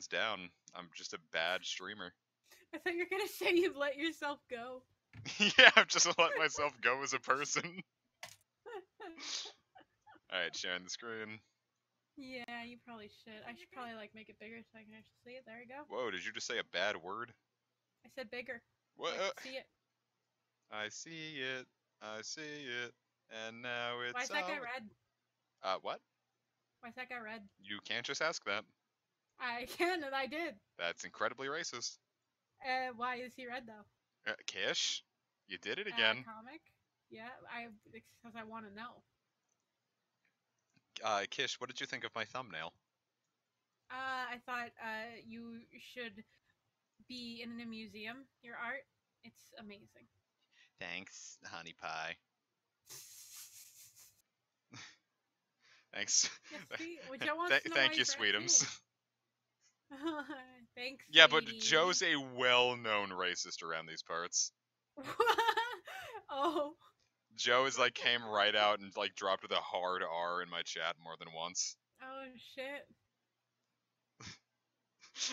hands down. I'm just a bad streamer. I thought you were gonna say you've let yourself go. Yeah, I've just let myself go as a person. Alright, sharing the screen. Yeah, you probably should. I should probably like make it bigger so I can actually see it. There we go. Whoa, did you just say a bad word? I said bigger. What? So I can see it. I see it. I see it. And now it's Why is that guy red? What? Why is that guy red? You can't just ask that. I can, and I did. That's incredibly racist. Why is he red though? Kish, you did it again. Comic? Yeah, because I want to know. Kish, what did you think of my thumbnail? I thought you should be in a museum. Your art, it's amazing. Thanks, honey pie. Thanks. Yes, thank you, Sweetums. Thanks. Yeah, but sweetie. Joe's a well-known racist around these parts. Oh. Joe is like came right out and like dropped the hard R in my chat more than once. Oh shit.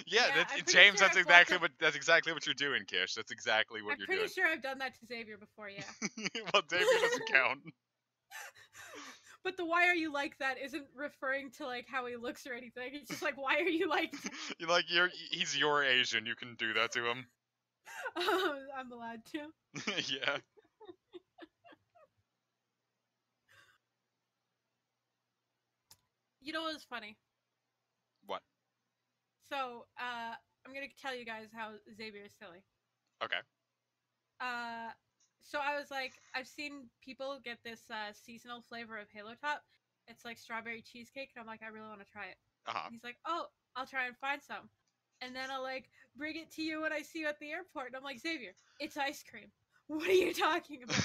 Yeah, James, sure that's exactly what you're doing, Kish. That's exactly what you're doing. I'm pretty sure I've done that to Xavier before, yeah. Well, Xavier doesn't count. But the "why are you like that" isn't referring to like how he looks or anything. It's just like, why are you like that? He's your Asian. You can do that to him. I'm allowed to. Yeah. You know what was funny? What? So, I'm gonna tell you guys how Xavier is silly. Okay. So I was like, I've seen people get this seasonal flavor of Halo Top. It's like strawberry cheesecake, and I'm like, I really want to try it. He's like, oh, I'll try and find some. And then I'll like bring it to you when I see you at the airport. And I'm like, Xavier, it's ice cream. What are you talking about?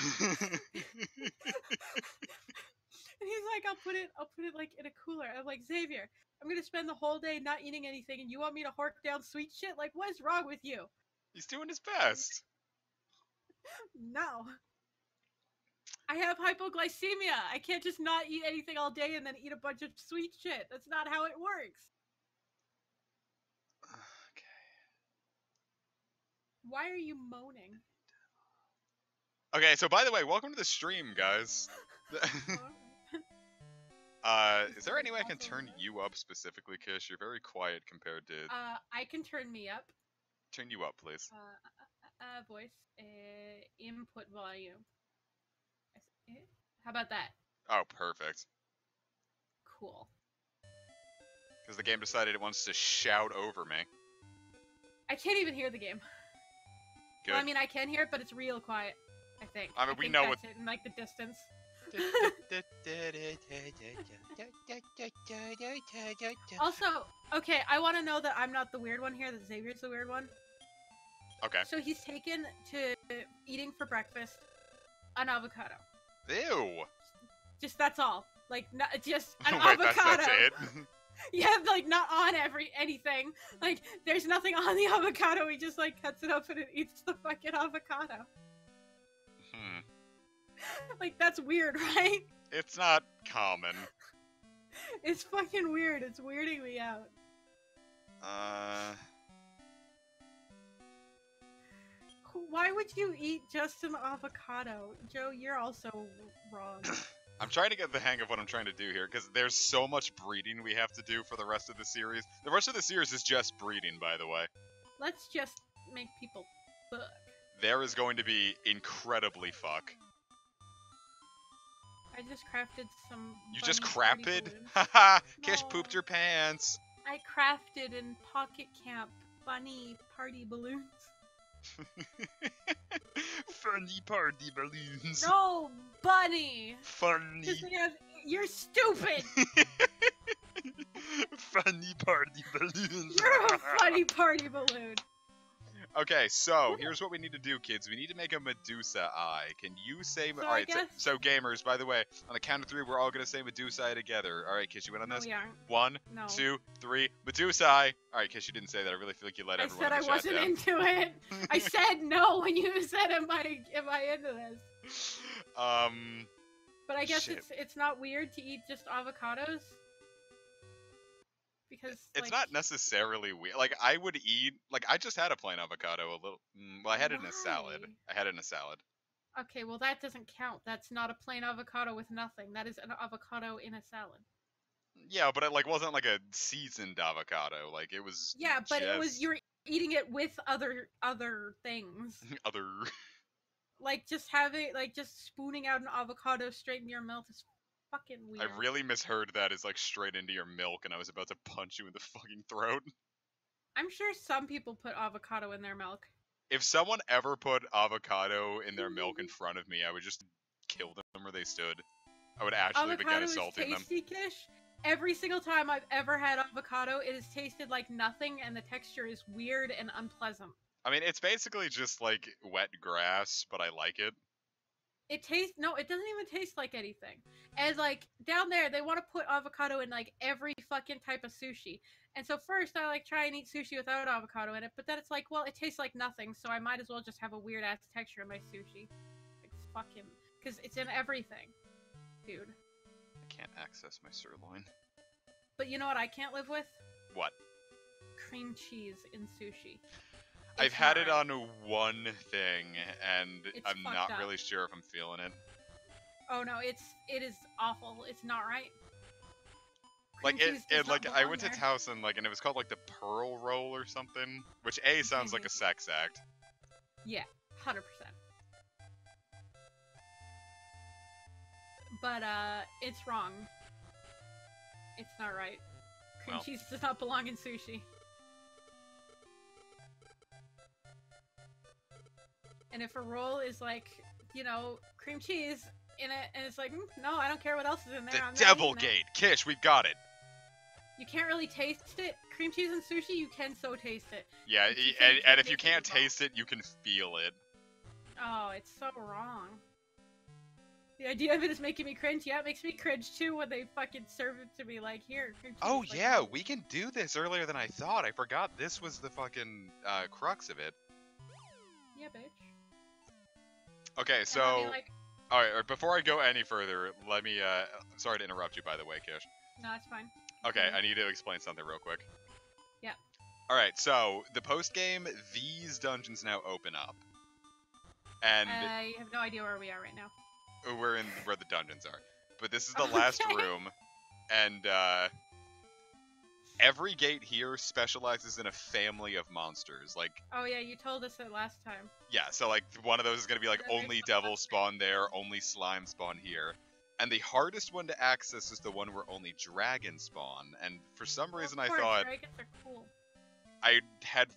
And he's like, I'll put it like in a cooler. I'm like, Xavier, I'm gonna spend the whole day not eating anything, and you want me to hork down sweet shit? Like, what is wrong with you? He's doing his best. No. I have hypoglycemia. I can't just not eat anything all day and then eat a bunch of sweet shit. That's not how it works. Okay. Why are you moaning? Okay, so by the way, welcome to the stream, guys. Is there any way I can turn you up specifically, Kish? You're very quiet compared to... I can turn me up. Turn you up, please. Voice. Input volume. How about that? Oh, perfect. Cool. Because the game decided it wants to shout over me. I can't even hear the game. Good. Well, I mean, I can hear it, but it's real quiet, I think. I mean, we know what... it in, like, the distance. Also, okay, I want to know that I'm not the weird one here, that Xavier's the weird one. Okay. So he's taken to eating for breakfast an avocado. Ew. Just that's all. Like, not, just an Wait, avocado. that's it? Yeah, like, not on anything. Like, there's nothing on the avocado. He just, like, cuts it up and it eats the fucking avocado. Like, that's weird, right? It's not common. It's fucking weird. It's weirding me out. Why would you eat just an avocado? Joe, you're also wrong. I'm trying to get the hang of what I'm trying to do here, because there's so much breeding we have to do for the rest of the series. The rest of the series is just breeding, by the way. Let's just make people fuck. There is going to be incredibly fuck. I just crafted some... You just crafted? Haha! Kish pooped your pants! I crafted in Pocket Camp bunny party balloons. Funny party balloons. No, bunny. Funny. You're stupid. Funny party balloons. You're a funny party balloon. Okay, so here's what we need to do, kids. We need to make a Medusa eye. Can you say? So Alright, so gamers, by the way, on the count of 3, we're all gonna say Medusa eye together. Alright, Kish, you went on this? No, we aren't. 1, No. 2, 3, Medusa eye. Alright, Kish, you didn't say that. I really feel like you let everyone I said I wasn't into it. I said no when you said, am I into this? But I guess it's not weird to eat just avocados. because it's not necessarily weird. Like I would eat, like I just had a plain avocado a little. Well, I had it in a salad. Okay, well that doesn't count. That's not a plain avocado with nothing. That is an avocado in a salad. Yeah, but it like wasn't like a seasoned avocado. Like it was. Yeah, but it was you're eating it with other things. Other. Like just spooning out an avocado straight in your mouth is fucking weird. I really misheard that as like straight into your milk, and I was about to punch you in the fucking throat. I'm sure some people put avocado in their milk. If someone ever put avocado in their milk in front of me, I would just kill them where they stood. I would actually begin assaulting them. Avocado is tasty, Kish. Every single time I've ever had avocado, it has tasted like nothing, and the texture is weird and unpleasant. I mean, it's basically just like wet grass, but I like it. It doesn't even taste like anything. And like down there, they want to put avocado in like every fucking type of sushi. And so first I like try and eat sushi without avocado in it, but then it's like, well, it tastes like nothing, so I might as well just have a weird ass texture in my sushi. Like fucking, because it's in everything, dude. I can't access my sirloin. But you know what I can't live with? What? Cream cheese in sushi. I've had it on one thing, and I'm not really sure if I'm feeling it. Oh no, it is awful. It's not right. Like I went to Towson, and it was called like the Pearl Roll or something, which sounds like a sex act. Yeah, 100%. But it's wrong. It's not right. Cream cheese does not belong in sushi. And if a roll is like, cream cheese in it, and it's like, no, I don't care what else is in there. The Devil Gate. Kish, we've got it. You can't really taste it. Cream cheese and sushi, you can so taste it. Yeah, and if you can't taste it, you can feel it. Oh, it's so wrong. The idea of it is making me cringe. Yeah, it makes me cringe too when they fucking serve it to me like, here, cream cheese. Oh yeah, we can do this earlier than I thought. I forgot this was the fucking crux of it. Yeah, bitch. Okay, so, alright, before I go any further, let me, sorry to interrupt you, by the way, Kish. No, it's fine. Okay, I need to explain something real quick. Yeah. Alright, so, the post-game, these dungeons now open up. And... I have no idea where we are right now. We're in where the dungeons are. But this is the last room, and, every gate here specializes in a family of monsters, like... Oh yeah, you told us that last time. Yeah, so like, one of those is gonna be like, only devil spawn there, only slime spawn here. And the hardest one to access is the one where only dragons spawn, and for some reason I thought... dragons are cool. I had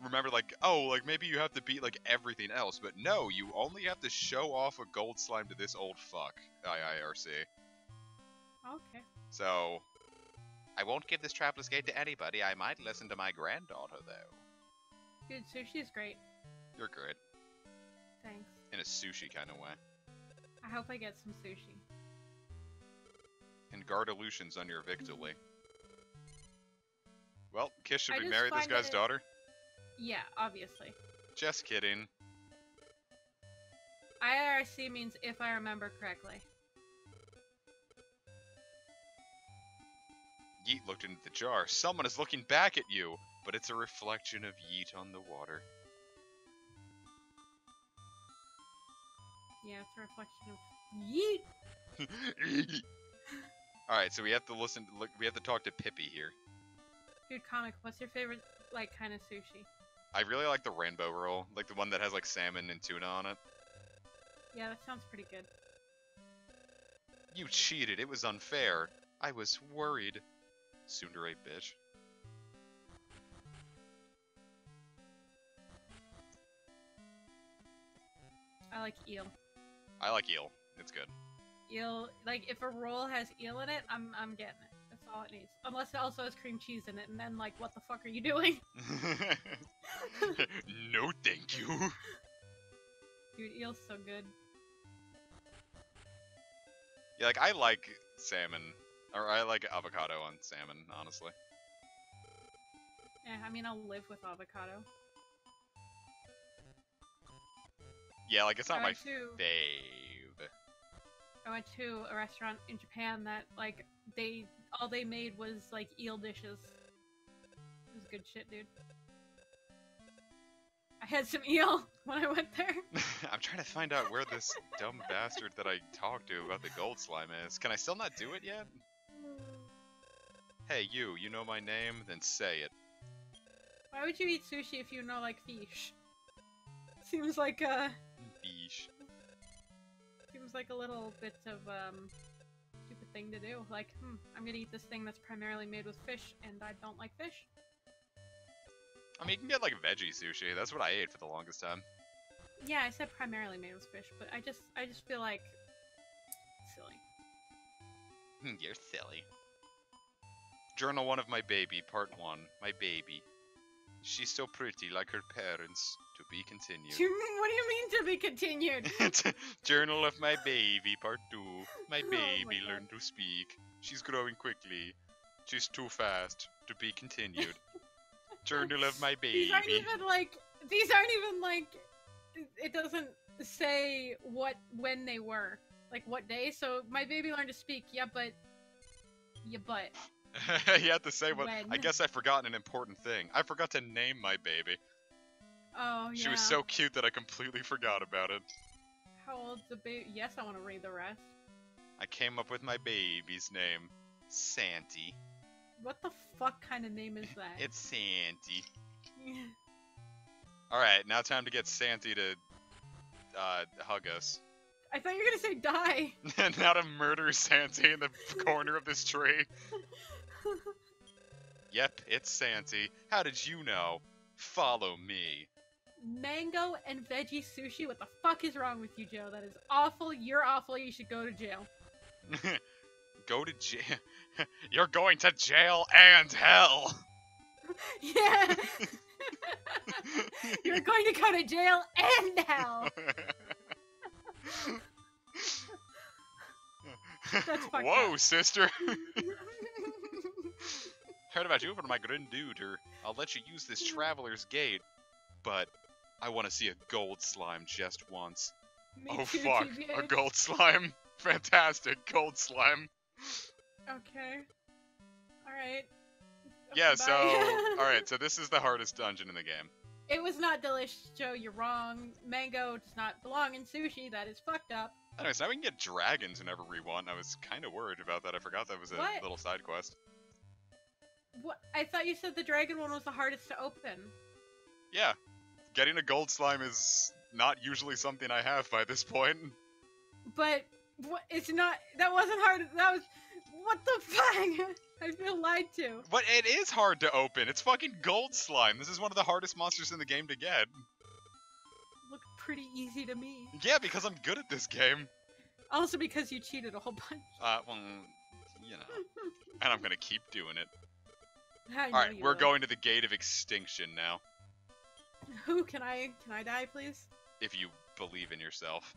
remembered like, oh, like maybe you have to beat like everything else, but no, you only have to show off a gold slime to this old fuck, IIRC. Okay. So... I won't give this Traveler's Gate to anybody. I might listen to my granddaughter, though. Dude, sushi is great. You're great. Thanks. In a sushi kind of way. I hope I get some sushi. And Gardelutions on your victually. Well, Kish, should we marry this guy's daughter? Yeah, obviously. Just kidding. IIRC means if I remember correctly. Yeet looked into the jar. Someone is looking back at you, but it's a reflection of Yeet on the water. Yeah, it's a reflection of Yeet! Alright, so we have to we have to talk to Pippi here. Dude, Comic, what's your favorite, kind of sushi? I really like the rainbow roll, like the one that has, salmon and tuna on it. Yeah, that sounds pretty good. You cheated, it was unfair. I was worried. Tsundere bitch. I like eel. I like eel. It's good. Eel, if a roll has eel in it, I'm getting it. That's all it needs. Unless it also has cream cheese in it, and then, what the fuck are you doing? No, thank you. Dude, eel's so good. Yeah, I like salmon. Or I like avocado on salmon, honestly. Yeah, I mean, I'll live with avocado. Yeah, it's not my fave. I went to a restaurant in Japan that, they all they made was like eel dishes. It was good shit, dude. I had some eel when I went there. I'm trying to find out where this dumb bastard that I talked to about the gold slime is. Can I still not do it yet? Hey, you know my name? Then say it. Why would you eat sushi if you know, like, fish? Seems like Fish. Seems like a little bit of, stupid thing to do. Like, I'm gonna eat this thing that's primarily made with fish, and I don't like fish. I mean, you can get, like, veggie sushi. That's what I ate for the longest time. Yeah, I said primarily made with fish, but I just feel like... silly. You're silly. Journal 1 of my baby, part 1. My baby. She's so pretty, like her parents. To be continued. What do you mean to be continued? Journal of my baby, part 2. My baby my learned to speak. She's growing quickly. She's too fast. To be continued. Journal of my baby. These aren't even like, it doesn't say when they were. Like, what day? So, my baby learned to speak, yeah, but... You have to say what. When? I guess I forgot an important thing. I forgot to name my baby. Oh, yeah. She was so cute that I completely forgot about it. How old's the baby? Yes, I want to read the rest. I came up with my baby's name. Santy. What the fuck kind of name is that? It's Santy. Alright, now time to get Santy to hug us. I thought you were gonna say die. And now to murder Santy in the corner of this tree. Yep, it's Santy. How did you know? Follow me. Mango and veggie sushi? What the fuck is wrong with you, Joe? That is awful. You're awful. You should go to jail. Go to jail? You're going to jail and hell! Yeah! You're going to go to jail and hell! That's fucked Whoa, up. sister! Heard about you from my granddaughter. I'll let you use this traveler's gate, but I want to see a gold slime just once. Me Oh too, fuck, TBH. a gold slime. Fantastic, gold slime. Okay. Alright. Yeah, Bye. so, alright, so this is the hardest dungeon in the game. It was not delicious, Joe. You're wrong. Mango does not belong in sushi. That is fucked up. Anyways, now we can get dragons whenever we want. I was kind of worried about that. I forgot that was a little side quest. What? I thought you said the dragon one was the hardest to open. Yeah. Getting a gold slime is not usually something I have by this point. But it's not. That wasn't hard. That was. What the fuck? I feel lied to. But it is hard to open. It's fucking gold slime. This is one of the hardest monsters in the game to get. Looked pretty easy to me. Yeah, because I'm good at this game. Also because you cheated a whole bunch. Well, you know. And I'm gonna keep doing it. Alright, we're going to the Gate of Extinction now. Who can I die, please? If you believe in yourself.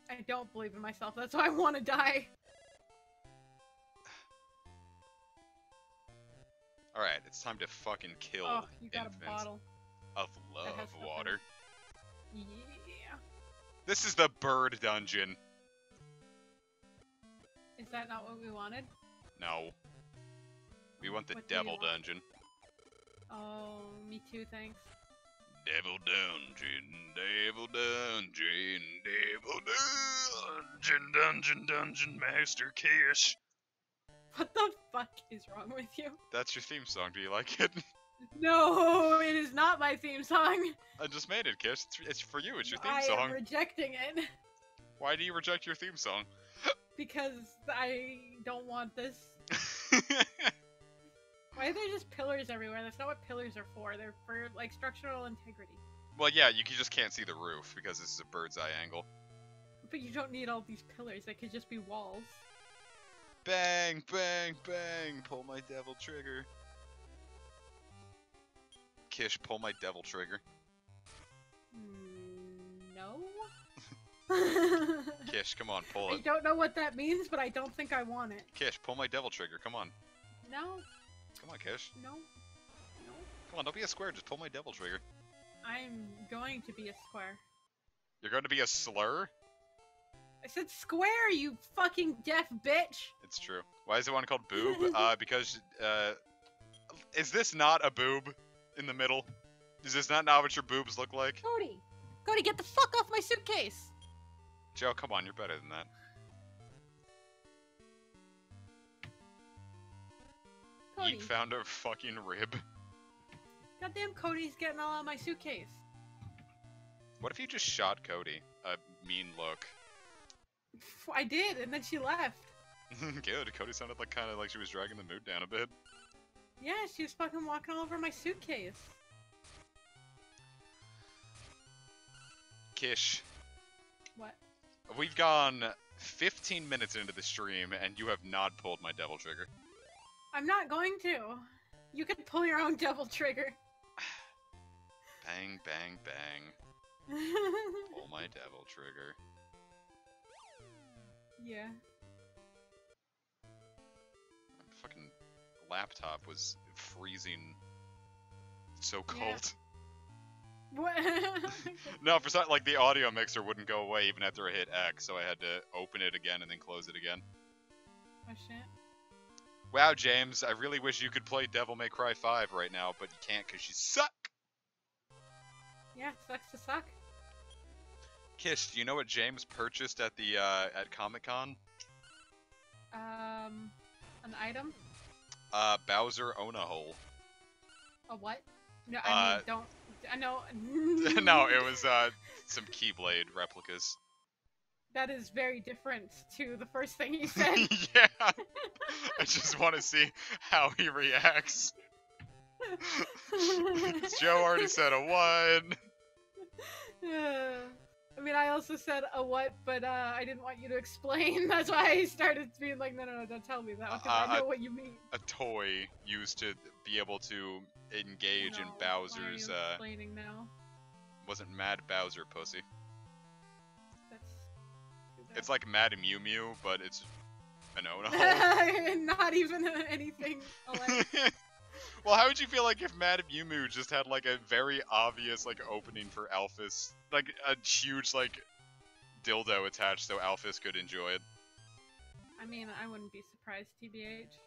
I don't believe in myself. That's why I want to die. Alright, it's time to fucking kill you got infants a bottle of love water. Yeah. This is the bird dungeon. Is that not what we wanted? No. We want the What do you devil want? dungeon. Oh, me too, thanks. Devil dungeon, devil dungeon, devil dungeon, dungeon master Kish. What the fuck is wrong with you? That's your theme song. Do you like it? No, it is not my theme song. I just made it, Kish. It's for you. It's your theme I song. am rejecting it. Why do you reject your theme song? Because I don't want this. Why are there just pillars everywhere? That's not what pillars are for. They're for, like, structural integrity. Well, yeah, you just can't see the roof because this is a bird's eye angle. But you don't need all these pillars. They could just be walls. Bang, bang, bang. Pull my devil trigger. Kish, pull my devil trigger. No? Kish, come on, pull it. I don't know what that means, but I don't think I want it. Kish, pull my devil trigger. Come on. No. Come on, Kish. No. No. Come on, don't be a square. Just pull my devil trigger. I'm going to be a square. You're going to be a slur? I said square, you fucking deaf bitch. It's true. Why is the one called boob? Because, is this not a boob in the middle? Is this not what your boobs look like? Cody! Cody, get the fuck off my suitcase! Joe, come on, you're better than that. Cody. Yeet found a fucking rib. Goddamn Cody's getting all out of my suitcase. What if you just shot Cody? A mean look. I did, and then she left. Good. Cody sounded like kind of like she was dragging the mood down a bit. Yeah, she was fucking walking all over my suitcase. Kish. What? We've gone 15 minutes into the stream, and you have not pulled my devil trigger. I'm not going to. You can pull your own devil trigger. Bang, bang, bang. Pull my devil trigger. Yeah. My fucking laptop was freezing. So cold. Yeah. What? No, for some, like the audio mixer wouldn't go away even after I hit X, so I had to open it again and then close it again. Oh shit. Wow, James, I really wish you could play Devil May Cry 5 right now, but you can't because you suck! Yeah, it sucks to suck. Kish, do you know what James purchased at the, at Comic-Con? An item? Bowser Own-a-Hole. A what? No, I mean, don't... I know... No, it was, some Keyblade replicas. That is very different to the first thing you said. Yeah! I just want to see how he reacts. Joe already said a 1. I mean, I also said a what, but I didn't want you to explain. That's why I started being like, no, don't tell me that, because I know what you mean. A toy used to be able to engage in Bowser's, why are you explaining now? Wasn't Mad Bowser, pussy. That's it's like Mad Mew Mew, but it's an Own-a-Hole. Not even anything alike. Well, how would you feel like if Mad Mew Mew just had like a very obvious like opening for Alphys, like a huge like dildo attached so Alphys could enjoy it? I mean, I wouldn't be surprised, TBH.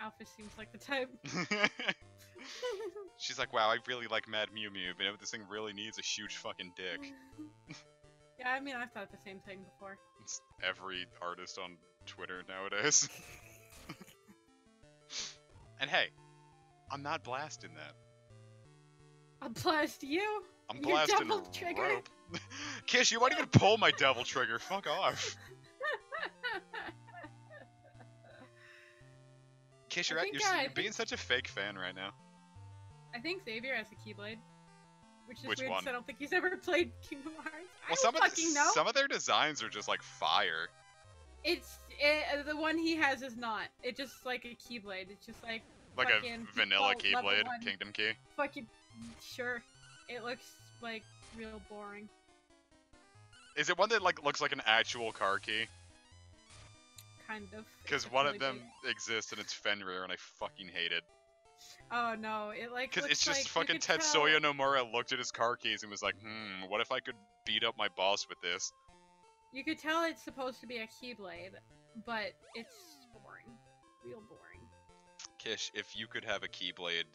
Alphys seems like the type. She's like, wow, I really like Mad Mew Mew, but this thing really needs a huge fucking dick. Yeah, I mean, I've thought the same thing before. It's every artist on Twitter nowadays. And hey, I'm not blasting that. I'll blast you? I'm blasting devil trigger. Rope. Kish, you won't even pull my devil trigger. Fuck off. Kish, you're being such a fake fan right now. I think Xavier has a Keyblade. Which is Which weird one? because I don't think he's ever played Kingdom Hearts. Well, some of their designs are just like fire. The one he has is not. It's just like a Keyblade. It's just like a vanilla Keyblade, Kingdom Key. Fucking sure. It looks like real boring. Is it one that like looks like an actual car key? Kind of. Because one of them exists and it's Fenrir and I fucking hate it. Oh no, it like because it's just like fucking Tetsuya Nomura looked at his car keys and was like, what if I could beat up my boss with this? You could tell it's supposed to be a Keyblade, but it's boring. Real boring. Kish, if you could have a Keyblade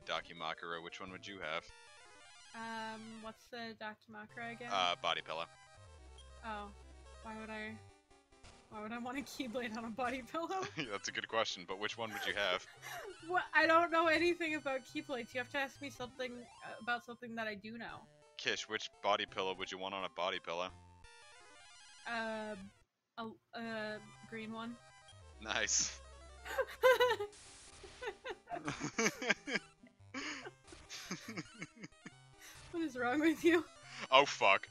Dakimakura, which one would you have? What's the Dakimakura again? Body pillow. Oh, why would I want a Keyblade on a body pillow? That's a good question, but which one would you have? Well, I don't know anything about Keyblades. You have to ask me something about something that I do know. Kish, which body pillow would you want on a body pillow? A green one. Nice. What is wrong with you? Oh fuck.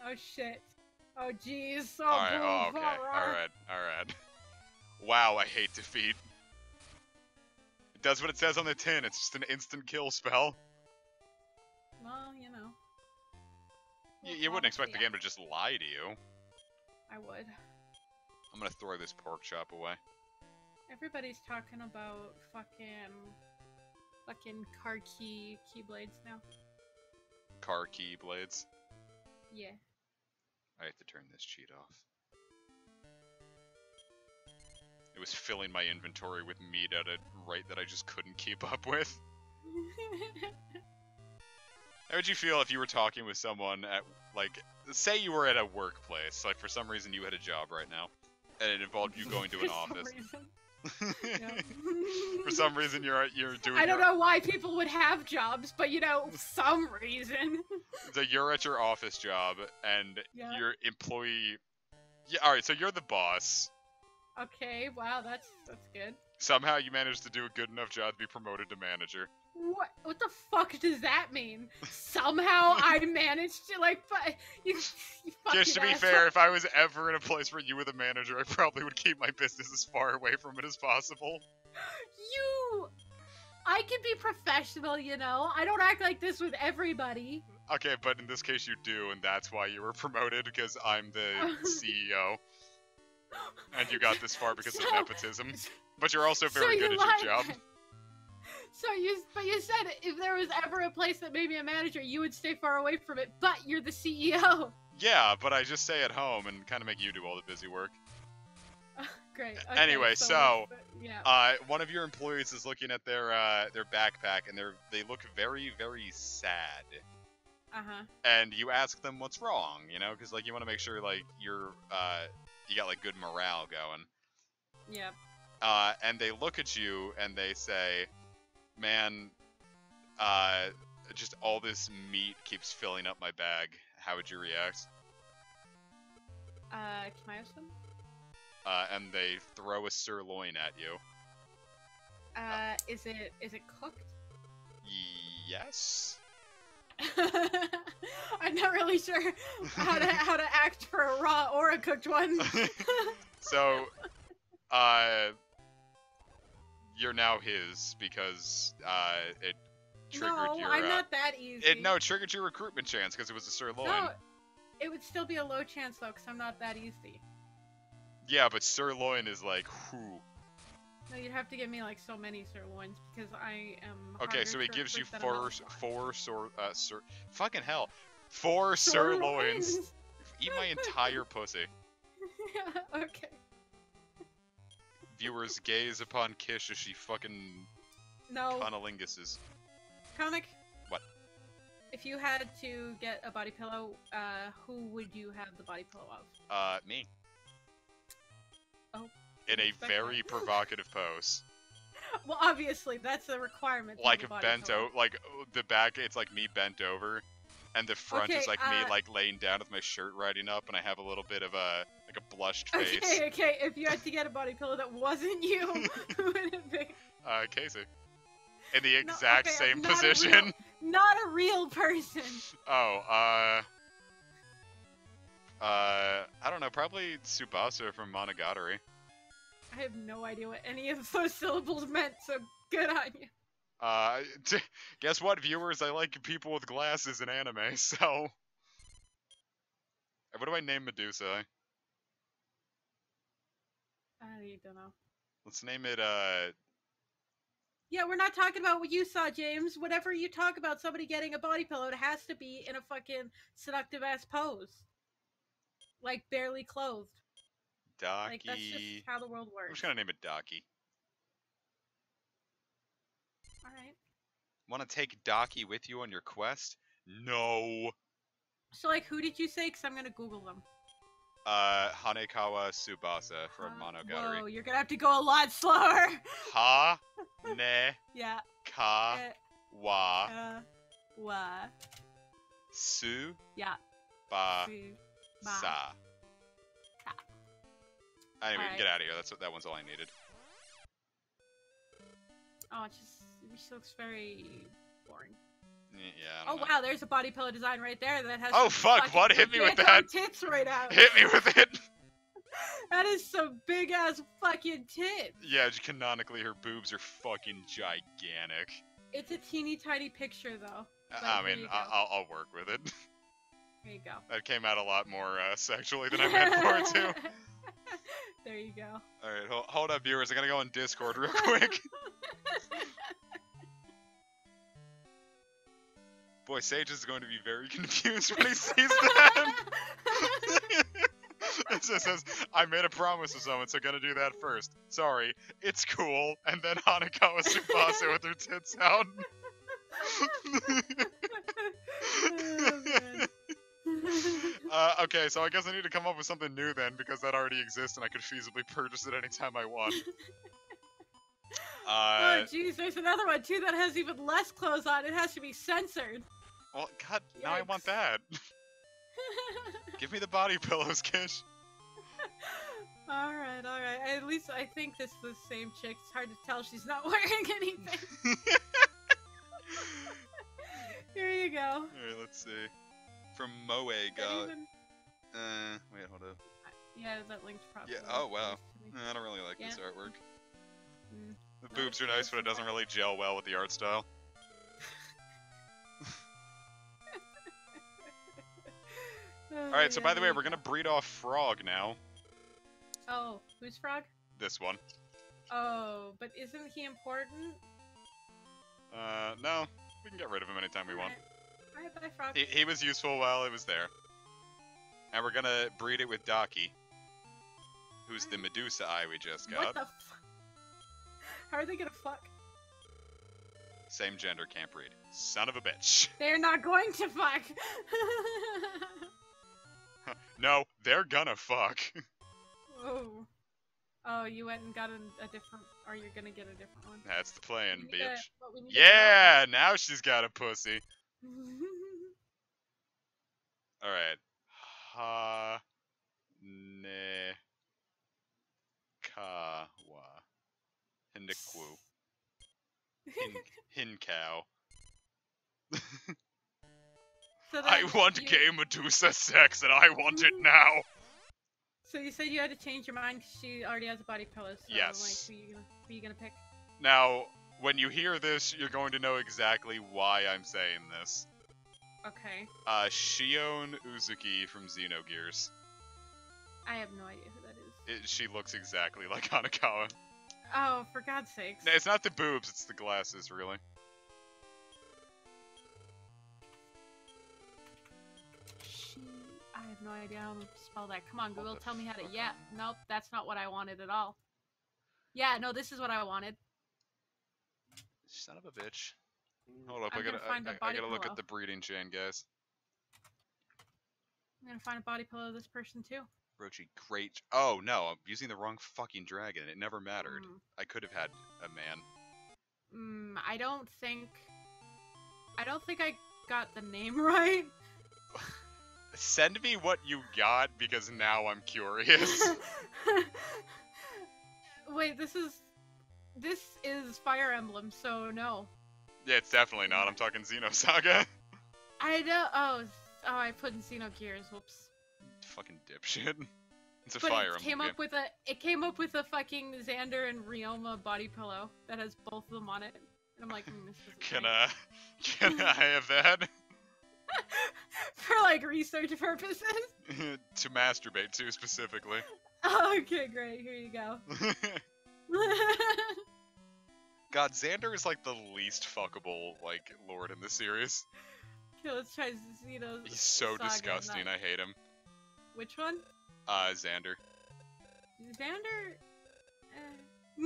Oh shit. Oh jeez. Oh, alright, oh, okay. Alright. Wow, I hate defeat. It does what it says on the tin, it's just an instant kill spell. Well, you know. You wouldn't expect the game to just lie to you. I would. I'm gonna throw this pork chop away. Everybody's talking about fucking car keyblades now. Car key blades. Yeah. I have to turn this cheat off. It was filling my inventory with meat at a rate that I just couldn't keep up with. How would you feel if you were talking with someone at, like, say you were at a workplace, like for some reason you had a job right now, and it involved you going to an office. For some reason you're doing. I don't know why people would have jobs, but you know, some reason. So you're at your office job, and your employee. Yeah, all right. So you're the boss. Okay. Wow, that's good. Somehow you managed to do a good enough job to be promoted to manager. What the fuck does that mean? Somehow I managed to, like, but you fucking Just to be fair, if I was ever in a place where you were the manager, I probably would keep my business as far away from it as possible. I can be professional, you know? I don't act like this with everybody. Okay, but in this case you do, and that's why you were promoted, because I'm the CEO. And you got this far because of nepotism. But you're also very good at your job. But you said if there was ever a place that made me a manager, you would stay far away from it, but you're the CEO. Yeah, but I just stay at home and kind of make you do all the busy work. Great. Okay, anyway, so yeah. One of your employees is looking at their backpack, and they look very, very sad. Uh-huh. And you ask them what's wrong, you know, because like you want to make sure like you got like good morale going. Yep. And they look at you and they say, "Man, just all this meat keeps filling up my bag. How would you react?" Can I have some? And they throw a sirloin at you. Is it cooked? Yes. I'm not really sure how to act for a raw or a cooked one. So, you're now his because it triggered your. No, I'm not that easy. It triggered your recruitment chance because it was a sirloin. No, it would still be a low chance though, because I'm not that easy. Yeah, but sirloin is like whoo. No, you'd have to give me like so many sirloins because I am. Okay, so he gives you four fucking hell, 4 sirloins. Eat my entire pussy. Okay. Viewers gaze upon Kish as she fucking cunnilinguses. Comic. What? If you had to get a body pillow, who would you have the body pillow of? Me. Oh. In a very provocative pose. Well, obviously, that's a requirement. Like bent over, like the back, it's like me bent over, and the front is like me like laying down with my shirt riding up, and I have a little bit of a like a blushed face. Okay. If you had to get a body pillow that wasn't you, who would it be? Casey. In the exact same position. Not a real person. Oh, I don't know, probably Tsubasa from Monogatari. I have no idea what any of those syllables meant, so good on you. Guess what, viewers? I like people with glasses in anime, so... What do I name Medusa? I don't know. Let's name it, Yeah, we're not talking about what you saw, James. Whenever you talk about somebody getting a body pillow, it has to be in a fucking seductive-ass pose. Like, barely clothed. Daki. Like, that's just how the world works. I'm just gonna name it Daki. Alright. Want to take Daki with you on your quest? No. So, like, who did you say? Because I'm gonna Google them. Hanekawa Tsubasa from Monogatari. Whoa, you're gonna have to go a lot slower. Ha, ne, yeah. Ka, wa, su, yeah, ba, su, sa. Ka. Anyway, get out of here. That one's all I needed. Oh, it just looks very boring. Yeah. Oh wow, there's a body pillow design right there that has. Oh fuck! What? Hit me with that! Tits right out. Hit me with it. That is some big ass fucking tits. Yeah, canonically her boobs are fucking gigantic. It's a teeny tiny picture though. I mean, I'll work with it. There you go. That came out a lot more sexually than I meant for it to. There you go. All right, hold up, viewers. I gotta go on Discord real quick. Boy, Sage is going to be very confused when he sees that. It just says, I made a promise to someone, so gonna do that first. Sorry, it's cool. And then Hanakawa Tsubasa with her tits out. Okay, so I guess I need to come up with something new then, because that already exists and I could feasibly purchase it anytime I want. Oh jeez, there's another one too that has even less clothes on. It has to be censored. Well, God, now I want that. Give me the body pillows, Kish. Alright. At least I think this is the same chick. It's hard to tell she's not wearing anything. Here you go. Alright, let's see. From Moe got... wait, hold up. Yeah, that link's probably... Yeah, oh wow. I don't really like this artwork. The boobs are nice, but it doesn't really gel well with the art style. Alright, so by the way, we're gonna breed off Frog now. Oh, who's Frog? This one. Oh, but isn't he important? No. We can get rid of him anytime we want. Alright, bye, Frog. He was useful while it was there. And we're gonna breed it with Daki, who's the Medusa eye we just got. What the How are they gonna fuck? Same gender, can't breed. Son of a bitch. They're not going to fuck! No, they're gonna fuck. Oh. Oh, you went and got a different, or you're gonna get a different one. That's the plan, bitch. Yeah, now she's got a pussy. Alright. Ha... Ne... Kawa. Hiniku. Hincow. So I want gay Medusa sex, and I want it now! So you said you had to change your mind because she already has a body pillow, so yes. like, who you gonna pick? Now, when you hear this, you're going to know exactly why I'm saying this. Okay. Shion Uzuki from Xenogears. I have no idea who that is. She looks exactly like Hanakawa. Oh, for God's sakes. No, it's not the boobs, it's the glasses, really. I have no idea how to spell that. Come on, Google, tell me how to... Yeah, nope, that's not what I wanted at all. Yeah, no, this is what I wanted. Son of a bitch. Hold up, I gotta look at the breeding chain, guys. I'm gonna find a body pillow of this person, too. Rochi, great. Oh, no, I'm using the wrong fucking dragon. It never mattered. I could have had a man. I don't think I got the name right. Send me what you got, because now I'm curious. Wait, this is Fire Emblem, so no. Yeah, it's definitely not. I'm talking Xenosaga. I know. Oh, I put in Xenogears. Whoops. Fucking dipshit. It's a but Fire Emblem game. It came up with a fucking Xander and Ryoma body pillow that has both of them on it. And I'm like, this isn't right. Can I have that? For like research purposes? To masturbate to, specifically. Okay, great. Here you go. God, Xander is like the least fuckable, like, lord in the series. Okay, let's try Xeno. He's so disgusting, I hate him. Which one? Xander. Xander?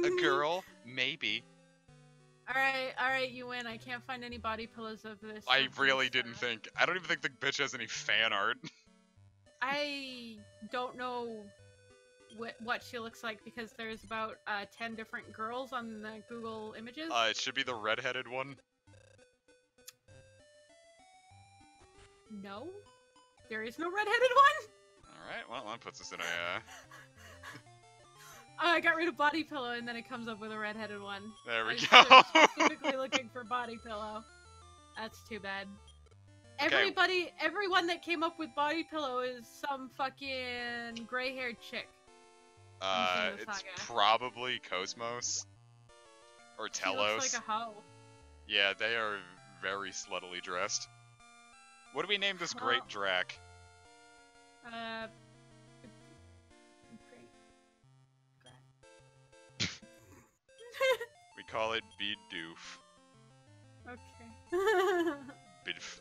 A girl? Maybe. Alright, you win. I can't find any body pillows of this. I really didn't think. I don't even think the bitch has any fan art. I don't know what she looks like because there's about 10 different girls on the Google images. It should be the redheaded one. No? There is no redheaded one? Alright, well, that puts us in a, I got rid of body pillow and then it comes up with a redheaded one. There we go. Specifically looking for body pillow. That's too bad. Okay. Everyone that came up with body pillow is some fucking gray-haired chick. It's probably Cosmos. Or Telos. She looks like a hoe. Yeah, they are very sluttily dressed. What do we name this great Drac? We call it Bidoof. Okay. Bidoof.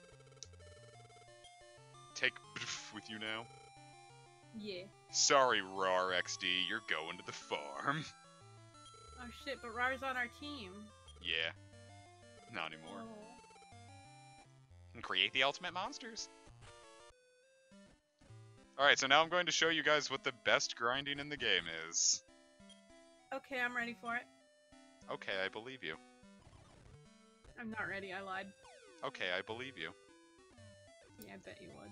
take with you now? Yeah. Sorry, Rar XD, you're going to the farm. Oh shit, but Rar's on our team. Yeah. Not anymore. Oh. And create the ultimate monsters. Alright, so now I'm going to show you guys what the best grinding in the game is. Okay, I'm ready for it. Okay, I believe you. I'm not ready, I lied. Okay, I believe you. Yeah, I bet you would.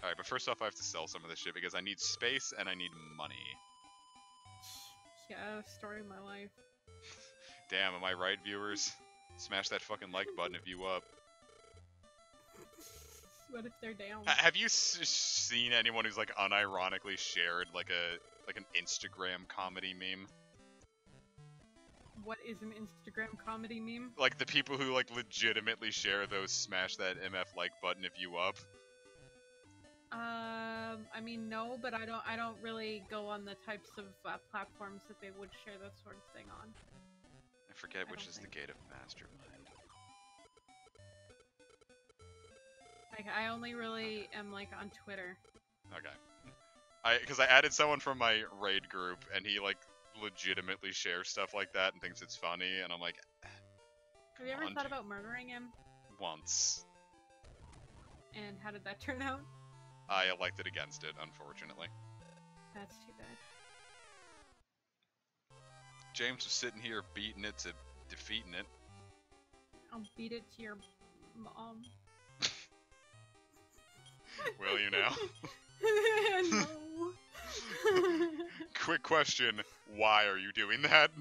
Alright, but first off I have to sell some of this shit because I need space and I need money. Yeah, story of my life. Damn, am I right, viewers? Smash that fucking like button if you up. What if they're down? Have you seen anyone who's like unironically shared like an Instagram comedy meme? What is an Instagram comedy meme? Like the people who like legitimately share those smash that MF like button if you up. I mean no, but I don't really go on the types of platforms that they would share that sort of thing on. I forget which is the gate of mastermind. Like I only really am like on Twitter. Okay. Because I added someone from my raid group and he like legitimately shares stuff like that and thinks it's funny and I'm like, have you ever thought about murdering him? Once. And how did that turn out? I elected against it, unfortunately. That's too bad. James was sitting here beating it to defeating it. I'll beat it to your mom. Will you now? No. Quick question, why are you doing that?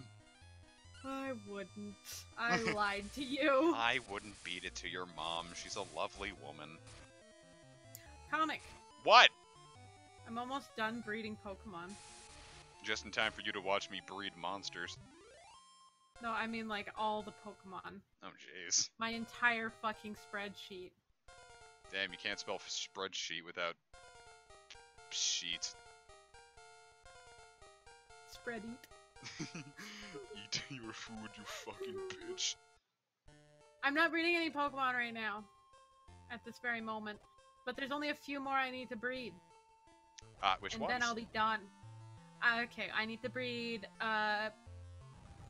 I wouldn't. I lied to you. I wouldn't beat it to your mom. She's a lovely woman. Comic. What? I'm almost done breeding Pokemon. Just in time for you to watch me breed monsters. No, I mean like all the Pokemon. Oh jeez. My entire fucking spreadsheet. Damn, you can't spell spreadsheet without sheet. Spread eat. Eat your food, you fucking bitch. I'm not breeding any Pokemon right now. At this very moment. But there's only a few more I need to breed. Which ones? And then I'll be done. Okay, I need to breed,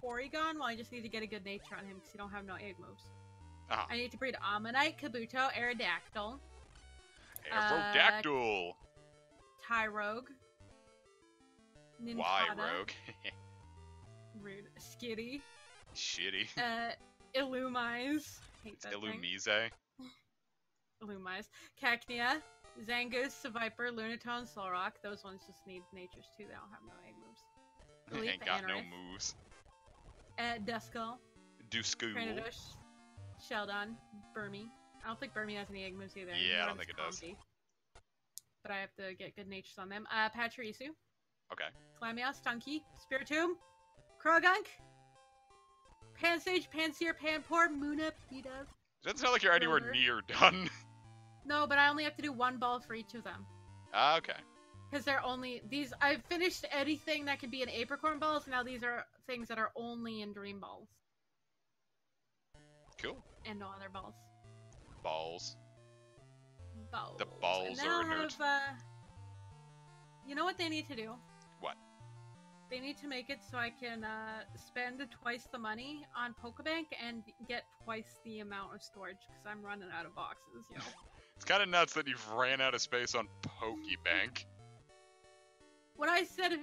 Porygon. Well, I just need to get a good nature on him because he don't have no egg moves. I need to breed Ammonite, Kabuto, Aerodactyl. Aerodactyl! Tyrogue. Nincada. Why, Rogue? Rude. Skitty. Shitty. Illumise. Hate that Illumise. thing. Illumise. Cacnea. Zangoose, Viper, Lunatone, Solrock. Those ones just need natures too. They don't have no egg moves. Ain't got no moves. Duskull. Duskull. Granados. Sheldon. Burmy. I don't think Burmy has any egg moves either. Yeah, I don't think it does. But I have to get good natures on them. Pachirisu. Okay. Clamia, Stunky, Spiritomb, Krogunk, Pansage, Panseer, Panpour, Munip, Beedove. Doesn't sound like you're anywhere near done. No, but I only have to do one ball for each of them. Okay. Because they're only these. I've finished anything that can be in Apricorn balls. Now these are things that are only in Dream balls. Cool. And no other balls. Balls. Balls. The balls are inert. You know what they need to do? What? They need to make it so I can spend twice the money on Pokebank and get twice the amount of storage because I'm running out of boxes, you know. It's kind of nuts that you've ran out of space on Pokebank. When I said a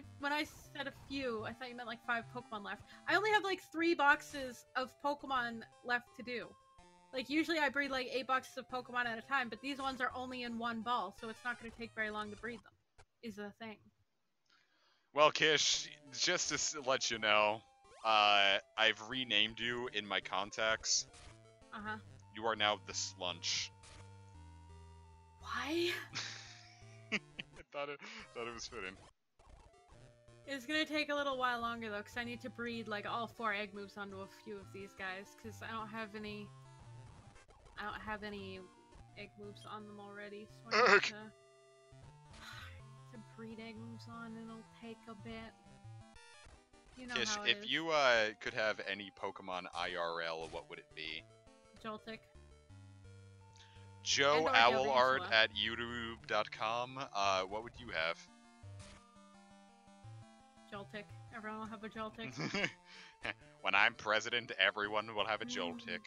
few, I thought you meant like 5 Pokemon left. I only have like 3 boxes of Pokemon left to do. Like usually I breed like 8 boxes of Pokemon at a time, but these ones are only in one ball, so it's not going to take very long to breed them. Is the thing. Well, Kish, just to let you know, I've renamed you in my contacts. Uh-huh. You are now the Slunch. Why? I thought it was fitting. It's gonna take a little while longer though, because I need to breed like all 4 egg moves onto a few of these guys, because I don't have any egg moves on them already, so I need to breed egg moves on, and it'll take a bit. You know Kish, how it if is. you could have any Pokemon IRL, what would it be? Joltik. Joe Owlart at youtube.com. What would you have? Joltik. Everyone will have a Joltik. When I'm president, everyone will have a Joltik.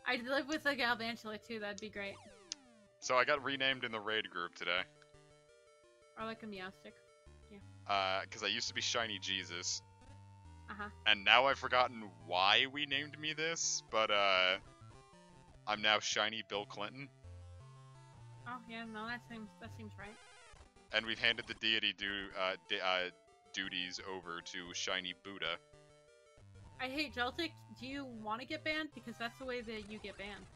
I'd live with a Galvantula too, that'd be great. So I got renamed in the raid group today. Or like a Meowstick. Yeah. Because I used to be Shiny Jesus. Uh-huh. And now I've forgotten why we named me this, but I'm now Shiny Bill Clinton. Oh yeah, no, that seems right. And we've handed the deity duties over to Shiny Buddha. I hate Joltik. Do you want to get banned? Because that's the way that you get banned.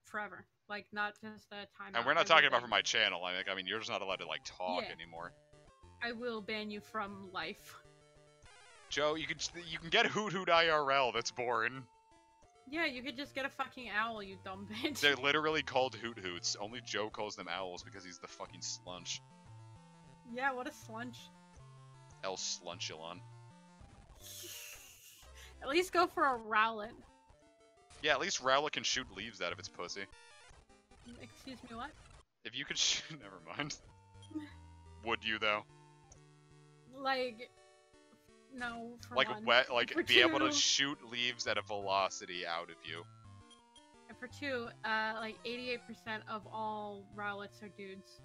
Forever. Like, not just a time. And we're not talking about from my channel. I mean, you're just not allowed to, like, talk anymore. I will ban you from life. Joe, you can get Hoot Hoot IRL. That's boring. Yeah, you could just get a fucking owl, you dumb bitch. They're literally called Hoot Hoots. Only Joe calls them owls because he's the fucking slunch. Yeah, what a slunch. El Slunchulon. At least go for a Rowlet. Yeah, at least Rowlet can shoot leaves out of its pussy. Excuse me, what? If you could shoot... Never mind. Would you, though? Like... No, for like, one. Like, be able to shoot leaves at a velocity out of you. And for two, like, 88% of all Rowlets are dudes.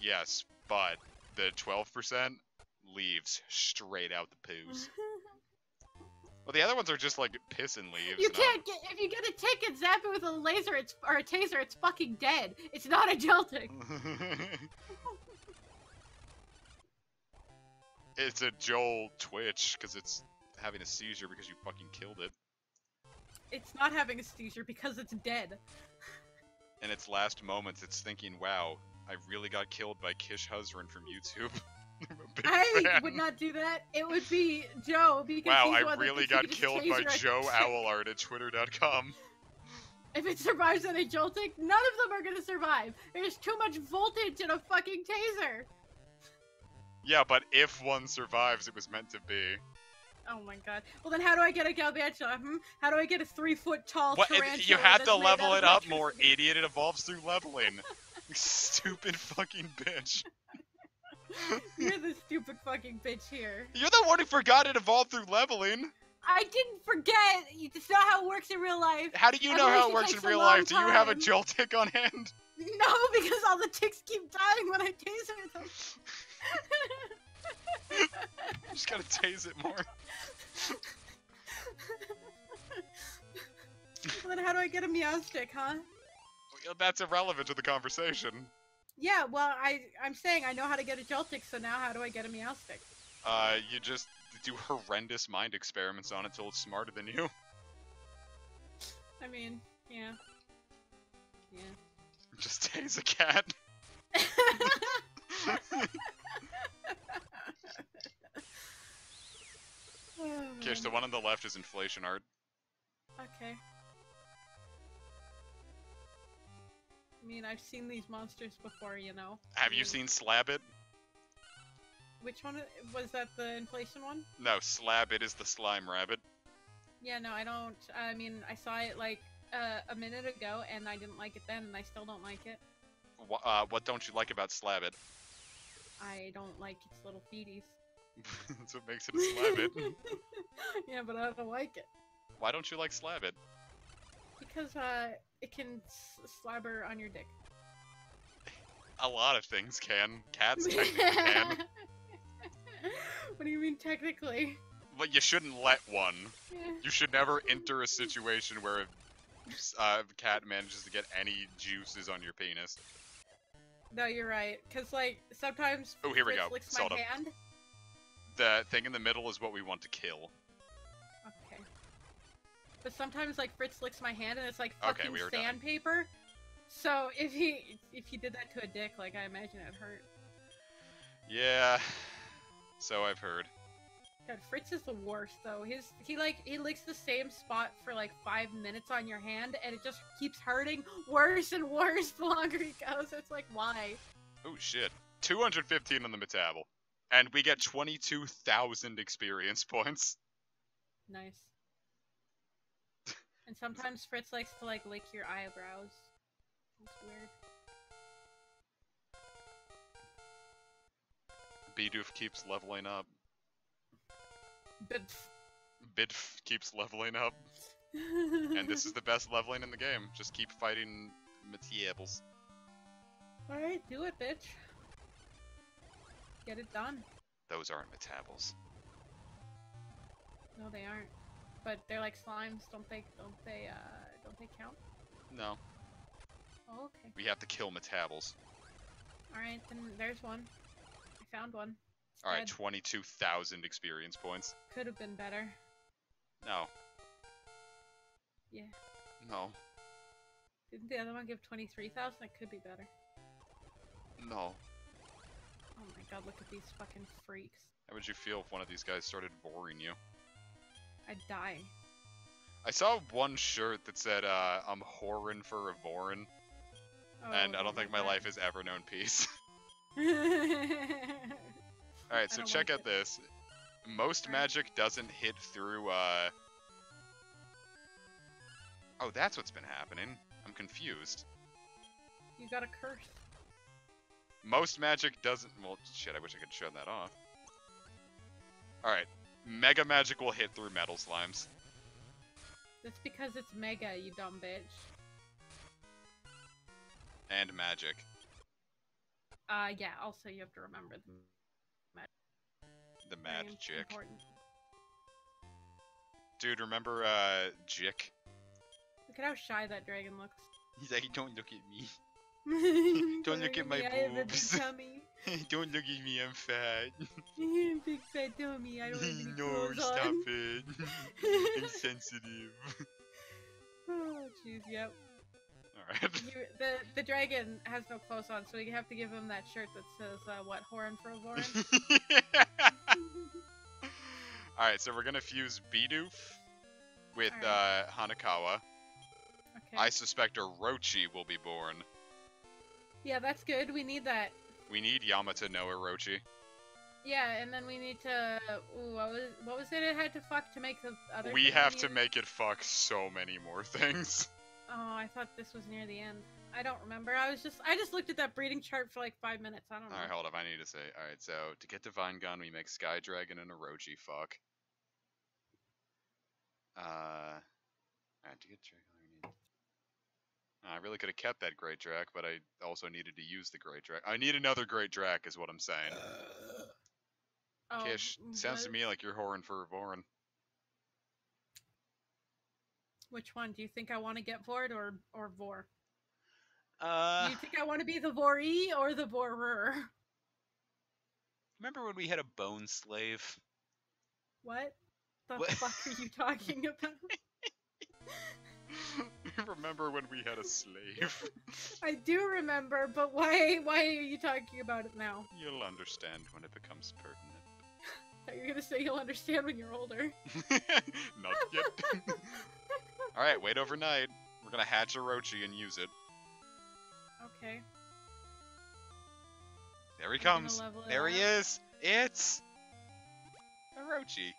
Yes, but the 12% leaves straight out the poos. Well, the other ones are just, like, pissing leaves. You can't get... If you get a tick and zap it with a laser, or a taser, it's fucking dead. It's not a Joltik. It's a Joel Twitch, because it's having a seizure because you fucking killed it. It's not having a seizure because it's dead. In its last moments, it's thinking, wow, I really got killed by Kish Huzrin from YouTube. I would not do that. It would be Joe, because wow, I really got killed by Joe Owlart at twitter.com. If it survives on a Joltik, none of them are gonna survive. There's too much voltage in a fucking taser. Yeah, but if one survives, it was meant to be. Oh my god. Well then how do I get a Galvantula, How do I get a 3-foot-tall tarantula? You have to level it up more, idiot. It evolves through leveling. You stupid fucking bitch. You're the stupid fucking bitch here. You're the one who forgot it evolved through leveling. I didn't forget! It's not how it works in real life. How do you know how it works in real life? Do you have a Joltik on hand? No, because all the ticks keep dying when I taser them. You just gotta tase it more. Well, then how do I get a Meowstick, That's irrelevant to the conversation. Yeah, well, I'm saying I know how to get a Joltik, so now how do I get a Meowstick? You just do horrendous mind experiments on it till it's smarter than you. I mean, yeah. Yeah. Just tase a cat. Kish, the one on the left is inflation art. Okay. I mean, I've seen these monsters before, you know. Have you seen Slabbit? Which one? Was that the inflation one? No, Slabbit is the slime rabbit. Yeah, no, I don't. I mean, I saw it like a minute ago, and I didn't like it then, and I still don't like it. What don't you like about Slabbit? I don't like its little feeties. That's what makes it a Slabbit. Yeah, but I don't like it. Why don't you like Slabbit? Because, it can slabber on your dick. A lot of things can. Cats technically can. What do you mean, technically? But you shouldn't let one. Yeah. You should never enter a situation where a cat manages to get any juices on your penis. No, you're right. Because, like, sometimes oh, here we go. licks my hand. The thing in the middle is what we want to kill. Okay. But sometimes, like, Fritz licks my hand and it's like fucking sandpaper. So if he did that to a dick, like, I imagine it'd hurt. Yeah. So I've heard. God, Fritz is the worst though. He licks the same spot for like 5 minutes on your hand, and it just keeps hurting worse and worse the longer he goes. It's like, why? Oh shit! 215 on the metabol, and we get 22,000 experience points. Nice. And sometimes Fritz likes to like lick your eyebrows. It's weird. Bidoof keeps leveling up. Bidoof keeps leveling up. And this is the best leveling in the game. Just keep fighting Metables. Alright, do it, bitch. Get it done. Those aren't Metables. No, they aren't. But they're like slimes, don't they count? No. Oh, okay. We have to kill Metables. Alright, then there's one. I found one. Alright, 22,000 experience points. Could have been better. No. Yeah. No. Didn't the other one give 23,000? It could be better. No. Oh my god, look at these fucking freaks. How would you feel if one of these guys started boring you? I'd die. I saw one shirt that said, I'm whoring for a Vorin. Oh, and I don't think my life has ever known peace. Alright, so check out this. Most magic doesn't hit through, Oh, that's what's been happening. I'm confused. You got a curse. Most magic doesn't... Well, shit, I wish I could show that off. Alright. Mega magic will hit through metal slimes. That's because it's mega, you dumb bitch. And magic. Yeah, also you have to remember the magic. Dude, remember, Jick? Look at how shy that dragon looks. He's like, don't look at me. Don't look at my boobs. Don't look at me, I'm fat. Big fat tummy, I don't have any no, clothes stop on. it. I'm sensitive. Oh, jeez, yep. Alright. The dragon has no clothes on, so we have to give him that shirt that says, what, Horin for a Vorin? Alright, so we're gonna fuse Bidoof with, Hanakawa. Okay. I suspect Orochi will be born. Yeah, that's good. We need that. We need Yamato no Orochi. Yeah, and then we need to... Ooh, what was it had to fuck to make the other We have to make it fuck so many more things. Oh, I thought this was near the end. I don't remember. I just looked at that breeding chart for like 5 minutes. I don't know. Alright, hold up. I need to say. Alright, so to get Divine Gun, we make Sky Dragon and Orochi fuck. Alright, to get Dragon, I really could have kept that Great Drac, but I also needed to use the Great Drac. I need another Great Drac, is what I'm saying. Kish, sounds to me like you're whoring for a Vorin. Which one? Do you think I want to get Vored or Vor? Do you think I want to be the Voree or the Vorer? Remember when we had a bone slave? What? The fuck are you talking about? Remember when we had a slave? I do remember, but why are you talking about it now? You'll understand when it becomes pertinent. I thought you were gonna say you'll understand when you're older. Not yet. Alright, wait overnight. We're gonna hatch Orochi and use it. Okay. There he comes. There he is. It's Orochi.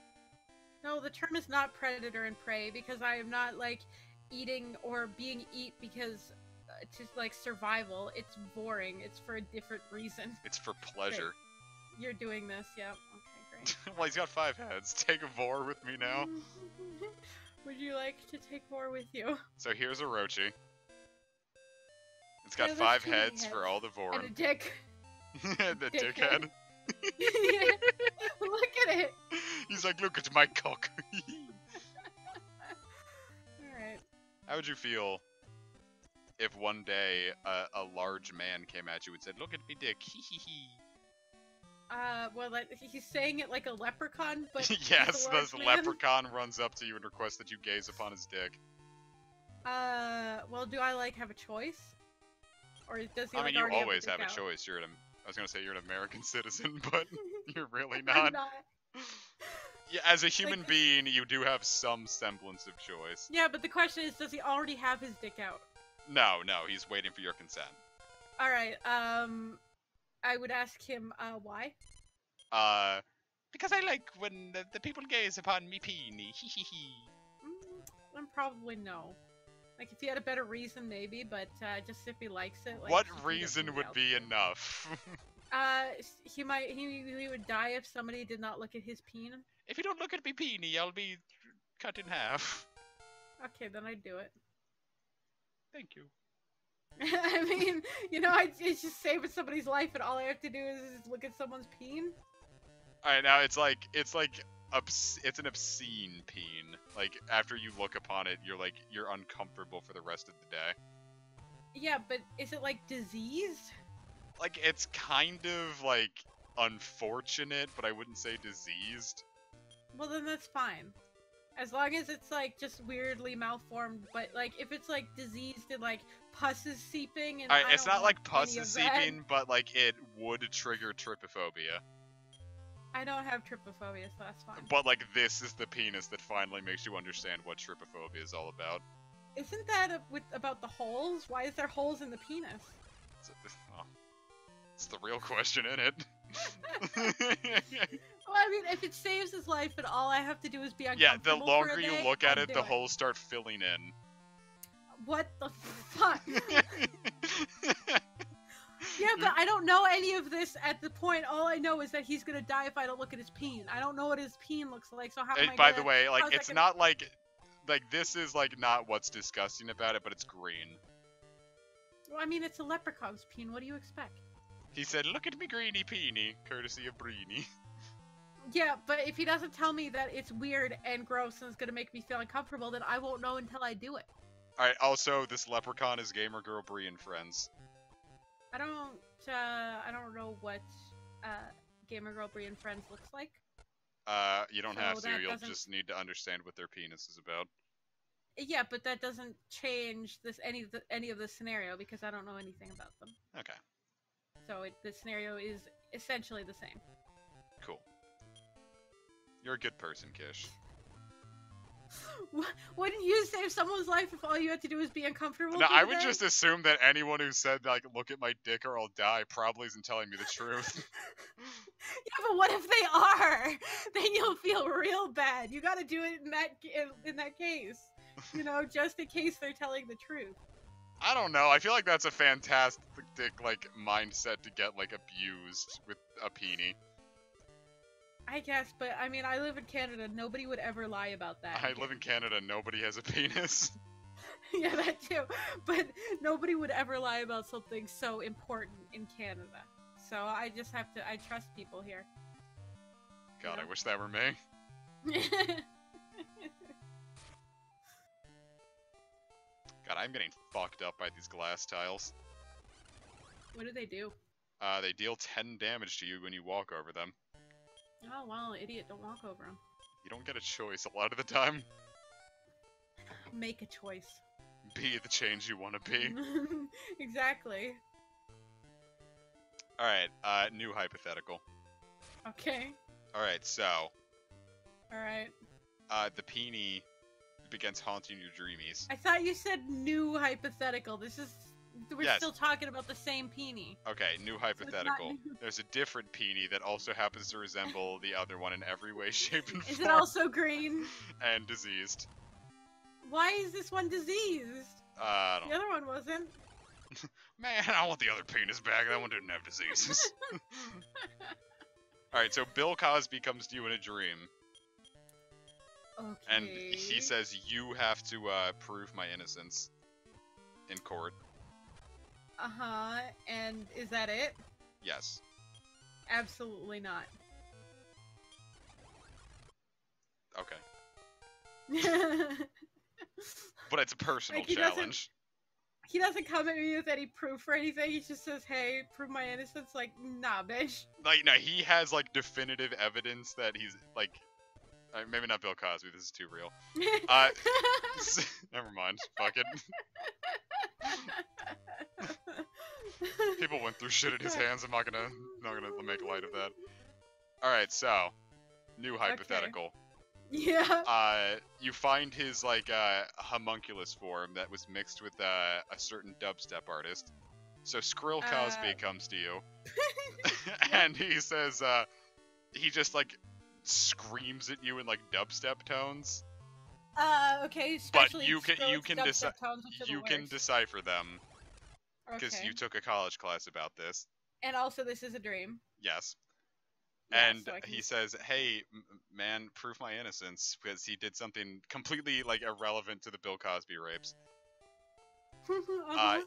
No, the term is not predator and prey because I am not like eating or being eat because it's just like survival. It's boring. It's for a different reason. It's for pleasure. Great. You're doing this, yeah. Okay, great. Well, he's got 5 heads. Take a Vor with me now. Would you like to take Vor with you? So here's Orochi. It's got 5 heads for all the Vorin. And a dick. The dickhead. Yeah. Look at it. He's like, look at my cock. Alright. How would you feel if one day a large man came at you and said, look at me dick, hee hee hee? Well, he's saying it like a leprechaun, but yes, the leprechaun runs up to you and requests that you gaze upon his dick. Well, do I, like, have a choice? Or does he, I mean, like, you always have out? a choice. I was gonna say you're an American citizen, but you're really not. I'm not. Yeah, as a human being, you do have some semblance of choice. Yeah, but the question is, does he already have his dick out? No, he's waiting for your consent. Alright, I would ask him, why? Because I like when the people gaze upon me peenie, hee hee hee. Probably no. Like, if he had a better reason, maybe, but just if he likes it. Like, what reason would be enough? He would die if somebody did not look at his peen. If you don't look at me peenie, I'll be cut in half. Okay, then I'd do it. Thank you. I mean, it's just saving somebody's life, and all I have to do is look at someone's peen. All right, now it's an obscene peen. Like, after you look upon it, you're uncomfortable for the rest of the day. Yeah, but is it like diseased? Like, it's kind of like unfortunate, but I wouldn't say diseased. Well, then that's fine. As long as it's like just weirdly malformed, but like if it's like diseased and like pus is seeping and it's not like pus is seeping, but like it would trigger trypophobia. I don't have trypophobia, so that's fine. But like this is the penis that finally makes you understand what trypophobia is all about. Isn't that about the holes? Why is there holes in the penis? It's the real question, isn't it? Well, I mean, if it saves his life and all I have to do is be uncomfortable. Yeah, the longer you look at it, the holes start filling in. What the fuck? Yeah, but I don't know any of this at the point. All I know is that he's gonna die if I don't look at his peen. I don't know what his peen looks like, so how am I By the way, like, it's not like this is like not what's disgusting about it, but it's green. Well, I mean, it's a leprechaun's peen. What do you expect? He said, "Look at me, greeny peeny," courtesy of Breeny. Yeah, but if he doesn't tell me that it's weird and gross and it's gonna make me feel uncomfortable, then I won't know until I do it. Alright, also, this leprechaun is Gamer Girl Bree and friends. I don't know what, Gamer Girl Bree and friends looks like. You don't have to, you'll just need to understand what their penis is about. Yeah, but that doesn't change any of the scenario, because I don't know anything about them. Okay. So the scenario is essentially the same. Cool. You're a good person, Kish. Wouldn't you save someone's life if all you had to do was be uncomfortable? No, I would just assume that anyone who said, like, look at my dick or I'll die probably isn't telling me the truth. Yeah, but what if they are? Then you'll feel real bad. You gotta do it in that case. Just in case they're telling the truth. I don't know. I feel like that's a fantastic, like, mindset to get, like, abused with a peenie. I guess, but I mean, I live in Canada. Nobody would ever lie about that. I live in Canada. Nobody has a penis. Yeah, that too. But nobody would ever lie about something so important in Canada. So I just I trust people here. God, I wish that were me. God, I'm getting fucked up by these glass tiles. What do they do? They deal 10 damage to you when you walk over them. Oh, well, idiot, don't walk over them. You don't get a choice a lot of the time. Make a choice. Be the change you want to be. Exactly. Alright, new hypothetical. Okay. Alright, so... Alright. The peenie begins haunting your dreamies. I thought you said new hypothetical. We're still talking about the same peenie. Okay, new hypothetical. So there's a different peenie that also happens to resemble the other one in every way, shape, and form. Is it also green? And diseased. Why is this one diseased? I don't know. The other one wasn't. Man, I want the other penis back. That one didn't have diseases. Alright, so Bill Cosby comes to you in a dream. Okay. And he says you have to prove my innocence in court. Uh-huh, and is that it? Yes. Absolutely not. Okay. But it's a personal challenge. He doesn't come at me with any proof or anything, he just says, hey, prove my innocence, like, nah, bitch. Like, no, he has, like, definitive evidence that he's, like... maybe not Bill Cosby, this is too real. Never mind, fuck it. People went through shit at his hands. I'm not gonna make light of that. Alright, so new hypothetical. Okay. Yeah. You find his like homunculus form that was mixed with a certain dubstep artist. So Skrill Cosby comes to you, and he says he just like screams at you in like dubstep tones. Okay. But you can decipher them because you took a college class about this. And also, this is a dream. Yes. Yeah, And he says, "Hey, man, prove my innocence," because he did something completely like irrelevant to the Bill Cosby rapes.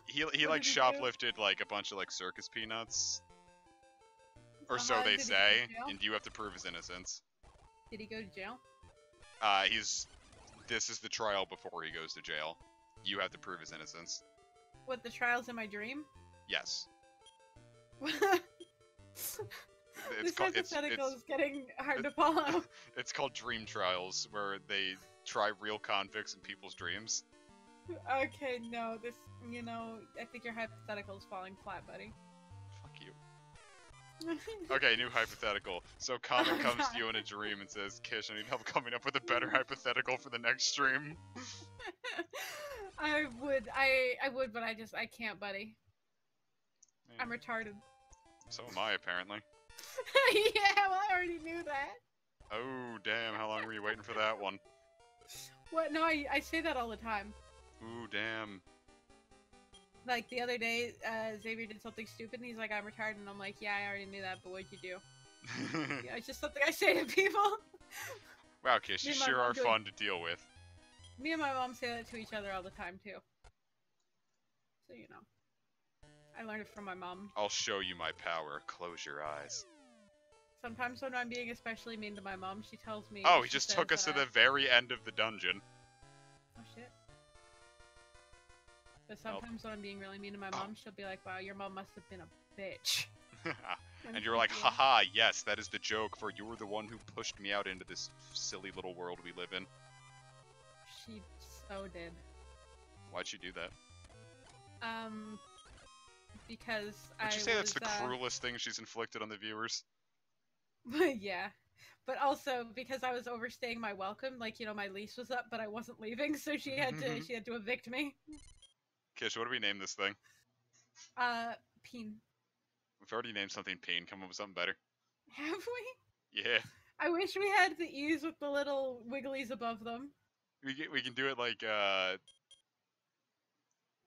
He like shoplifted like a bunch of like circus peanuts, or so they say, and you have to prove his innocence. Did he go to jail? This is the trial before he goes to jail. You have to prove his innocence. What, the trial's in my dream? Yes. This hypothetical is getting hard to follow. It's called dream trials, where they try real convicts in people's dreams. Okay, no, this, I think your hypothetical is falling flat, buddy. Fuck you. Okay, new hypothetical. So Connor comes to you in a dream and says, "Kish, I need help coming up with a better hypothetical for the next stream." I would, but I can't, buddy. Man. I'm retarded. So am I, apparently. Yeah, well, I already knew that. Oh, damn, how long were you waiting for that one? What? No, I say that all the time. Ooh, damn. Like, the other day, Xavier did something stupid, and he's like, "I'm retarded," and I'm like, "Yeah, I already knew that, but what'd you do?" Yeah, it's just something I say to people. Wow, Kish, you sure are fun to deal with. Me and my mom say that to each other all the time, too. So, I learned it from my mom. I'll show you my power. Close your eyes. Sometimes when I'm being especially mean to my mom, she tells me... Oh, he just took us to the very end of the dungeon. Oh, shit. But sometimes when I'm being really mean to my mom, she'll be like, "Wow, your mom must have been a bitch." And you're like, "Haha, yes, that is the joke, for you were the one who pushed me out into this silly little world we live in." She so did. Why'd she do that? Because Would you say that's the cruelest thing she's inflicted on the viewers? Yeah. But also because I was overstaying my welcome, like, my lease was up, but I wasn't leaving, so she had to evict me. Kish, what do we name this thing? Peen. We've already named something Peen. Come up with something better. Have we? Yeah. I wish we had the E's with the little wigglies above them. We can do it like,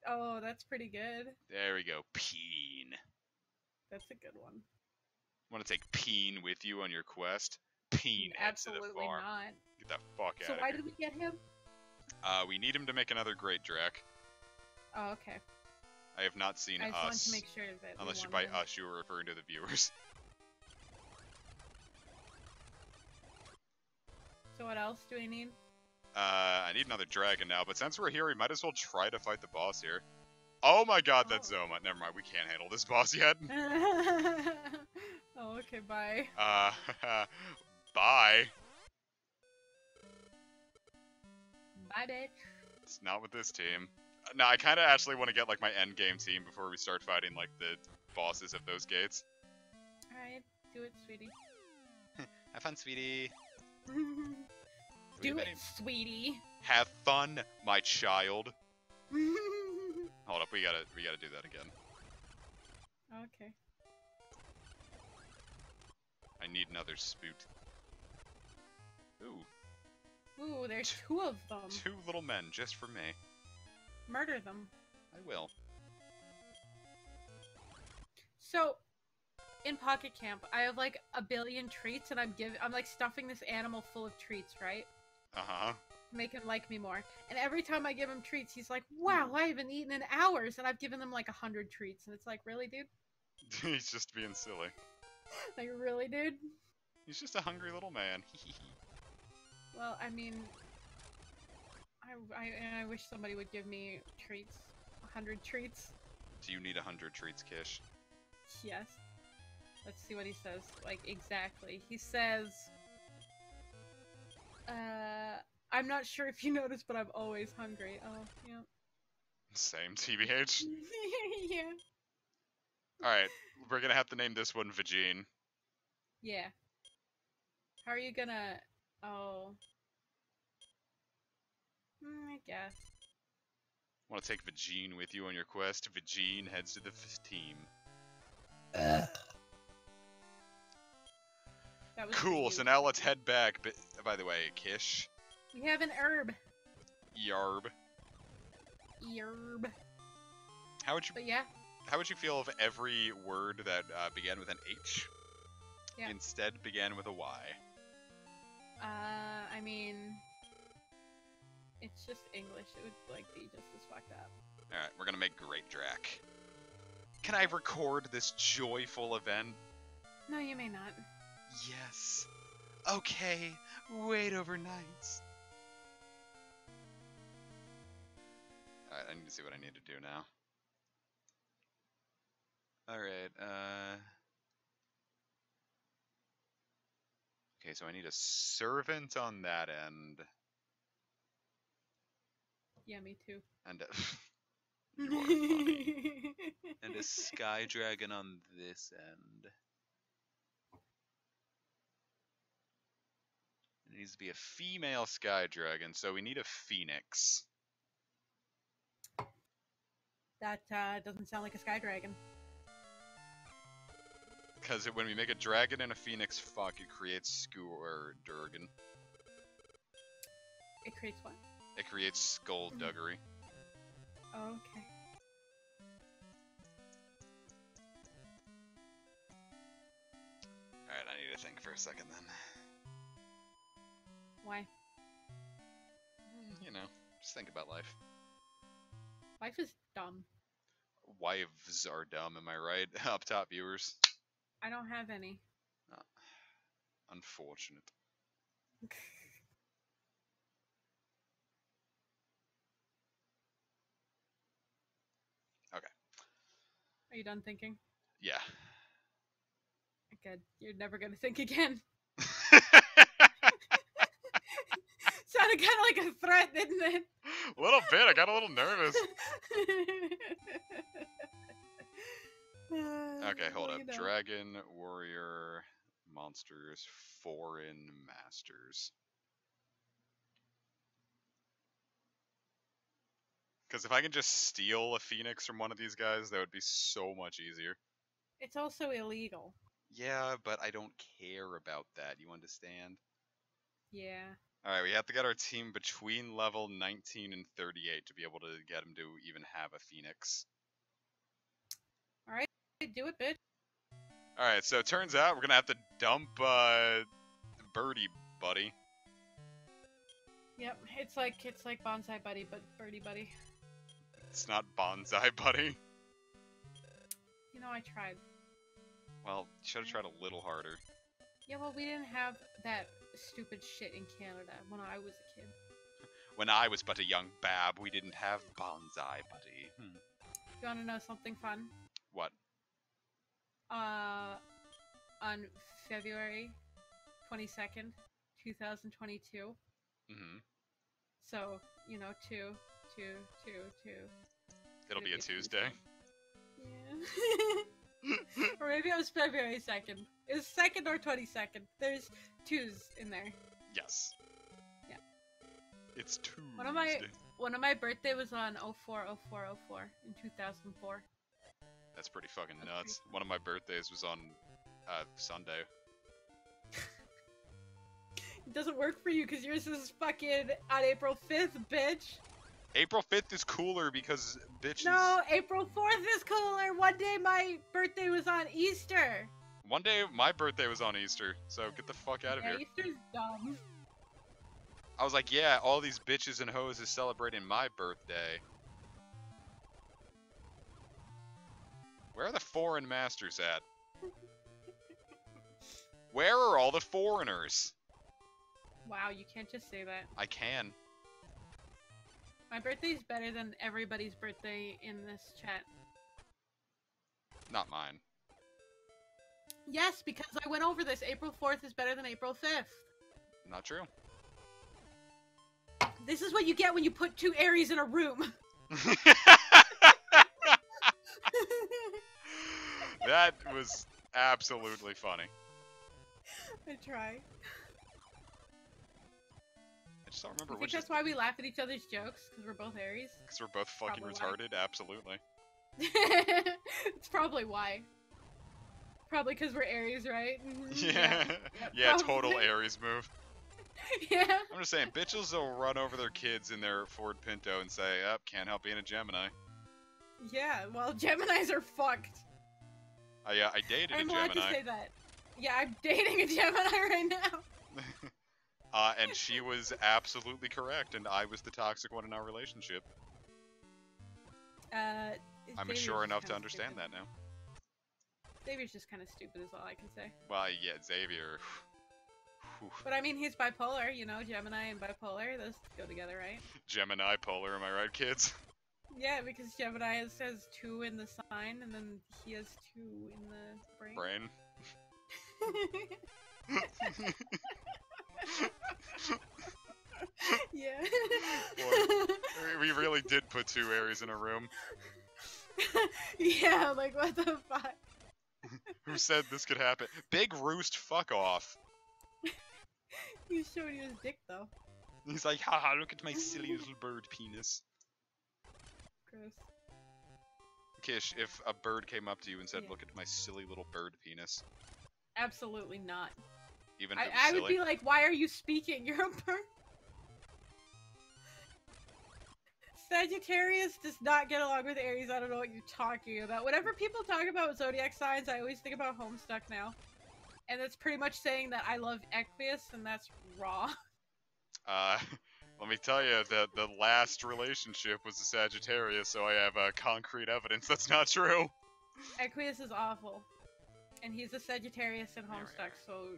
Oh, that's pretty good. There we go. Peen. That's a good one. Want to take Peen with you on your quest? Peen heads to the farm. Absolutely not. Get the fuck out of here. So why did we get him? We need him to make another great Drac. Oh, okay. I have not seen us. I just wanted to make sure that unless by us you were referring to the viewers. So what else do we need? I need another dragon now, but since we're here, we might as well try to fight the boss here. Oh my god, that's Zoma. Never mind, we can't handle this boss yet. Oh, okay, bye. Bye. Bye, bitch. It's not with this team. No, I kind of actually want to get, like, my endgame team before we start fighting, like, the bosses of those gates. Alright, do it, sweetie. Have fun, sweetie. Do it, sweetie. Have fun, my child. Hold up, we gotta do that again. Okay. I need another spoot. Ooh. Ooh, there's two of them. Two little men, just for me. Murder them. I will. So, in Pocket Camp, I have like a billion treats, and I'm like stuffing this animal full of treats, right? Uh-huh. To make him like me more. And every time I give him treats, he's like, "Wow, I haven't eaten in hours," and I've given him like 100 treats, and it's like, really, dude? He's just being silly. Like, really, dude? He's just a hungry little man. Well, I mean, I wish somebody would give me treats. 100 treats. Do you need 100 treats, Kish? Yes. Let's see what he says. Like, exactly. He says, I'm not sure if you noticed, but I'm always hungry. Oh, yeah. Same, TBH. Yeah. Alright, we're gonna have to name this one Vagine. Yeah. How are you gonna... Oh... I guess. Want to take Vagine with you on your quest? Vagine heads to the team. Cool, so now let's head back. But by the way, Kish. We have an herb. Yarb. Yarb. How would you? But yeah. How would you feel if every word that began with an H instead began with a Y? I mean, it's just English. It would like be just as fucked up. All right, we're gonna make Great Drac. Can I record this joyful event? No, you may not. Yes. Okay. Wait overnight. All right, I need to see what I need to do now. All right. Okay, so I need a servant on that end. Yeah, me too. And you are funny. And a sky dragon on this end. It needs to be a female sky dragon, so we need a phoenix. That doesn't sound like a sky dragon. Because when we make a dragon and a phoenix, fuck, it creates Skur-Durgan. It creates what? It creates Skullduggery. Oh, okay. Alright, I need to think for a second then. Why? You know, just think about life. Life is dumb. Wives are dumb, am I right? Up top, viewers. I don't have any. Unfortunate. Okay. Are you done thinking? Yeah. Good. You're never gonna think again. Sounded kind of like a threat, didn't it? A little bit. I got a little nervous. Okay, hold up. You know. Dragon, warrior, monsters, foreign masters. Because if I can just steal a phoenix from one of these guys, that would be so much easier. It's also illegal. Yeah, but I don't care about that. You understand? Yeah. Alright, we have to get our team between level 19 and 38 to be able to get him to even have a phoenix. Alright, do it, bitch. Alright, so it turns out we're gonna have to dump, Birdie Buddy. Yep, it's like Bonsai Buddy, but Birdie Buddy. It's not Bonsai Buddy. You know, I tried. Well, you should have tried a little harder. Yeah, well, we didn't have that stupid shit in Canada when I was a kid. When I was but a young bab, we didn't have Bonsai Buddy. You wanna know something fun? What? On February 22nd, 2022. Mm-hmm. So, you know, 2. It'll be a Tuesday. Yeah. Or maybe it was February 2nd. It was 2nd or 22nd. There's 2s in there. Yes. Yeah. It's Tuesday. One of my birthday was on 04 in 2004. That's pretty fucking nuts. One of my birthdays was on Sunday. It doesn't work for you because yours is fucking on April 5th, bitch. April 5th is cooler because bitches... No, April 4th is cooler. One day my birthday was on Easter. One day my birthday was on Easter, so get the fuck out of here. Easter's dumb. I was like, yeah, all these bitches and hoes is celebrating my birthday. Where are the foreign masters at? Where are all the foreigners? Wow, you can't just say that. I can. My birthday's better than everybody's birthday in this chat. Not mine. Yes, because I went over this. April 4th is better than April 5th. Not true. This is what you get when you put 2 Aries in a room. That was absolutely funny. I try. I just don't remember I think which. that's why we laugh at each other's jokes, because we're both Aries. Because we're both fucking Probably retarded, absolutely. It's probably why. Probably because we're Aries, right? Yeah, yeah, total Aries move. Yeah. I'm just saying, bitches will run over their kids in their Ford Pinto and say, "Oh, can't help being a Gemini." Yeah, well, Geminis are fucked. I dated a Gemini. I'm allowed to say that. Yeah, I'm dating a Gemini right now. And she was absolutely correct, and I was the toxic one in our relationship. I'm mature enough to understand that now. Xavier's just kind of stupid is all I can say. Well, yeah, Xavier. But I mean, he's bipolar, you know, Gemini and bipolar, those go together, right? Gemini polar, am I right, kids? Yeah, because Gemini has 2 in the sign, and then he has 2 in the brain. Yeah. Boy, we really did put 2 Aries in a room. Yeah, like what the fuck? Who said this could happen? Big Roost, fuck off. He showed you his dick, though. He's like, haha, look at my silly little bird penis. Gross. Kish, if a bird came up to you and said, look at my silly little bird penis. Absolutely not. Even if it was silly? I would be like, why are you speaking? You're a bird. Sagittarius does not get along with Aries. I don't know what you're talking about. Whenever people talk about zodiac signs, I always think about Homestuck now. And that's pretty much saying that I love Equus, and that's raw. Let me tell you that the last relationship was a Sagittarius, so I have concrete evidence that's not true. Equus is awful. And he's a Sagittarius in Homestuck, so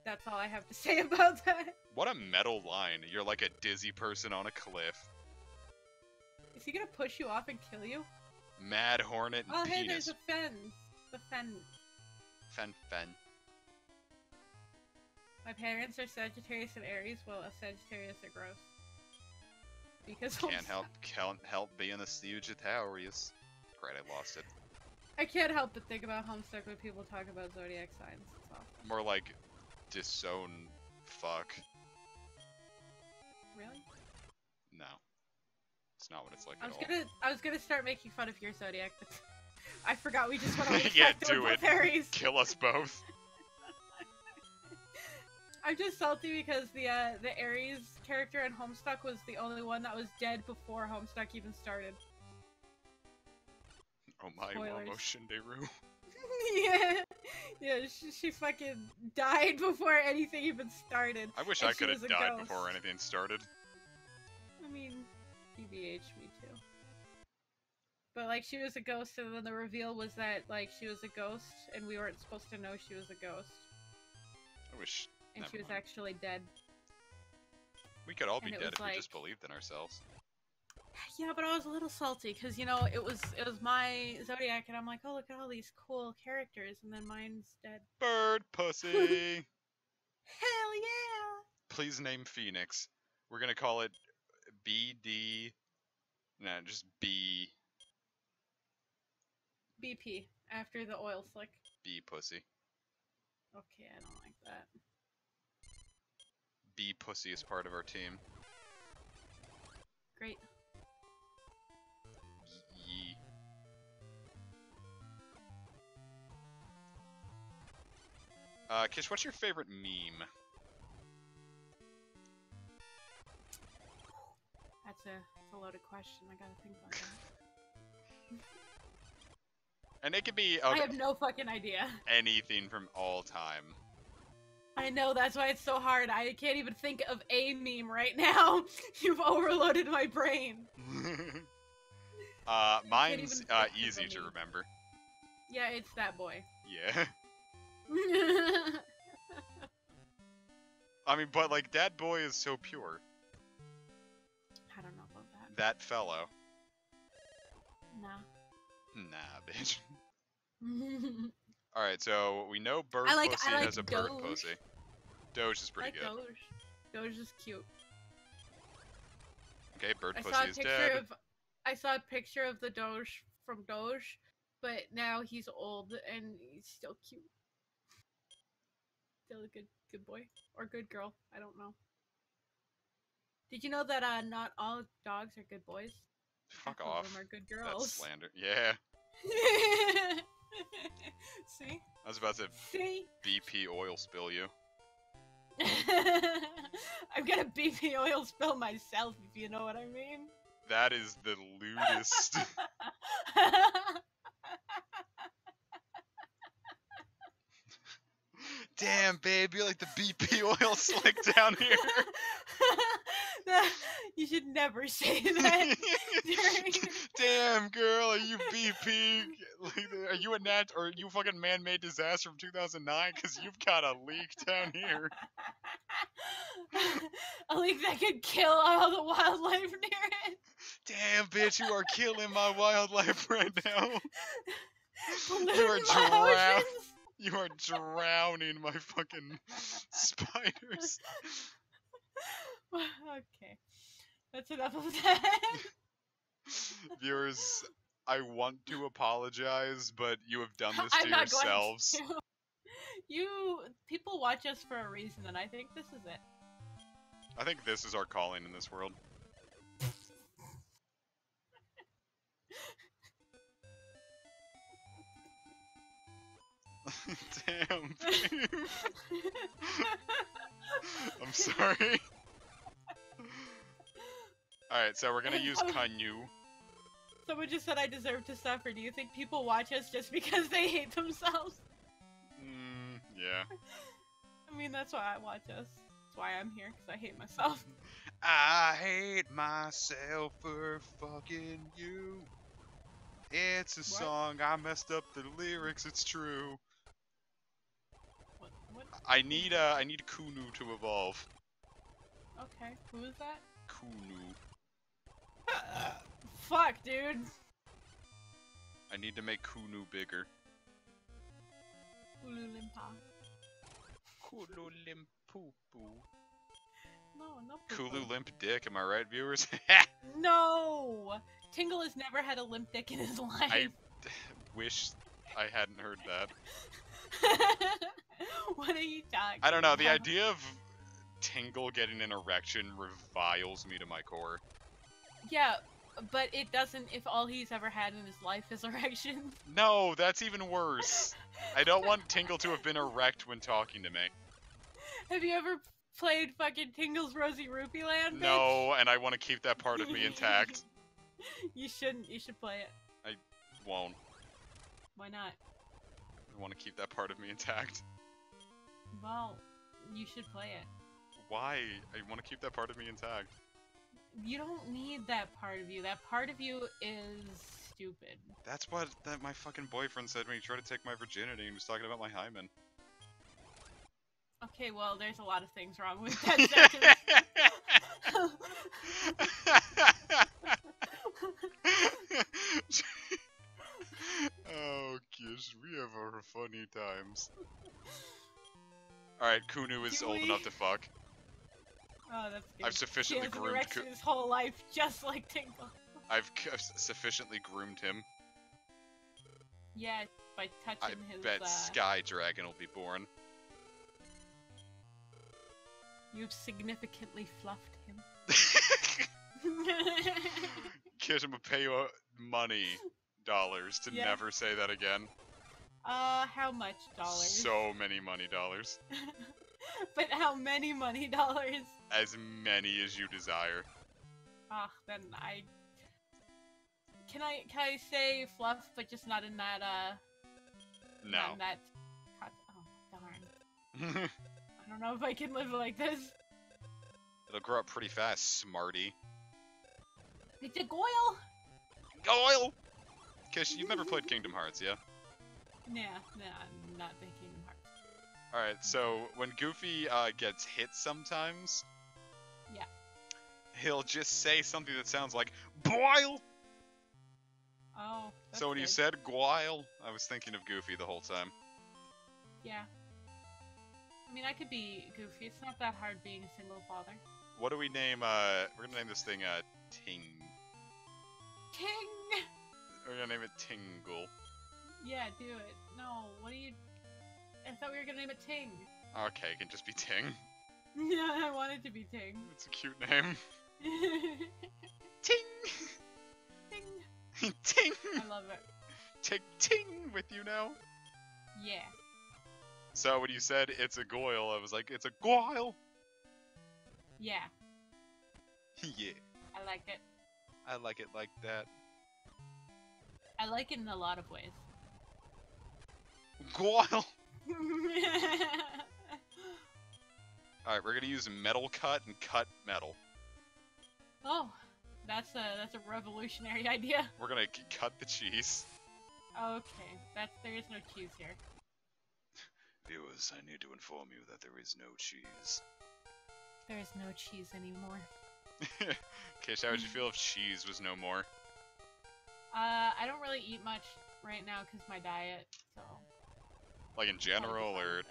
that's all I have to say about that. What a metal line. You're like a dizzy person on a cliff. Is he gonna push you off and kill you? Mad Hornet and penis. Hey, there's a fen. The fen. Fen. My parents are Sagittarius and Aries. Well, a Sagittarius are gross. Because can't help being a Sagittarius. Great, I lost it. I can't help but think about Homestuck when people talk about zodiac signs. It's awful. More like disown fuck. Really? No. It's not what it's like I was gonna start making fun of your zodiac, but I forgot we just went on the yeah, do both it. Aries. Kill us both. I'm just salty because the Aries character in Homestuck was the only one that was dead before Homestuck even started. Oh my, Wamo Shinderu. Yeah, she fucking died before anything even started. I wish I could have died before anything started. I mean, TBH, me too. But like, she was a ghost, and then the reveal was that like she was a ghost, and we weren't supposed to know she was a ghost. I wish. And she was actually dead. We could all be dead if we just believed in ourselves. Yeah, but I was a little salty because, you know, it was my zodiac, and I'm like, oh, look at all these cool characters, and then mine's dead. Bird pussy. Hell yeah! Please name Phoenix. We're gonna call it BD. No, just B. BP after the oil slick. B pussy. Okay, I don't like that. B pussy is part of our team. Great. Yee. Kish, what's your favorite meme? That's a loaded question. I gotta think about that. And it could be I have no fucking idea. Anything from all time. I know, that's why it's so hard. I can't even think of a meme right now. You've overloaded my brain. Mine's easy to remember. Yeah, it's that boy. Yeah. I mean, but like, that boy is so pure. I don't know about that. That fellow. Nah, bitch. Alright, so we know bird pussy has a bird pussy. Doge is pretty good. Doge is cute. Okay, bird pussy is dead. I saw a picture of the Doge from Doge, but now he's old and he's still cute. Still a good boy. Or good girl. I don't know. Did you know that not all dogs are good boys? Fuck off. Them are good girls. That's slander. Yeah. See? I was about to BP oil spill you. I'm gonna BP oil spill myself, if you know what I mean. That is the lewdest. Damn, babe, you're like the BP oil slick down here. You should never say that. Damn, girl, are you BP? Like, are you a or are you fucking man-made disaster from 2009? Because you've got a leak down here. A leak that could kill all the wildlife near it. Damn, bitch, you are killing my wildlife right now. You are drowning my fucking spiders. Okay. That's enough of that. Viewers, I want to apologize, but you have done this to yourselves. Going to. People watch us for a reason, and I think this is it. I think this is our calling in this world. Damn, babe. I'm sorry. Alright, so we're gonna use Kanyu. Someone just said I deserve to suffer. Do you think people watch us just because they hate themselves? Yeah. I mean, that's why I watch us. That's why I'm here, because I hate myself. I hate myself for fucking you. It's a song, I messed up the lyrics, it's true. What? I need Kunu to evolve. Okay, who is that? Kunu. Fuck, dude. I need to make Kunu bigger. Kulu-limpa. Kulu-limp-poo-poo. No Kulu limp dick, am I right, viewers? No! Tingle has never had a limp dick in his life. I wish I hadn't heard that. What are you talking I don't know, about? the idea of Tingle getting an erection reviles me to my core. Yeah, but it doesn't if all he's ever had in his life is erections. No, that's even worse. I don't want Tingle to have been erect when talking to me. Have you ever played fucking Tingle's Rosy Rupee Land, bitch? No, and I want to keep that part of me intact. You shouldn't. You should play it. I won't. Why not? I want to keep that part of me intact. Well, you should play it. Why? I want to keep that part of me intact. You don't need that part of you. That part of you is stupid. That's what my fucking boyfriend said when he tried to take my virginity and was talking about my hymen. Okay, well, there's a lot of things wrong with that sentence. Oh, Kish, we have our funny times. Alright, Kunu is old enough to fuck. Oh, that's good. I've sufficiently groomed his whole life, just like Tingle. I've sufficiently groomed him. Yeah, by touching his. I bet Sky Dragon will be born. You've significantly fluffed him. Kish, I'm gonna pay you dollars to never say that again. How much dollars? So many money dollars. But how many money dollars? As many as you desire. Ah, then Can I say fluff, but just not in that, No. Not in that... Oh, darn. I don't know if I can live like this. It'll grow up pretty fast, smarty. It's a Goyle! Goyle! Kish, you've never played Kingdom Hearts, yeah? Nah, I'm not the Kingdom Hearts. Alright, so when Goofy gets hit sometimes... Yeah. He'll just say something that sounds like, Boil! Oh, so when you said Guile, I was thinking of Goofy the whole time. Yeah. I mean, I could be Goofy. It's not that hard being a single father. What do we name, we're gonna name this thing, Ting. Ting! We're gonna name it Tingle. Yeah, do it. No, what do you... I thought we were gonna name it Ting. Okay, it can just be Ting. Yeah, I want it to be Ting. It's a cute name. Ting! Ting! Ting! I love it. Take Ting with you now. Yeah. So when you said it's a goyle, I was like, it's a goyle. Yeah. Yeah. I like it. I like it like that. I like it in a lot of ways. Goyle. Alright, we're gonna use metal cut and cut metal. Oh, that's a revolutionary idea. We're gonna cut the cheese. Okay, there is no cheese here. Viewers, I need to inform you that there is no cheese. There is no cheese anymore. Kish, how would you feel if cheese was no more? I don't really eat much right now because my diet, so... Like in general, or...?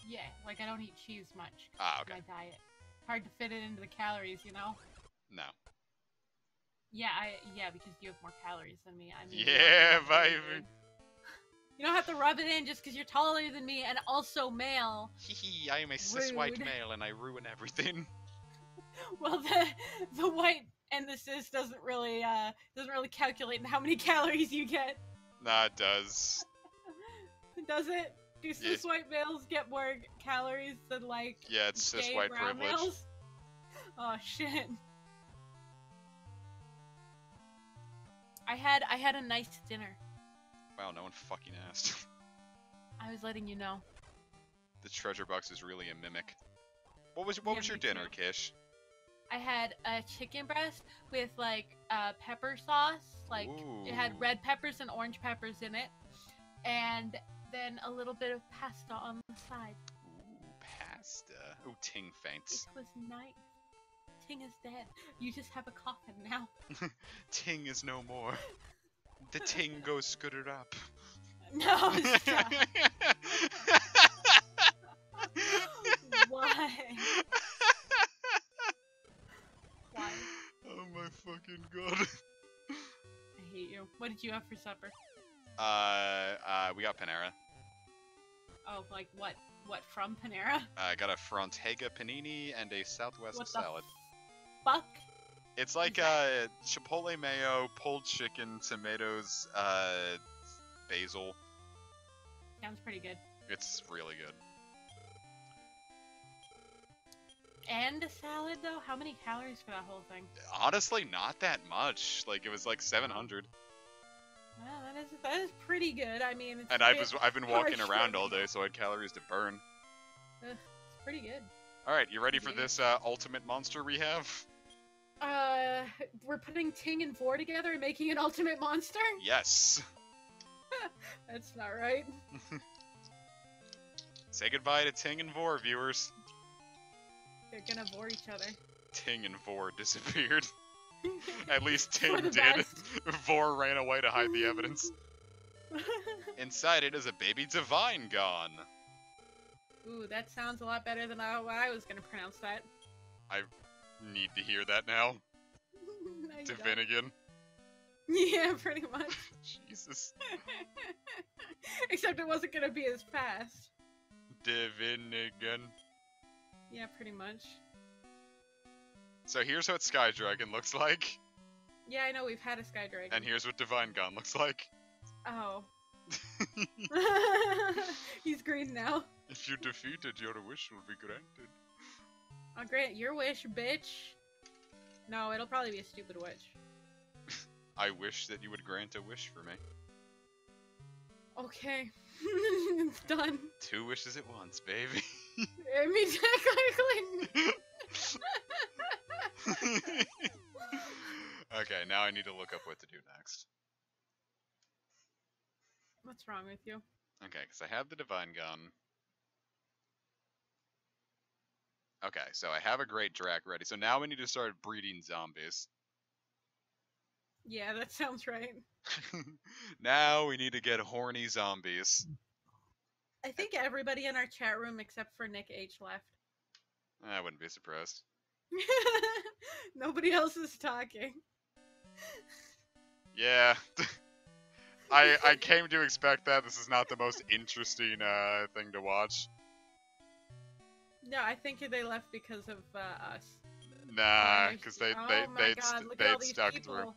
Yeah, like I don't eat cheese much. Ah, okay. My diet. Hard to fit it into the calories, you know? No. Yeah, because you have more calories than me. I mean, yeah, baby! You don't have to rub it in just because you're taller than me and also male. Hehe, I am a cis white male and I ruin everything. Well, the white and the cis doesn't really calculate in how many calories you get. Nah, it does. Does it? Do cis white males get more calories than like yeah, it's cis white privilege. Males? Oh shit. I had a nice dinner. Wow, no one fucking asked. I was letting you know. The treasure box is really a mimic. What was your dinner, Kish? I had a chicken breast with like pepper sauce. Like Ooh. It had red peppers and orange peppers in it, and then a little bit of pasta on the side. Ooh, pasta. Ooh, Ting faints. It was nice. Ting is dead. You just have a coffin now. Ting is no more. The Ting goes scooted up. No, stop. Why? Why? Oh my fucking god. I hate you. What did you have for supper? We got Panera. Oh, like what? What from Panera? I got a Frontega panini and a Southwest what salad. The fuck? It's like chipotle mayo, pulled chicken, tomatoes, basil. Sounds pretty good. It's really good. And a salad though? How many calories for that whole thing? Honestly, not that much. Like it was like 700. Well, that is pretty good. I mean, it's and I've been walking around all day, so I had calories to burn. It's pretty good. All right, you ready for this ultimate monster we have? We're putting Ting and Vor together and making an ultimate monster? Yes. That's not right. Say goodbye to Ting and Vor, viewers. They're gonna vor each other. Ting and Vor disappeared. At least Ting did. Vor ran away to hide the evidence. Inside it is a baby divine gone. Ooh, that sounds a lot better than how I was gonna pronounce that. I need to hear that now. No, Divinigan. Yeah, pretty much. Jesus. Except it wasn't gonna be as fast. Divinigan. Yeah, pretty much. So here's what Sky Dragon looks like. Yeah, I know, we've had a Sky Dragon. And here's what Divine Gun looks like. Oh. He's green now. If you defeated, your wish will be granted. I'll grant your wish, bitch. No, it'll probably be a stupid wish. I wish that you would grant a wish for me. Okay. It's done. 2 wishes at once, baby. I mean, technically. Okay, now I need to look up what to do next. What's wrong with you? Okay, because I have the Divine Gun. Okay, so I have a Great Drac ready. So now we need to start breeding zombies. Yeah, that sounds right. Now we need to get horny zombies. I think everybody in our chat room except for Nick H left. I wouldn't be surprised. Nobody else is talking. Yeah. I came to expect that. This is not the most interesting thing to watch. No, I think they left because of us. Nah, because they'd stuck through.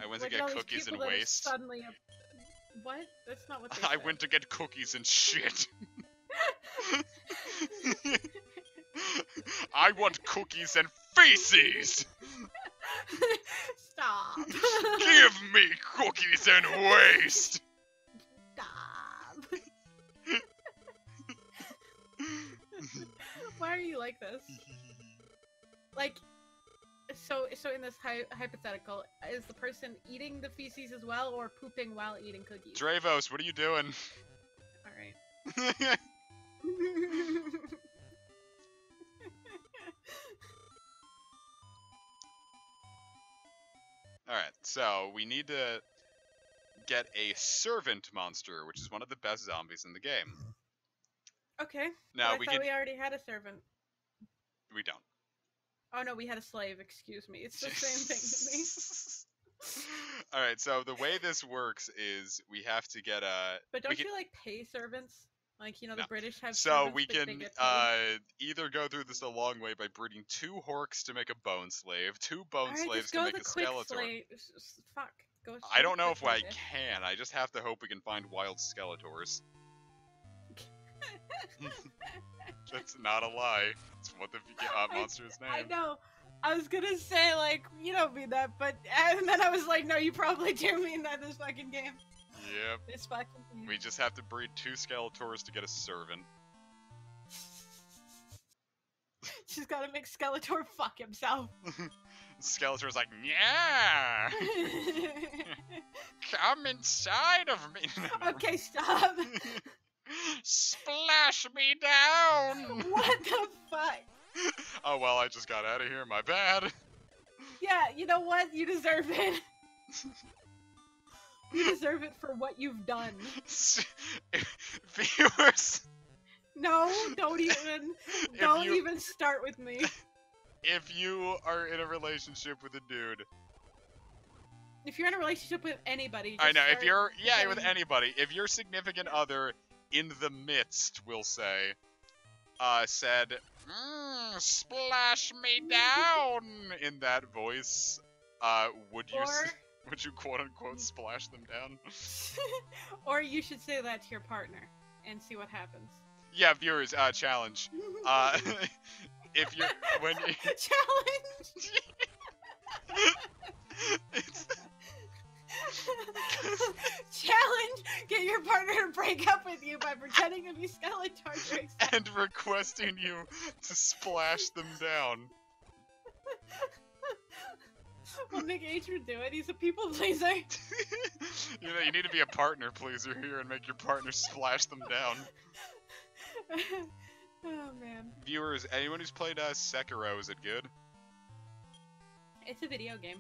I went to get cookies and waste. What? That's not what they I said. went to get cookies and shit. I want cookies and feces! Stop. Give me cookies and waste! Stop. Why are you like this? Like, so in this hypothetical, is the person eating the feces as well, or pooping while eating cookies? Dravos, what are you doing? Alright. Alright, so we need to get a servant monster, which is one of the best zombies in the game. Okay. Now we already had a servant. We don't. Oh no, we had a slave, excuse me. It's the same thing to me. Alright, so the way this works is we have to get a... But don't you, like, pay servants? Like, you know, the British have so servants, we can get either go through this a long way by breeding 2 horks to make a bone slave, 2 bone slaves to make a skeletor. Fuck. I don't know if I can. I just have to hope we can find wild skeletors. That's not a lie. It's what the monster is named. I know. I was gonna say, like, you don't mean that, but... And then I was like, no, you probably do mean that this fucking game. Yep. This fucking game. We just have to breed 2 skeletors to get a servant. She's gotta make Skeletor fuck himself. Skeletor's like, yeah! Come inside of me! Okay, stop! Splash me down! What the fuck? Oh well, I just got out of here, my bad. Yeah, you know what? You deserve it. You deserve it for what you've done. Viewers! No, don't even start with me. If you are in a relationship with a dude. If you're in a relationship with anybody. I know, if you're, with anybody. If your significant other in the midst, we'll say, said, splash me down in that voice, would you quote unquote splash them down? Or you should say that to your partner and see what happens. Yeah, viewers, challenge. If you're when you... Challenge. Challenge. Get your partner to break up with you by pretending to be Skeletor and requesting you to splash them down. Well, Nick H would do it. He's a people pleaser. You know, you need to be a partner pleaser here and make your partner splash them down. Oh man. Viewers, anyone who's played Sekiro, is it good? It's a video game.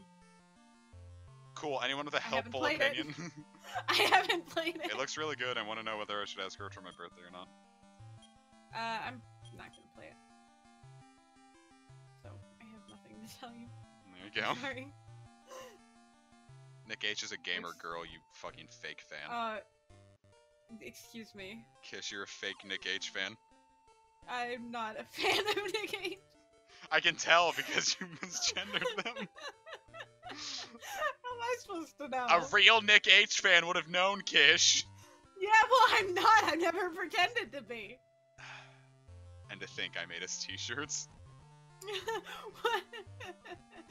Cool. Anyone with a helpful opinion? I haven't played it. It looks really good. I want to know whether I should ask her for my birthday or not. I'm not gonna play it. So, I have nothing to tell you. There you go. Sorry. Nick H is a gamer girl, you fucking fake fan. Excuse me. Kiss, you're a fake Nick H fan. I'm not a fan of Nick H. I can tell because you misgendered them. How am I supposed to know? A real Nick H fan would have known, Kish. Yeah, well, I'm not. I never pretended to be. And to think I made us t-shirts. What?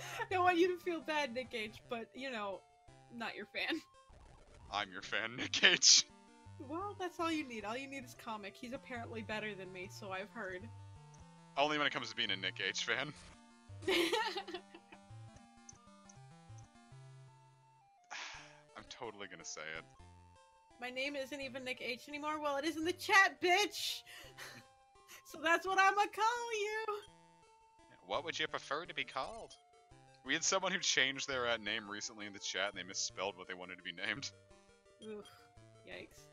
I don't want you to feel bad, Nick H, but, you know, not your fan. I'm your fan, Nick H. Well, that's all you need. All you need is comic. He's apparently better than me, so I've heard. Only when it comes to being a Nick H fan. I'm totally gonna say it. My name isn't even Nick H anymore? Well, it is in the chat, bitch! So that's what I'm gonna call you! What would you prefer to be called? We had someone who changed their name recently in the chat and they misspelled what they wanted to be named. Oof. Yikes.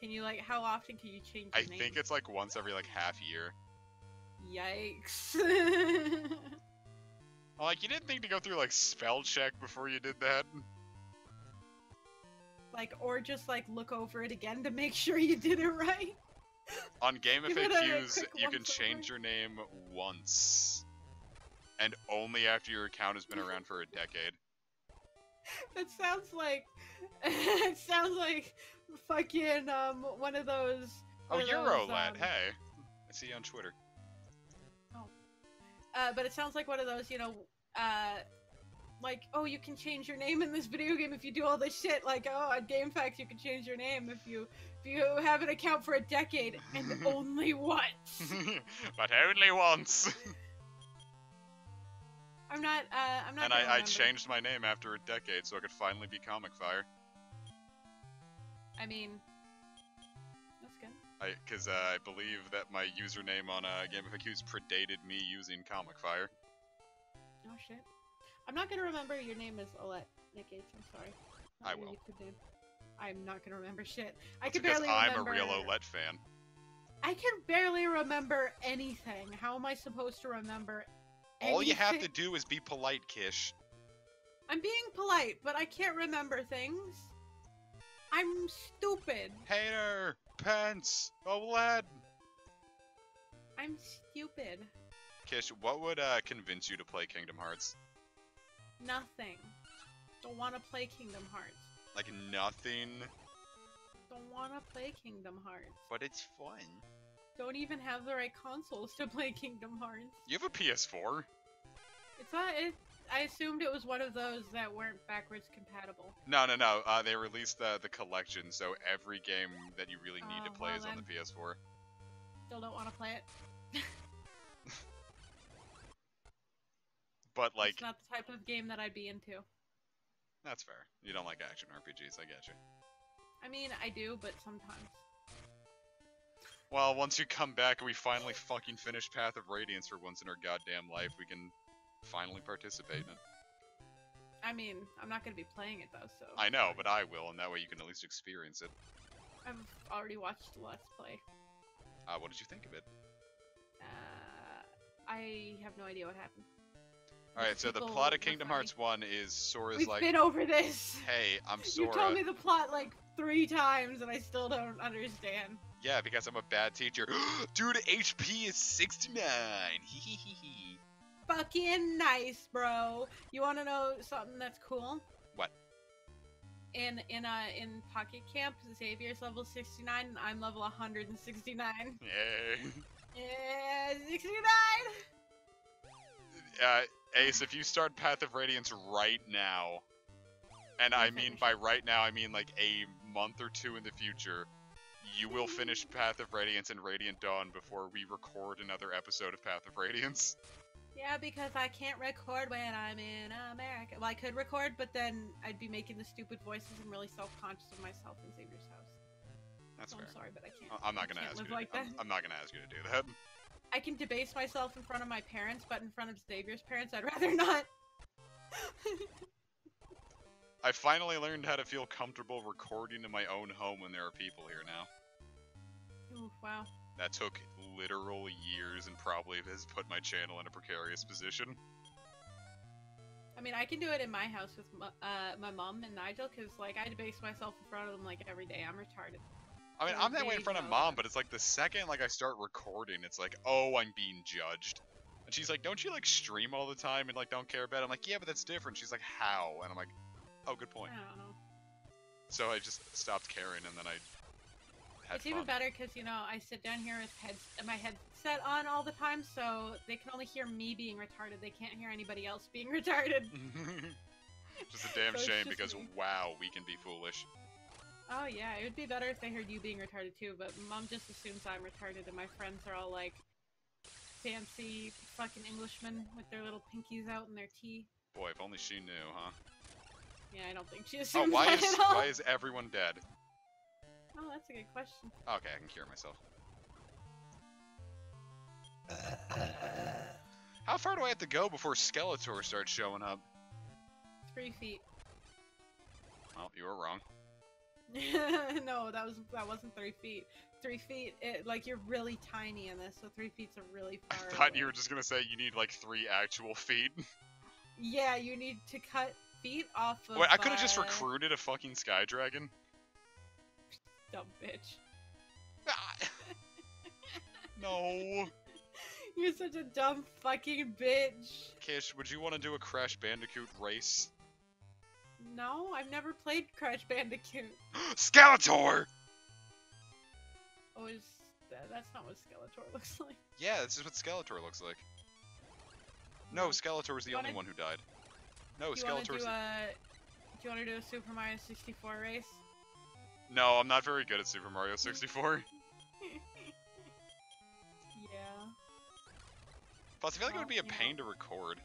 Can you, like, how often can you change your name? I think it's like once every, like, half year. Yikes. Like, you didn't think to go through, like, spell check before you did that? Like, or just, like, look over it again to make sure you did it right? On Game FAQs, you can change your name once. And only after your account has been around for a decade. That sounds like it sounds like fucking one of those. Oh, Eurolad. Hey, I see you on Twitter. Oh. But it sounds like one of those, you know, like, oh, you can change your name in this video game if you do all this shit. Like, oh, on GameFAQs you can change your name if you have an account for a decade and only once. But only once. I'm not. And I changed my name after a decade so I could finally be Comic Fire. I mean, that's good. Because I believe that my username on GameFAQs predated me using Comic Fire. Oh shit. I'm not gonna remember your name is Olette, Nick H. I'm sorry. I will. I'm not gonna remember shit. I can barely remember. I'm a real Olette fan. I can barely remember anything. How am I supposed to remember anything? All you have to do is be polite, Kish. I'm being polite, but I can't remember things. I'm stupid. Hater! Pence! Olette! I'm stupid. Kish, what would convince you to play Kingdom Hearts? Nothing. Don't want to play Kingdom Hearts. Like nothing? Don't want to play Kingdom Hearts. But it's fun. Don't even have the right consoles to play Kingdom Hearts. You have a PS4? It's not. I assumed it was one of those that weren't backwards compatible. No. They released the collection, so every game that you really need to play is on the PS4. Still don't want to play it. But, like... It's not the type of game that I'd be into. That's fair. You don't like action RPGs, I get you. I mean, I do, but sometimes. Well, once you come back and we finally fucking finish Path of Radiance for once in our goddamn life, we can finally participate in it. I mean, I'm not going to be playing it, though, so... I know, but I will, and that way you can at least experience it. I've already watched the Let's Play. What did you think of it? I have no idea what happened. Alright, so the plot of Kingdom Hearts 1 is Sora's We've been over this! Hey, I'm Sora. You told me the plot like 3 times and I still don't understand. Yeah, because I'm a bad teacher. Dude, HP is 69! Hehehehe. Fucking nice, bro. You wanna know something that's cool? What? In Pocket Camp, Xavier's level 69 and I'm level 169. Yay. Yeah, 69! Ace, if you start Path of Radiance right now, and I mean by right now, I mean like a month or 2 in the future, you will finish Path of Radiance and Radiant Dawn before we record another episode of Path of Radiance. Yeah, because I can't record when I'm in America. Well, I could record, but then I'd be making the stupid voices and really self-conscious of myself in Xavier's house. That's fair. I'm sorry, but I can't. I'm not gonna ask you. I'm not gonna ask you to do that. I can debase myself in front of my parents, but in front of Xavier's parents, I'd rather not. I finally learned how to feel comfortable recording in my own home when there are people here now. Ooh, wow. That took literal years and probably has put my channel in a precarious position. I mean, I can do it in my house with my mom and Nigel, because, like, I debase myself in front of them, like, every day. I'm retarded. I mean, I'm that way in front of Mom, but it's like the second, like, I start recording, it's like, oh, I'm being judged. And she's like, don't you, like, stream all the time and, like, don't care about it? I'm like, yeah, but that's different. She's like, how? And I'm like, oh, good point. I don't know. So I just stopped caring, and then I had It's even better because, you know, I sit down here with my headset on all the time, so they can only hear me being retarded. They can't hear anybody else being retarded. Just a damn shame because, wow, we can be foolish. Oh yeah, it would be better if they heard you being retarded too, but Mom just assumes I'm retarded and my friends are all like fancy fucking Englishmen with their little pinkies out and their tea. Boy, if only she knew, huh? Yeah, I don't think she assumes why that is everyone dead? Oh, that's a good question. Okay, I can cure myself. How far do I have to go before Skeletor starts showing up? 3 feet. Well, you were wrong. No, that wasn't 3 feet. 3 feet, like, you're really tiny in this, so 3 feet's a really far I thought away. you were just gonna say you need, like, 3 actual feet. Yeah, you need to cut feet off of... Wait, I could've just recruited a fucking Sky Dragon? Dumb bitch. No. You're such a dumb fucking bitch. Kish, would you want to do a Crash Bandicoot race? No, I've never played Crash Bandicoot. Skeletor! Oh, that's not what Skeletor looks like. Yeah, this is what Skeletor looks like. No, Skeletor's the only one who died. No, Skeletor's... Do you want to do a Super Mario 64 race? No, I'm not very good at Super Mario 64. Yeah. Plus, I feel like it would be a pain to record.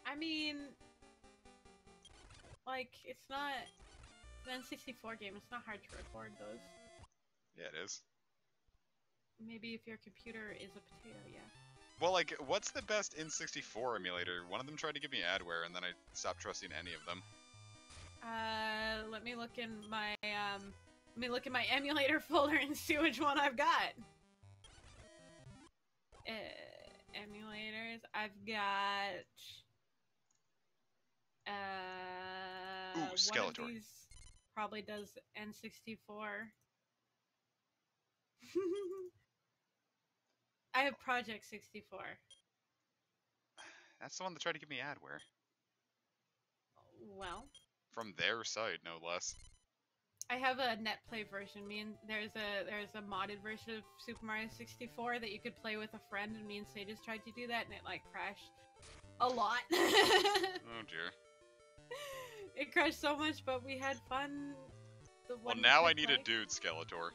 I mean, like, it's not... The N64 game, it's not hard to record those. Yeah, it is. Maybe if your computer is a potato, yeah. Well, like, what's the best N64 emulator? One of them tried to give me adware, and then I stopped trusting any of them. Let me look in my, emulator folder and see which one I've got. Emulators, I've got... Ooh, Skeletor. One of these probably does N64. I have Project 64. That's the one that tried to give me adware. Well. From their side, no less. I have a netplay version. There's a modded version of Super Mario 64 that you could play with a friend, and me and Say just tried to do that, and it like crashed a lot. Oh dear. It crashed so much, but we had fun. Well, now I need a dude Skeletor.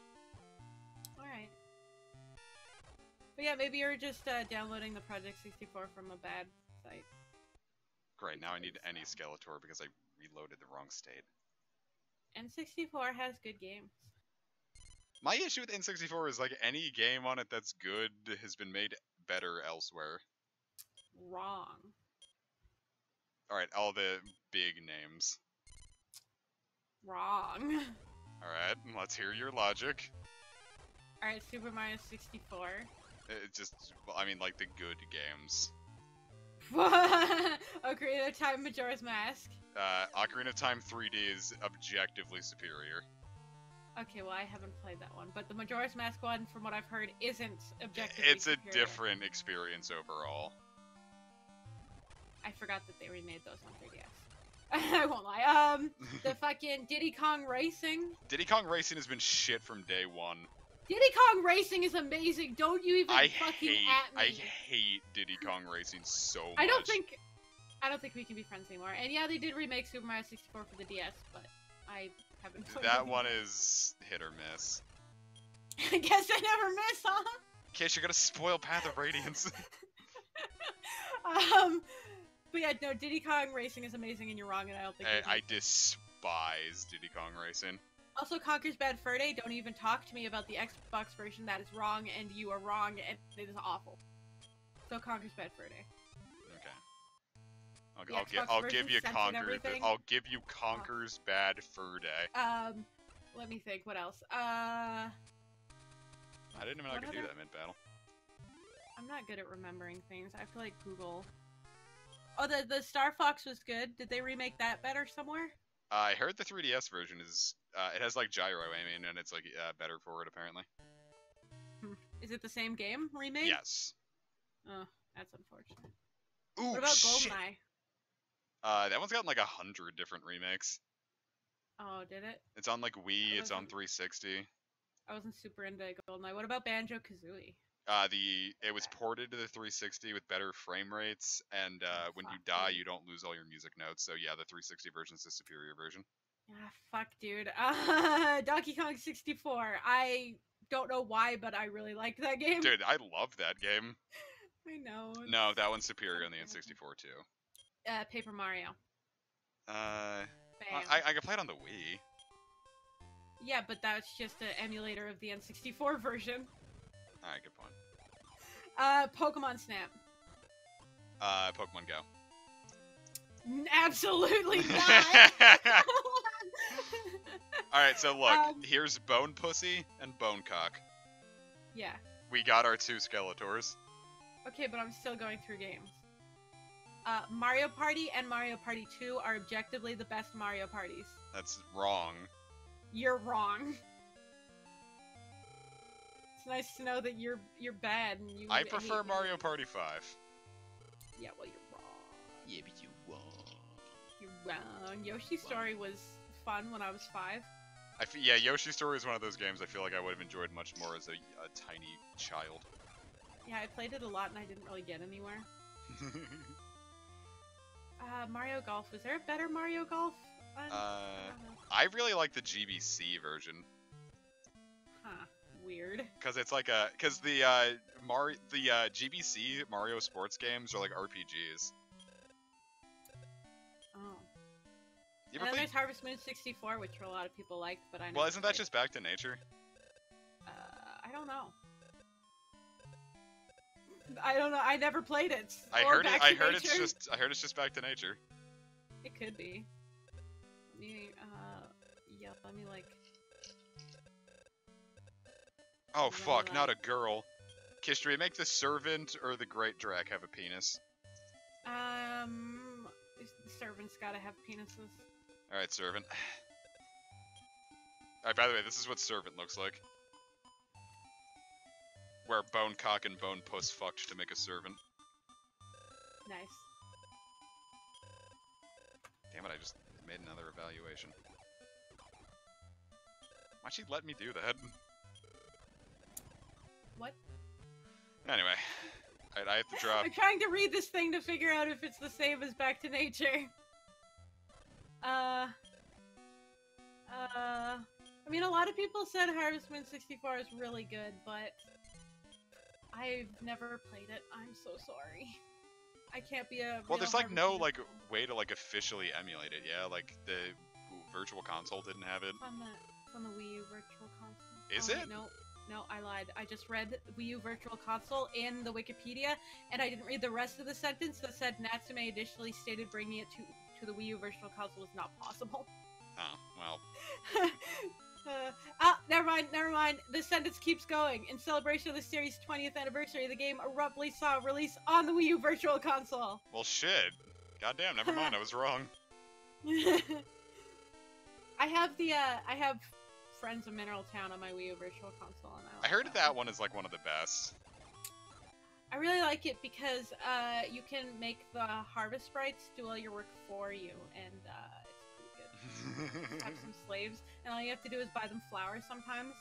Alright. But yeah, maybe you're just downloading the Project 64 from a bad site. Great, now I need any Skeletor because I reloaded the wrong state. N64 has good games. My issue with N64 is, like, any game on it that's good has been made better elsewhere. Wrong. Alright, all the big names. Wrong. Alright, let's hear your logic. Alright, Super Mario 64. It just, well, I mean, like, the good games. Ocarina of Time, Majora's Mask. Ocarina of Time 3D is objectively superior. Okay, well, I haven't played that one, but the Majora's Mask one, from what I've heard, isn't objectively superior. It's a different experience overall. I forgot that they remade those on 3DS. I won't lie. The fucking Diddy Kong Racing. Diddy Kong Racing has been shit from day one. Diddy Kong Racing is amazing. Don't you even at me. I hate Diddy Kong Racing so much. I don't think we can be friends anymore. And yeah, they did remake Super Mario 64 for the DS, but I haven't played it. That one is hit or miss. I guess I never miss, huh? In case you're gonna spoil Path of Radiance. But yeah, no, Diddy Kong Racing is amazing, and you're wrong, and I don't think. I despise Diddy Kong Racing. Also, Conker's Bad Fur Day, don't even talk to me about the Xbox version. That is wrong, and you are wrong, and it is awful. So, Conker's Bad Fur Day. Okay. I'll give you Conker. I'll give you Conker's Bad Fur Day. Let me think. What else? I didn't even know I could do that mid-battle. I'm not good at remembering things. I feel like Google. Oh, the Star Fox was good. Did they remake that better somewhere? I heard the 3DS version is, it has, like, gyro aiming, and it's, like, better for it, apparently. Is it the same game remake? Yes. Oh, that's unfortunate. Ooh, what about shit. GoldenEye? That one's gotten, like, 100 different remakes. Oh, did it? It's on, like, Wii, it's on 360. I wasn't super into GoldenEye. What about Banjo-Kazooie? It was ported to the 360 with better frame rates, and when you die, you don't lose all your music notes. So yeah, the 360 version is the superior version. Ah, fuck, dude. Donkey Kong 64. I don't know why, but I really liked that game. Dude, I love that game. I know. No, that one's superior on the N64 too. Paper Mario. I can play it on the Wii. Yeah, but that's just an emulator of the N64 version. Alright, good point. Pokemon Snap. Pokemon Go. Absolutely not! Alright, so look, here's Bone Pussy and Bone Cock. Yeah. We got our two Skeletors. Okay, but I'm still going through games. Mario Party and Mario Party 2 are objectively the best Mario Parties. That's wrong. You're wrong. It's nice to know that you're bad and you. I prefer Mario Party 5. Yeah, well, you're wrong. Yeah, but you're wrong. You're Yoshi's Story was fun when I was 5. Yeah, Yoshi's Story is one of those games I feel like I would have enjoyed much more as a tiny child. Yeah, I played it a lot and I didn't really get anywhere. Mario Golf. Was there a better Mario Golf? I really like the GBC version. Huh. Weird. Because it's like because the GBC Mario sports games are like RPGs. Oh. And then there's Harvest Moon 64, which a lot of people liked, but I never Well, isn't that played. just Back to Nature? I don't know. I don't know. I never played it. I heard it's just Back to Nature. It could be. Let me let me like. Oh fuck! Not a girl. Kish, do we make the servant or the great Drac have a penis? The servant's gotta have penises. All right, servant. All right. By the way, this is what servant looks like. Where bone cock and bone puss fucked to make a servant. Nice. Damn it, I just made another evaluation. Why'd she let me do that? What? Anyway, I have to drop. I'm trying to read this thing to figure out if it's the same as Back to Nature. I mean, a lot of people said Harvest Moon 64 is really good, but I've never played it. I'm so sorry. I can't be a. Well, there's like no like way to like officially emulate it. Yeah, like the Virtual Console didn't have it. It's on the Wii U Virtual Console. Is it? No, I lied. I just read Wii U Virtual Console in the Wikipedia, and I didn't read the rest of the sentence that said Natsume additionally stated bringing it to the Wii U Virtual Console was not possible. Oh, well. Never mind. The sentence keeps going. In celebration of the series' 20th anniversary, the game abruptly saw release on the Wii U Virtual Console. Well, shit. Goddamn, never mind. I was wrong. I have Friends of Mineral Town on my Wii U Virtual Console, and I heard that one is like one of the best. I really like it because you can make the harvest sprites do all your work for you, and it's pretty good. Have some slaves, and all you have to do is buy them flowers sometimes.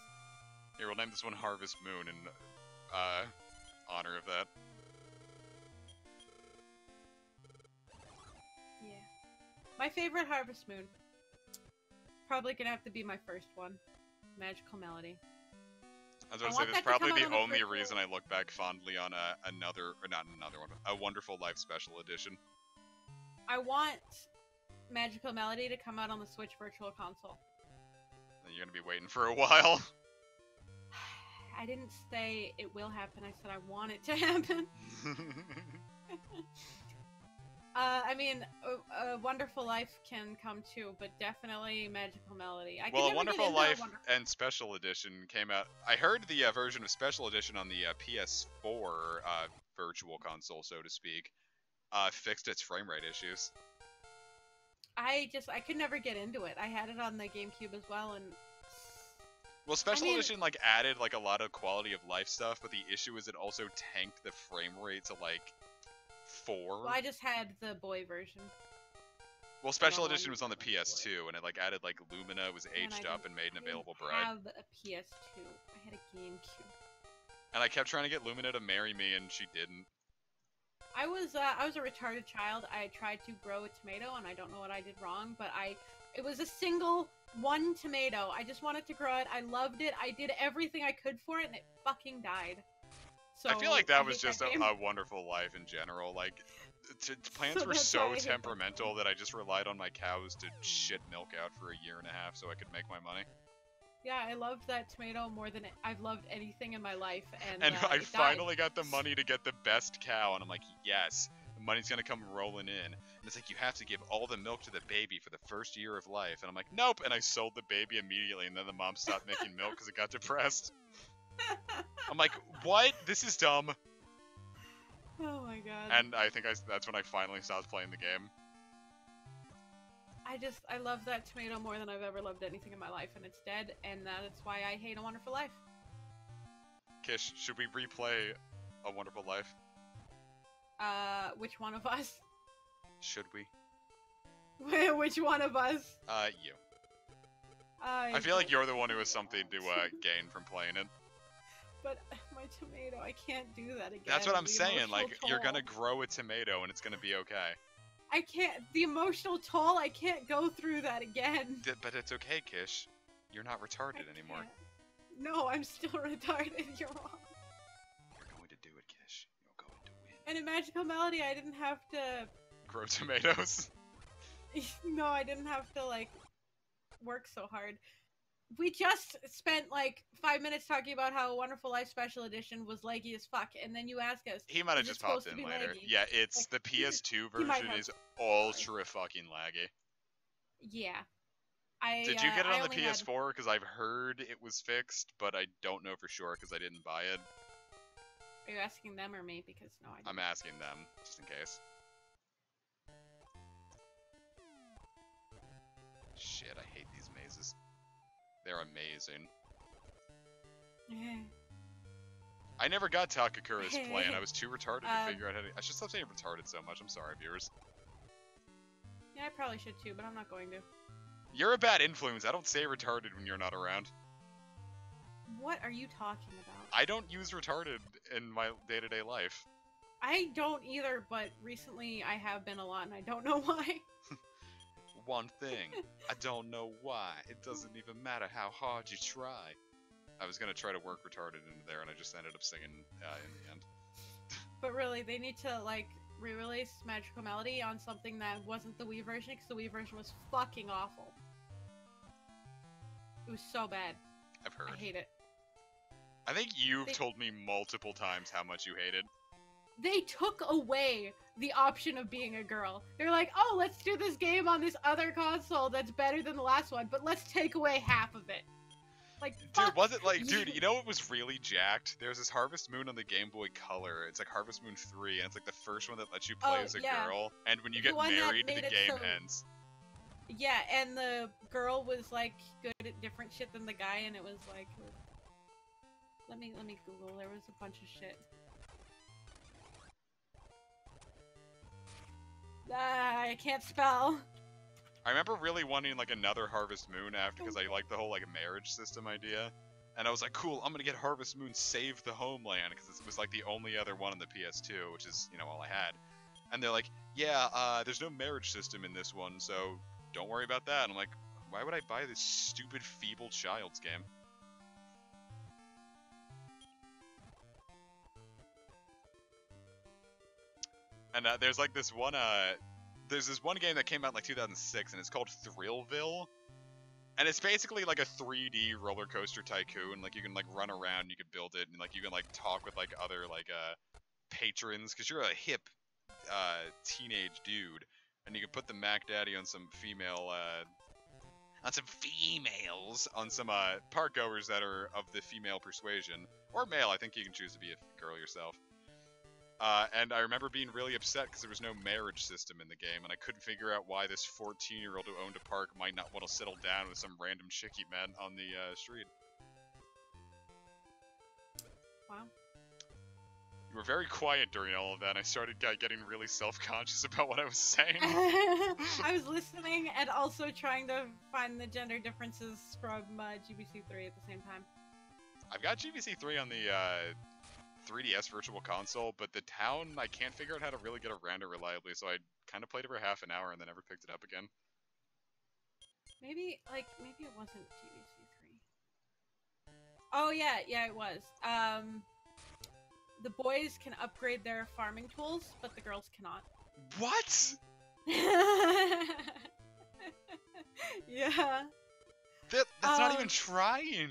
Here, we'll name this one Harvest Moon in honor of that. Yeah. My favorite Harvest Moon. Probably gonna have to be my first one. Magical Melody. I was going to say, that's probably the only reason I look back fondly on a Wonderful Life Special Edition. I want Magical Melody to come out on the Switch Virtual Console. You're going to be waiting for a while. I didn't say it will happen, I said I want it to happen. I mean, a Wonderful Life can come too, but definitely Magical Melody. Well, Wonderful Life and Special Edition came out. I heard the version of Special Edition on the PS4 Virtual Console, so to speak, fixed its frame rate issues. I could never get into it. I had it on the GameCube as well, and... Well, Special Edition, like, added, like, a lot of quality of life stuff, but the issue is it also tanked the frame rate to, like... 4. Well, I just had the boy version. Well, Special Edition was on the PS2, and it like added like Lumina was aged up and made an available bride. I have a PS2. I had a GameCube. And I kept trying to get Lumina to marry me, and she didn't. I was a retarded child. I tried to grow a tomato, and I don't know what I did wrong, but it was a single one tomato. I just wanted to grow it. I loved it. I did everything I could for it, and it fucking died. So, I feel like that was just a wonderful life in general. Like, plants were so temperamental that I just relied on my cows to shit milk out for a year and a half so I could make my money. Yeah, I loved that tomato more than I've loved anything in my life. And I finally got the money to get the best cow, and I'm like, yes, the money's gonna come rolling in. And it's like, you have to give all the milk to the baby for the first year of life. And I'm like, nope. And I sold the baby immediately, and then the mom stopped making milk because it got depressed. I'm like, what? This is dumb. Oh my god. And I think that's when I finally stopped playing the game. I love that tomato more than I've ever loved anything in my life, and it's dead, and that's why I hate A Wonderful Life. Kish, should we replay A Wonderful Life? Which one of us? Should we? Which one of us? You. I feel like you're the one who has something to gain from playing it. But my tomato, I can't do that again. That's what I'm saying. Like, you're gonna grow a tomato and it's gonna be okay. I can't. The emotional toll, I can't go through that again. But it's okay, Kish. You're not retarded anymore. No, I'm still retarded. You're wrong. You're going to do it, Kish. You're going to win. And in Magical Melody, I didn't have to... Grow tomatoes? No, I didn't have to, like, work so hard. We just spent, like, 5 minutes talking about how A Wonderful Life Special Edition was laggy as fuck, and then you ask us... He might have just popped in later. Laggy? Yeah, it's like, the PS2 version is ultra fucking laggy. Yeah. Did you get it on the PS4? Because I've heard it was fixed, but I don't know for sure because I didn't buy it. Are you asking them or me? Because no, I didn't. I'm asking them, just in case. Shit, I hate these mazes. They're amazing. I never got Takakura's plan. I was too retarded to figure out how to... I should stop saying retarded so much. I'm sorry, viewers. Yeah, I probably should too, but I'm not going to. You're a bad influence. I don't say retarded when you're not around. What are you talking about? I don't use retarded in my day-to-day life. I don't either, but recently I have been a lot, and I don't know why. One thing. I don't know why. It doesn't even matter how hard you try. I was gonna try to work retarded into there, and I just ended up singing in the end. But really, they need to, like, re-release Magical Melody on something that wasn't the Wii version, because the Wii version was fucking awful. It was so bad. I've heard. I hate it. I think you've told me multiple times how much you hate it. They took away the option of being a girl. They're like, oh, let's do this game on this other console that's better than the last one, but let's take away half of it. Like, dude, was it like, dude, you know what was really jacked? There's this Harvest Moon on the Game Boy Color. It's like Harvest Moon 3, and it's like the first one that lets you play as a girl. And when you get married, the game ends. Yeah, and the girl was like good at different shit than the guy, and it was like, let me Google. There was a bunch of shit. I can't spell. I remember really wanting like another Harvest Moon after, because I liked the whole like marriage system idea, and I was like, cool, I'm gonna get Harvest Moon Save the Homeland, because it was like the only other one on the PS2, which is, you know, all I had. And they're like, yeah, there's no marriage system in this one, so don't worry about that. And I'm like, why would I buy this stupid feeble child's game? And there's like this one, there's this one game that came out in like 2006, and it's called Thrillville. And it's basically like a 3D roller coaster tycoon. Like, you can like run around, you can build it, and like you can like talk with like other like patrons, because you're a hip teenage dude, and you can put the Mac Daddy on some female on some park goers that are of the female persuasion, or male. I think you can choose to be a girl yourself. And I remember being really upset because there was no marriage system in the game, and I couldn't figure out why this 14-year-old who owned a park might not want to settle down with some random chickie man on the street. Wow. You were very quiet during all of that, and I started getting really self-conscious about what I was saying. I was listening and also trying to find the gender differences from GBC 3 at the same time. I've got GBC 3 on the 3DS Virtual Console, but the town, I can't figure out how to really get around it reliably, so I kind of played it for half an hour and then never picked it up again. Maybe it wasn't GBC 3. Oh yeah, it was. The boys can upgrade their farming tools, but the girls cannot. What? Yeah. That's not even trying.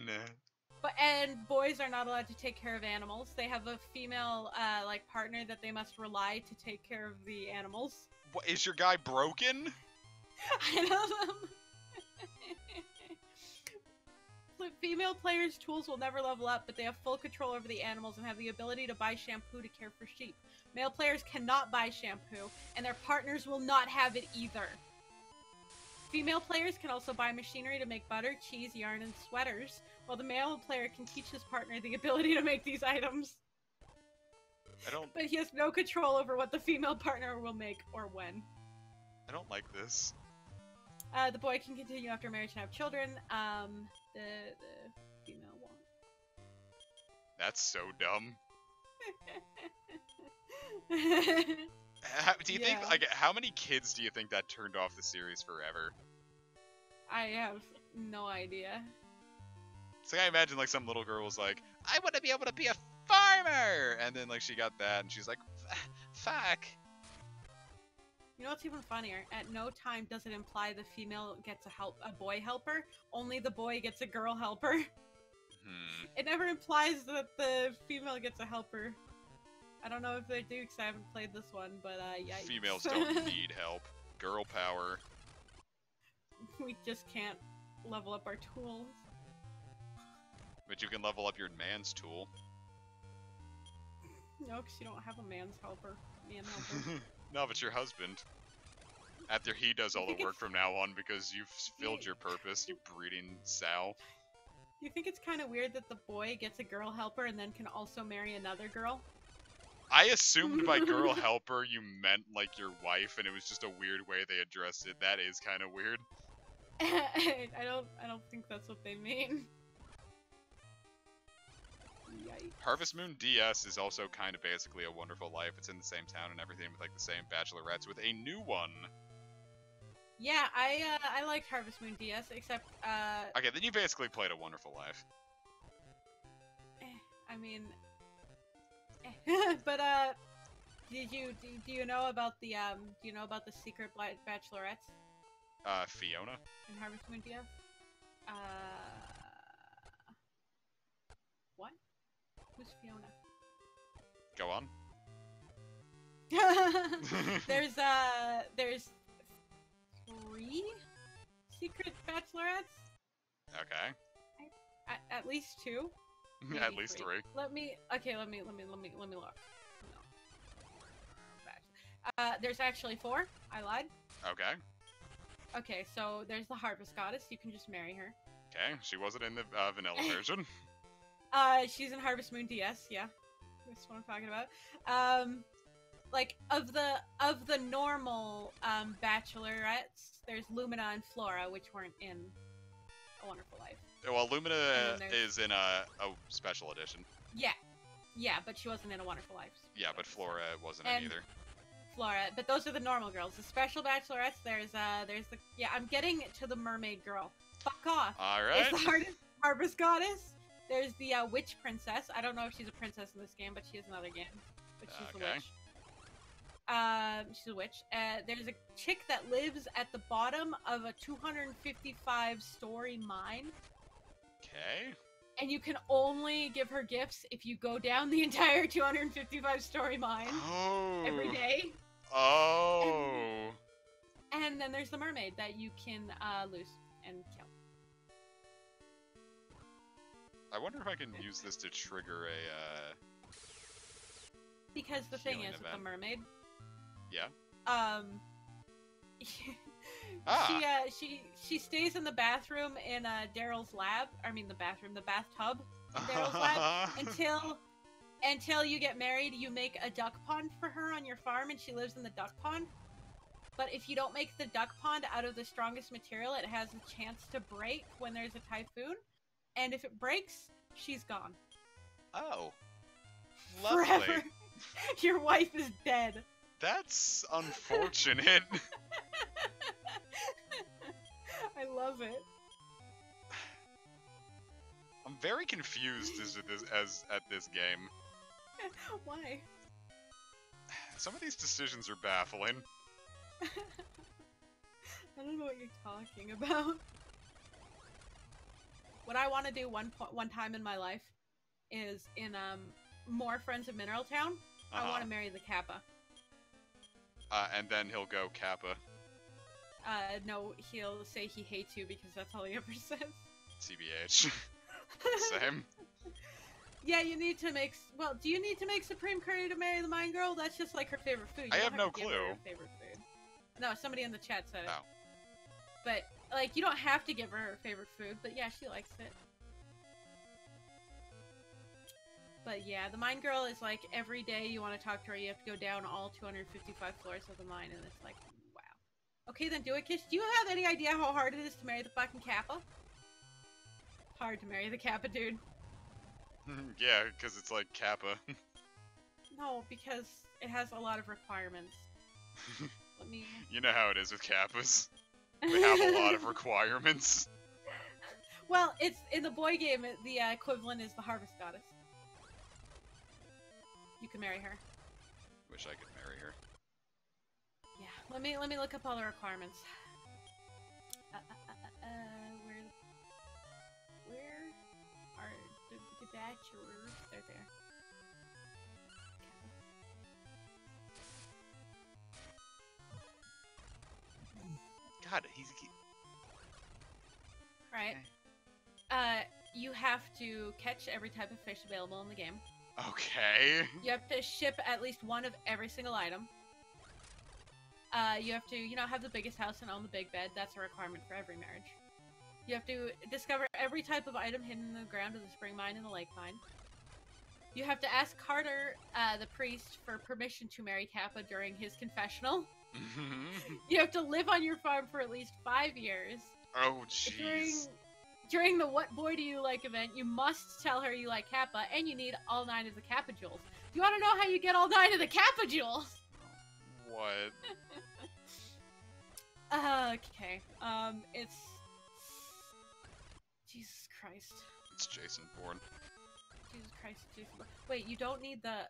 And boys are not allowed to take care of animals. They have a female, like, partner that they must rely to take care of the animals. What, is your guy broken? I know them. Female players' tools will never level up, but they have full control over the animals and have the ability to buy shampoo to care for sheep. Male players cannot buy shampoo, and their partners will not have it either. Female players can also buy machinery to make butter, cheese, yarn, and sweaters, while the male player can teach his partner the ability to make these items. But he has no control over what the female partner will make or when. I don't like this. The boy can continue after marriage and have children. The female won't. That's so dumb. Do you think, like, how many kids do you think that turned off the series forever? I have no idea. So I imagine, like, some little girl was like, I want to be able to be a farmer! And then, like, she got that, and she's like, fuck. You know what's even funnier? At no time does it imply the female gets a boy helper. Only the boy gets a girl helper. It never implies that the female gets a helper. I don't know if they do, because I haven't played this one, but yikes. Females don't need help. Girl power. We just can't level up our tools. But you can level up your man's tool. No, because you don't have a man's helper. Man helper. No, but your husband. After he does all the work from now on because you've filled your purpose, you breeding sow. You think it's kind of weird that the boy gets a girl helper and then can also marry another girl? I assumed by girl helper you meant, like, your wife, and it was just a weird way they addressed it. That is kind of weird. I don't think that's what they mean. Yikes. Harvest Moon DS is also kind of basically A Wonderful Life. It's in the same town and everything with, like, the same bachelorettes with a new one. Yeah, I liked Harvest Moon DS, except, Okay, then you basically played A Wonderful Life. I mean... but, do you know about the, secret bachelorettes? Fiona? In Harvest Moon DS? What? Who's Fiona? Go on. There's 3 secret bachelorettes? Okay. At least 2? At least 3. Let me look. No. There's actually 4. I lied. Okay. Okay, so there's the Harvest Goddess. You can just marry her. Okay, she wasn't in the vanilla version. She's in Harvest Moon DS, yeah. That's what I'm talking about. Like, of the normal, bachelorettes, there's Lumina and Flora, which weren't in A Wonderful Life. Well, Lumina is in a special edition. Yeah, but she wasn't in A Wonderful Life. Yeah, but Flora wasn't in either. Flora, but those are the normal girls. The special bachelorettes, there's the... Yeah, I'm getting to the mermaid girl. Fuck off. Alright. There's the Harvest Goddess. There's the witch princess. I don't know if she's a princess in this game, but she is another game. But she's a witch. She's a witch. There's a chick that lives at the bottom of a 255-story mine. Okay. And you can only give her gifts if you go down the entire 255-story mine every day. Oh. And then there's the mermaid that you can lose and kill. I wonder if I can use this to trigger a, Because the thing is, with the mermaid... Yeah? She stays in the bathroom in Daryl's lab. I mean, the bathtub in Daryl's lab until you get married. You make a duck pond for her on your farm, and she lives in the duck pond. But if you don't make the duck pond out of the strongest material, it has a chance to break when there's a typhoon. And if it breaks, she's gone. Oh. Lovely. Forever. Your wife is dead. That's unfortunate. I love it. I'm very confused at this game. Why? Some of these decisions are baffling. I don't know what you're talking about. What I want to do one time in my life is in more Friends of Mineral Town. I want to marry the Kappa. And then he'll go Kappa. No, he'll say he hates you because that's all he ever says. TBH. Same. Yeah, you need to make... Well, do you need to make supreme curry to marry the mine girl? That's just like her favorite food. I have no clue. Her favorite food. No, somebody in the chat said it. Oh. But, like, you don't have to give her her favorite food, but yeah, she likes it. But yeah, the mine girl is like, every day you want to talk to her, you have to go down all 255 floors of the mine, and it's like, wow. Okay, then do it, Kish. Do you have any idea how hard it is to marry the fucking Kappa? Hard to marry the Kappa, dude. Yeah, because it's like Kappa. No, because it has a lot of requirements. Let me... You know how it is with Kappas. They have a lot of requirements. Well, it's in the boy game. The equivalent is the Harvest Goddess. You can marry her. Wish I could marry her. Yeah, let me look up all the requirements. Where are the bachelors? They're there. God, he's... Right. You have to catch every type of fish available in the game. Okay. You have to ship at least one of every single item. You have to, have the biggest house and own the big bed. That's a requirement for every marriage. You have to discover every type of item hidden in the ground of the spring mine and the lake mine. You have to ask Carter, the priest, for permission to marry Kappa during his confessional. You have to live on your farm for at least 5 years. Oh, jeez. During the What Boy Do You Like event, you must tell her you like Kappa, and you need all 9 of the Kappa jewels. Do you want to know how you get all 9 of the Kappa jewels? What? Okay. It's... Jesus Christ. It's Jason Bourne. Jesus Christ, Jason Bourne. Wait, you don't need the...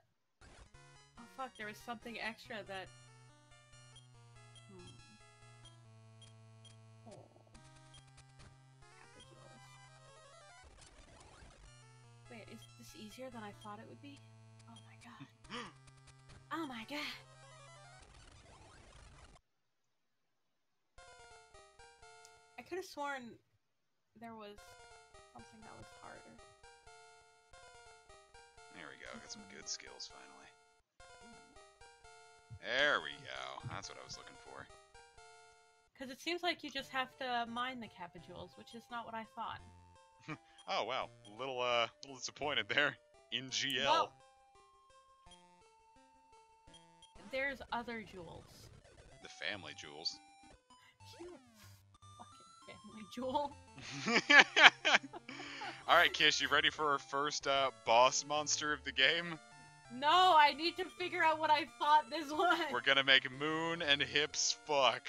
Oh, fuck, there was something extra that... Oh. Kappa jewels. Wait, is this easier than I thought it would be? Oh my god. Oh my god. I could have sworn there was something that was harder. There we go. Got some good skills finally. There we go. That's what I was looking for. Because it seems like you just have to mine the Kappa jewels, which is not what I thought. Oh wow, little disappointed there. In GL. Well, there's other jewels. The family jewels. You fucking family jewel. Alright, Kish, you ready for our first boss monster of the game? No, I need to figure out what I thought this was. We're gonna make Moon and Hips fuck.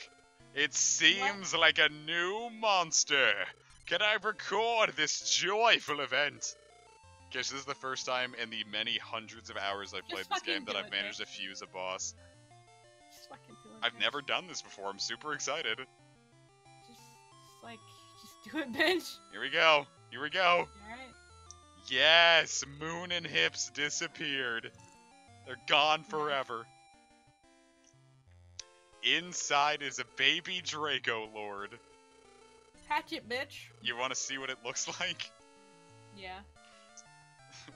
It seems like a new monster. Can I record this joyful event? Kish, this is the first time in the many hundreds of hours I've played this game that I've managed to fuse a boss. Just fucking do it. I've never done this before. I'm super excited. Just do it, bitch. Here we go. Here we go. Alright. Yes, Moon and Hips disappeared. They're gone forever. Inside is a baby DracoLord. Hatchet, bitch. You want to see what it looks like? Yeah.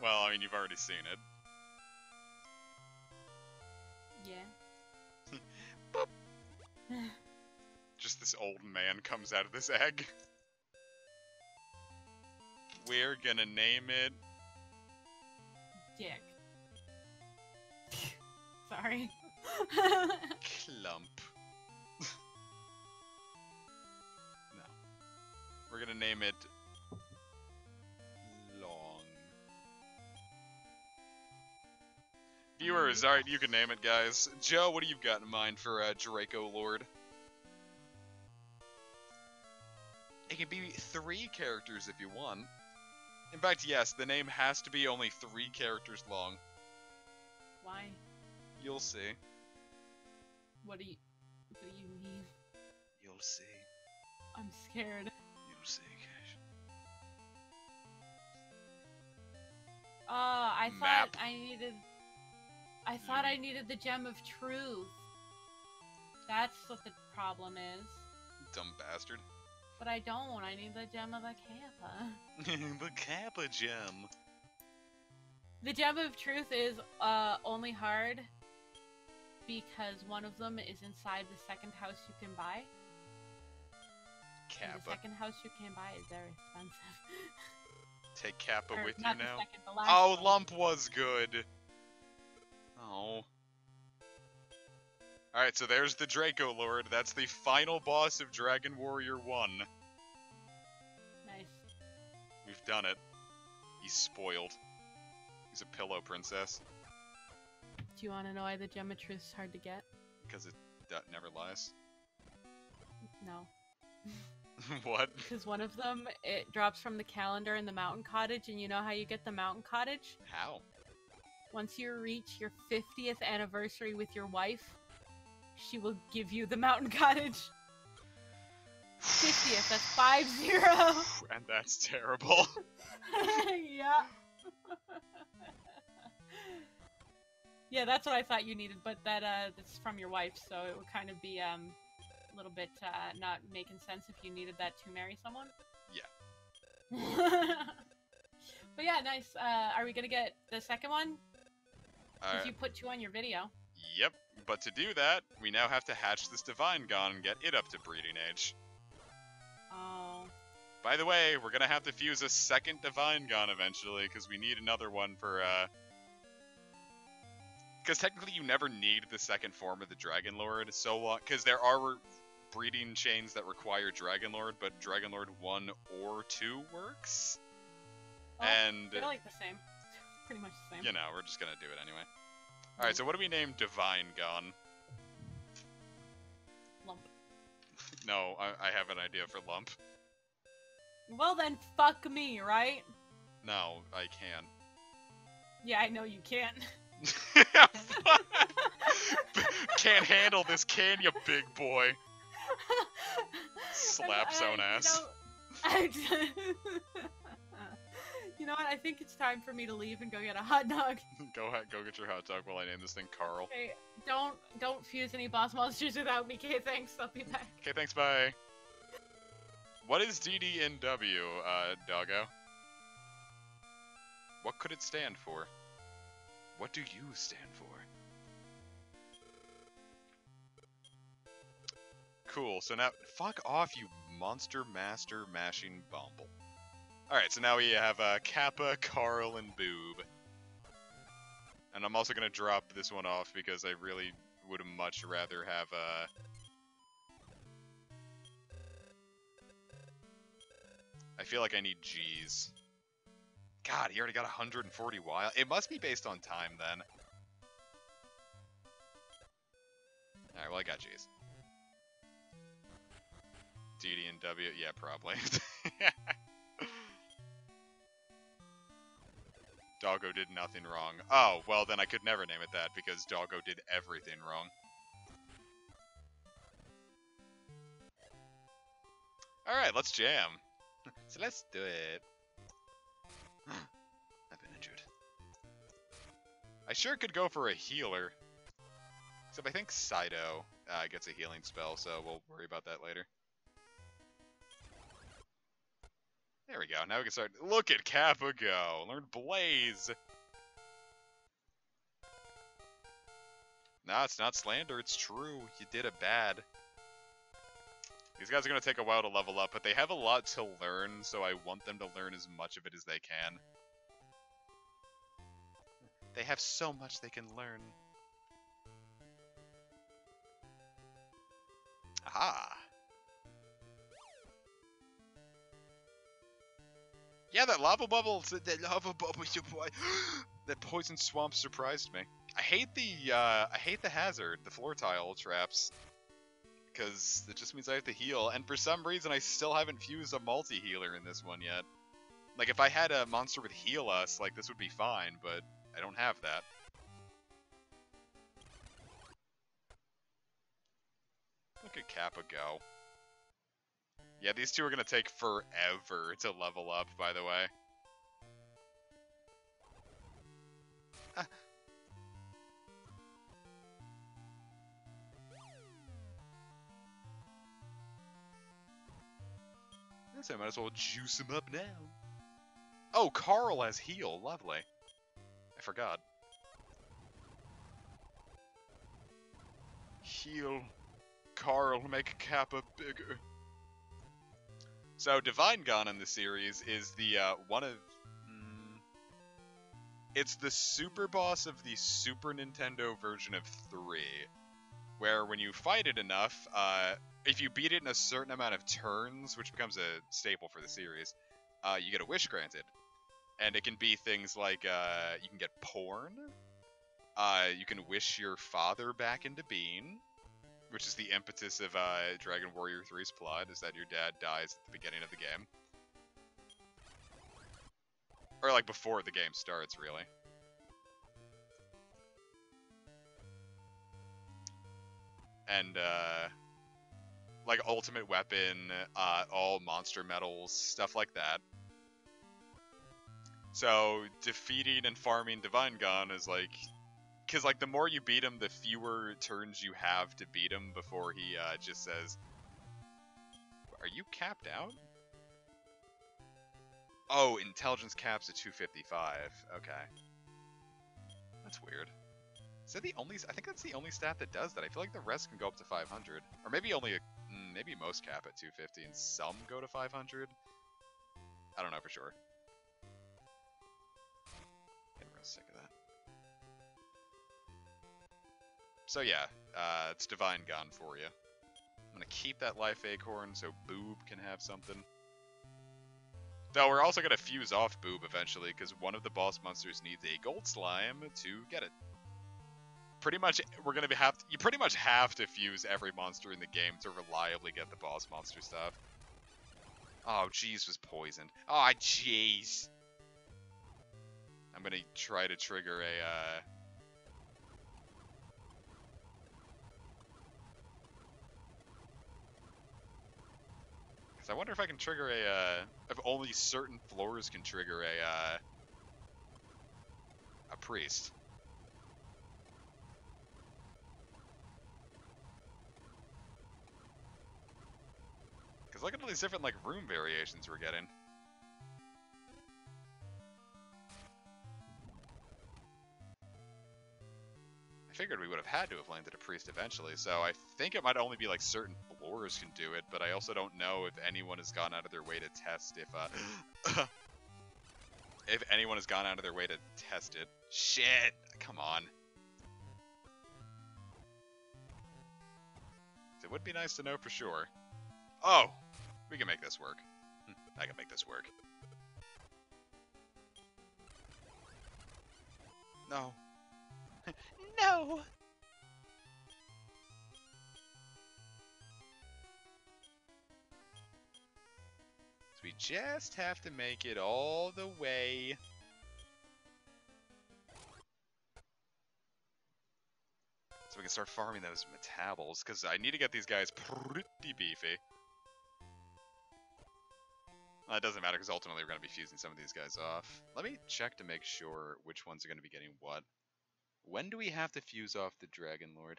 Well, I mean, you've already seen it. Yeah. Boop. Just this old man comes out of this egg. We're gonna name it... Dick. Sorry. Clump. No. We're gonna name it... Long. Viewers, alright, you can name it, guys. Joe, what do you got in mind for DracoLord? It can be 3 characters if you want. In fact, yes, the name has to be only 3 characters long. Why? You'll see. What do you mean? You'll see. I'm scared. You'll see, Cash. I Map. thought I thought I needed the gem of truth. That's what the problem is. Dumb bastard. But I don't. I need the gem of the Kappa. The Kappa gem. The gem of truth is only hard because one of them is inside the second house you can buy. Kappa. And the second house you can buy is very expensive. Take Kappa with you not now. The second, the last Oh, one. Lump was good. Oh. Alright, so there's the DracoLord. That's the final boss of Dragon Warrior 1. Nice. We've done it. He's spoiled. He's a pillow princess. Do you want to know why the Gem of Truth is hard to get? Because it never lies. No. What? Because one of them, it drops from the calendar in the mountain cottage, and you know how you get the mountain cottage? How? Once you reach your 50th anniversary with your wife, she will give you the mountain cottage. 50th, that's 50. And that's terrible. Yeah. Yeah, that's what I thought you needed, but that's from your wife, so it would kind of be a little bit not making sense if you needed that to marry someone. Yeah. But yeah, nice. Are we gonna get the second one? Because you put 2 on your video. Yep, but to do that, we now have to hatch this Divine Gun and get it up to breeding age. Oh. By the way, we're gonna have to fuse a second Divine Gun eventually, because we need another one for, because technically you never need the second form of the DracoLord, so long, because there are breeding chains that require DracoLord, but DracoLord 1 or 2 works. Oh, and they're like the same. Pretty much the same. You know, we're just gonna do it anyway. Alright, so what do we name Divine Gun? Lump. No, I have an idea for Lump. Well then, fuck me, right? No, I can. Yeah, I know you can't. Can't handle this, can you, big boy? Slaps own ass. You know what? I think it's time for me to leave and go get a hot dog. Go get your hot dog while I name this thing Carl. Okay, don't fuse any boss monsters without me. Okay, thanks. I'll be back. Okay, thanks. Bye. What is DDNW, doggo? What could it stand for? What do you stand for? Cool, so now, fuck off, you monster master mashing bumble. Alright, so now we have Kappa, Carl, and Boob. And I'm also gonna drop this one off because I really would much rather have, I feel like I need G's. God, he already got 140 wild. It must be based on time, then. Alright, well, I got G's. DD and W, yeah, probably. Doggo did nothing wrong. Oh, well, then I could never name it that, because Doggo did everything wrong. Alright, let's jam. So let's do it. I've been injured. I sure could go for a healer. Except I think Saito gets a healing spell, so we'll worry about that later. There we go. Now we can start. Look at Kappa go. Learn Blaze. Nah, it's not slander. It's true. You did it bad. These guys are going to take a while to level up, but they have a lot to learn, so I want them to learn as much of it as they can. They have so much they can learn. Aha! Yeah, that lava bubble, that poison swamp surprised me. I hate the hazard, the floor tile traps, because it just means I have to heal. And for some reason, I still haven't fused a multi-healer in this one yet. Like, if I had a monster with heal us, like, this would be fine, but I don't have that. Look at Kappa go. Yeah, these two are gonna take forever to level up, by the way. Ah. So I might as well juice him up now. Oh, Carl has heal. Lovely. I forgot. Heal. Carl, make Kappa bigger. So, Divine Gun in the series is the, one of... it's the super boss of the Super Nintendo version of 3. where when you fight it enough, if you beat it in a certain amount of turns, which becomes a staple for the series, you get a wish granted. And it can be things like, you can get porn, you can wish your father back into being, which is the impetus of Dragon Warrior 3's plot, is that your dad dies at the beginning of the game. Or, like, before the game starts, really. And, like, ultimate weapon, all monster medals, stuff like that. So, defeating and farming Divine Gun is, like... Because, like, the more you beat him, the fewer turns you have to beat him before he, just says... Are you capped out? Oh, intelligence caps at 255. Okay. That's weird. Is that the only... I think that's the only stat that does that. I feel like the rest can go up to 500. Or maybe only... maybe most cap at 250 and some go to 500? I don't know for sure. Getting real sick of that. So yeah, it's Divine Gun for you. I'm gonna keep that Life Acorn so Boob can have something. Though we're also gonna fuse off Boob eventually, because one of the boss monsters needs a gold slime to get it. Pretty much, you pretty much have to fuse every monster in the game to reliably get the boss monster stuff. Oh, jeez, was poisoned. Oh, jeez. I'm gonna try to trigger a, I wonder if I can trigger a, if only certain floors can trigger a priest. Because look at all these different, like, room variations we're getting. I figured we would have had to have landed a priest eventually, so I think it might only be, like, certain floors can do it, but I also don't know if anyone has gone out of their way to test if, if anyone has gone out of their way to test it. Shit! Come on. It would be nice to know for sure. Oh! We can make this work. I can make this work. No. No! So we just have to make it all the way. So we can start farming those metabals, because I need to get these guys pretty beefy. Well, it doesn't matter, because ultimately we're going to be fusing some of these guys off. Let me check to make sure which ones are going to be getting what. When do we have to fuse off the DracoLord?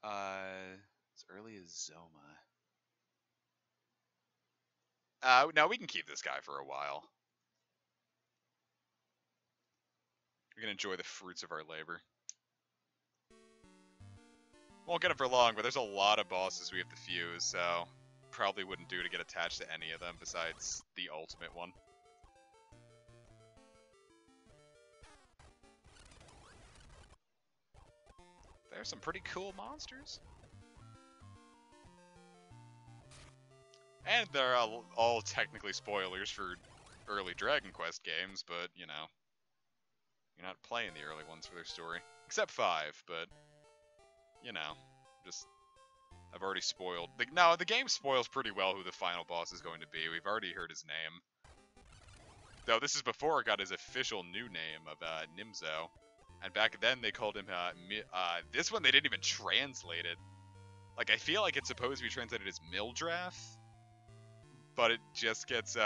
As early as Zoma. No, we can keep this guy for a while. We can enjoy the fruits of our labor. Won't get it for long, but there's a lot of bosses we have to fuse, so probably wouldn't do to get attached to any of them besides the ultimate one. There's some pretty cool monsters. And they're all technically spoilers for early Dragon Quest games, but, you know, you're not playing the early ones for their story. Except 5, but, you know, just, I've already spoiled. No, the game spoils pretty well who the final boss is going to be. We've already heard his name. Though this is before it got his official new name of Nimzo. And back then they called him, this one they didn't even translate it. Like, I feel like it's supposed to be translated as Mildrath, but it just gets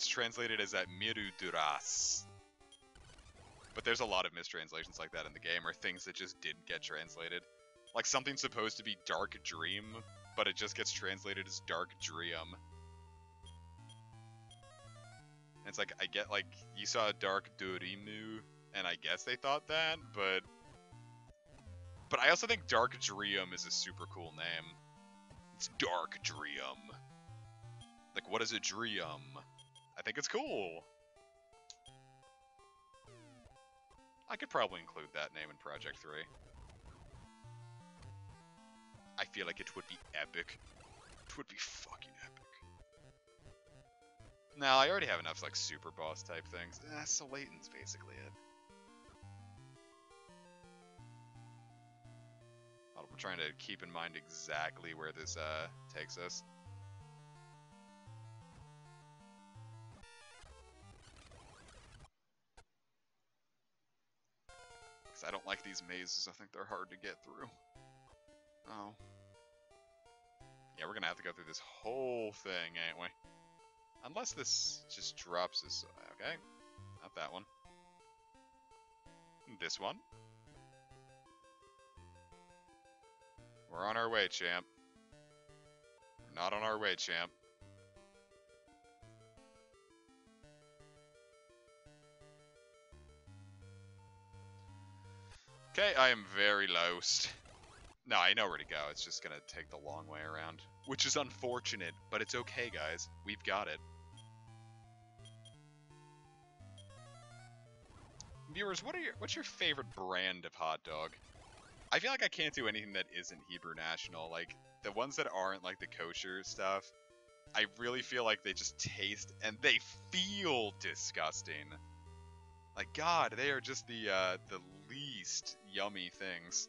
translated as Miruduras. But there's a lot of mistranslations like that in the game, or things that just didn't get translated. Like, something's supposed to be Dark Dream, but it just gets translated as Dark Dream. And it's like, I get, like, you saw Dark Durimu, and I guess they thought that, but I also think Dark Dream is a super cool name. It's Dark Dream. Like, what is a dream? I think it's cool. I could probably include that name in Project 3. I feel like it would be epic. It would be fucking epic. No, I already have enough, like, super boss type things. So Layton's basically it. I'm trying to keep in mind exactly where this takes us. Because I don't like these mazes. I think they're hard to get through. Oh. Yeah, we're going to have to go through this whole thing, ain't we? Unless this just drops this... Okay. Not that one. This one. We're on our way, champ. We're not on our way, champ. Okay, I am very lost. No, I know where to go. It's just gonna take the long way around. Which is unfortunate, but it's okay, guys. We've got it. Viewers, what's your favorite brand of hot dog? I feel like I can't do anything that isn't Hebrew National. Like, the ones that aren't, like, the kosher stuff, I really feel like they just taste and they feel disgusting. Like, God, they are just the least yummy things.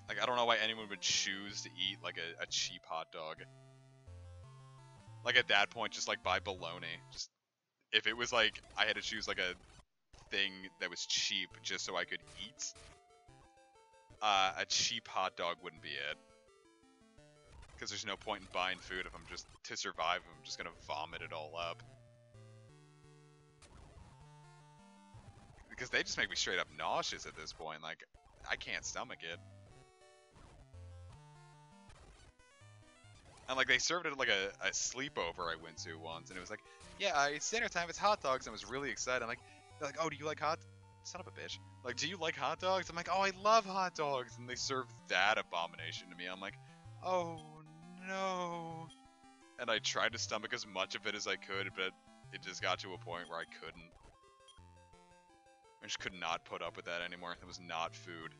Like, I don't know why anyone would choose to eat, like, a cheap hot dog. Like, at that point, just, like, buy bologna. Just, if it was, like, I had to choose, like, a thing that was cheap just so I could eat, a cheap hot dog wouldn't be it. Because there's no point in buying food if I'm just, to survive, I'm just gonna vomit it all up. Because they just make me straight up nauseous at this point, like, I can't stomach it. And, like, they served it at, like, a sleepover I went to once, and it was like, yeah, it's dinner time, it's hot dogs, and I was really excited. I'm like, they're like, oh, do you like son of a bitch. Like, do you like hot dogs? I'm like, oh, I love hot dogs, and they served that abomination to me. I'm like, oh, no. And I tried to stomach as much of it as I could, but it just got to a point where I couldn't. I just could not put up with that anymore. It was not food.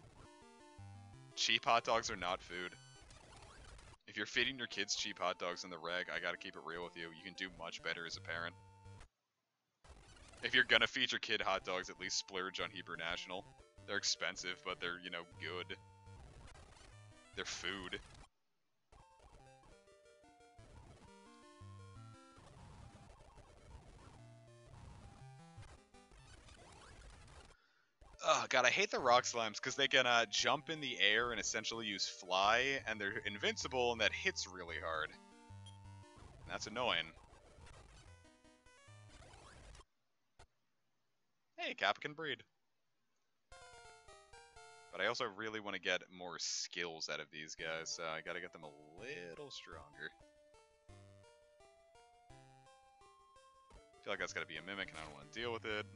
Cheap hot dogs are not food. If you're feeding your kids cheap hot dogs in the reg, I gotta keep it real with you. You can do much better as a parent. If you're gonna feed your kid hot dogs, at least splurge on Hebrew National. They're expensive, but they're, you know, good. They're food. Oh god, I hate the rock slimes because they can jump in the air and essentially use fly, and they're invincible, and that hits really hard. And that's annoying. Hey, Kappa can breed. But I also really want to get more skills out of these guys, so I gotta get them a little stronger. I feel like that's gotta be a mimic, and I don't want to deal with it.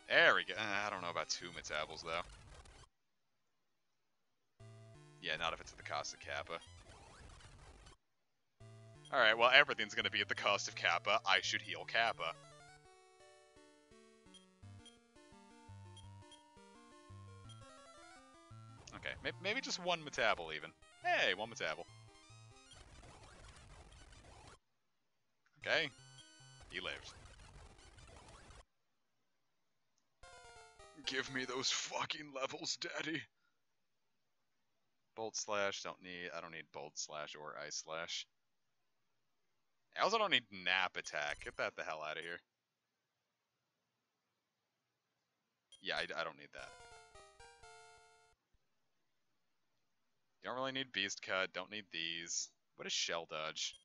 There we go. I don't know about 2 metabols, though. Yeah, not if it's at the cost of Kappa. Alright, well, everything's gonna be at the cost of Kappa. I should heal Kappa. Okay, maybe just 1 metabol, even. Hey, 1 metabol. Okay. He lived. Give me those fucking levels, daddy. Bolt Slash, I don't need Bolt Slash or Ice Slash. I also don't need Nap Attack. Get that the hell out of here. Yeah, I don't need that. You don't really need Beast Cut, don't need these. What is Shell Dodge?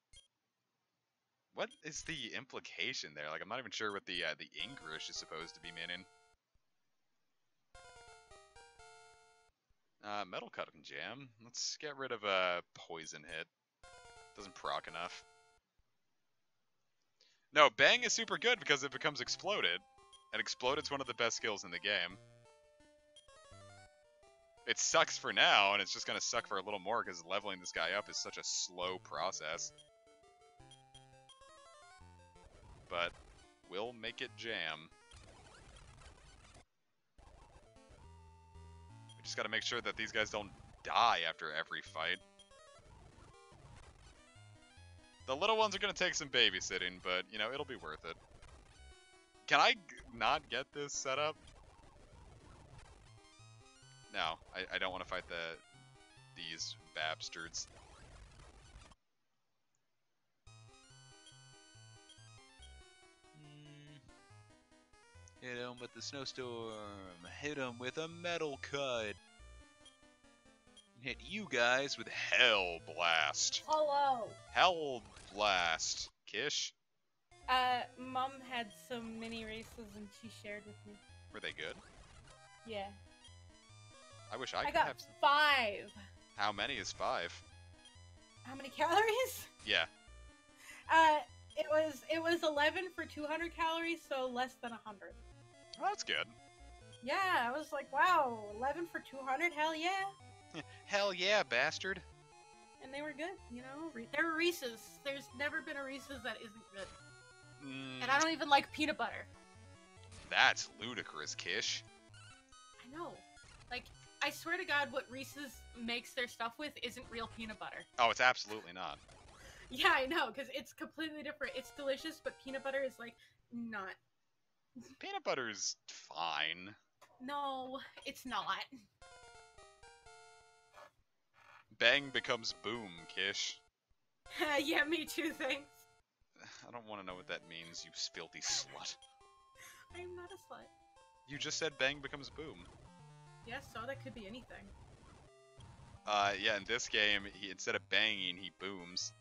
What is the implication there? Like, I'm not even sure what the English is supposed to be meaning. Metal Cut and Jam. Let's get rid of Poison Hit. Doesn't proc enough. No, Bang is super good because it becomes Exploded. And Exploded's one of the best skills in the game. It sucks for now, and it's just gonna suck for a little more because leveling this guy up is such a slow process. But will make it jam. We just gotta make sure that these guys don't die after every fight. The little ones are gonna take some babysitting, but, you know, it'll be worth it. Can I not get this set up? No, I don't want to fight these babstards. Hit him with the snowstorm. Hit him with a metal cut. Hit you guys with Hell Blast. Hello. Hell Blast. Kish? Mom had some mini races and she shared with me. Were they good? Yeah. I wish I could got have 5. How many is 5? How many calories? Yeah. It was 11 for 200 calories, so less than 100. Oh, that's good. Yeah, I was like, wow, 11 for 200, hell yeah. Hell yeah, bastard. And they were good, you know? They were Reese's. There's never been a Reese's that isn't good. And I don't even like peanut butter. That's ludicrous, Kish. I know. Like, I swear to God, what Reese's makes their stuff with isn't real peanut butter. Oh, it's absolutely not. Yeah, I know, because it's completely different. It's delicious, but peanut butter is, like, not. Peanut butter's fine. No, it's not. Bang becomes boom, Kish. Yeah, me too, thanks. I don't want to know what that means, you filthy slut. I'm not a slut. You just said bang becomes boom. Yes, so that could be anything. Yeah, in this game, instead of banging, he booms.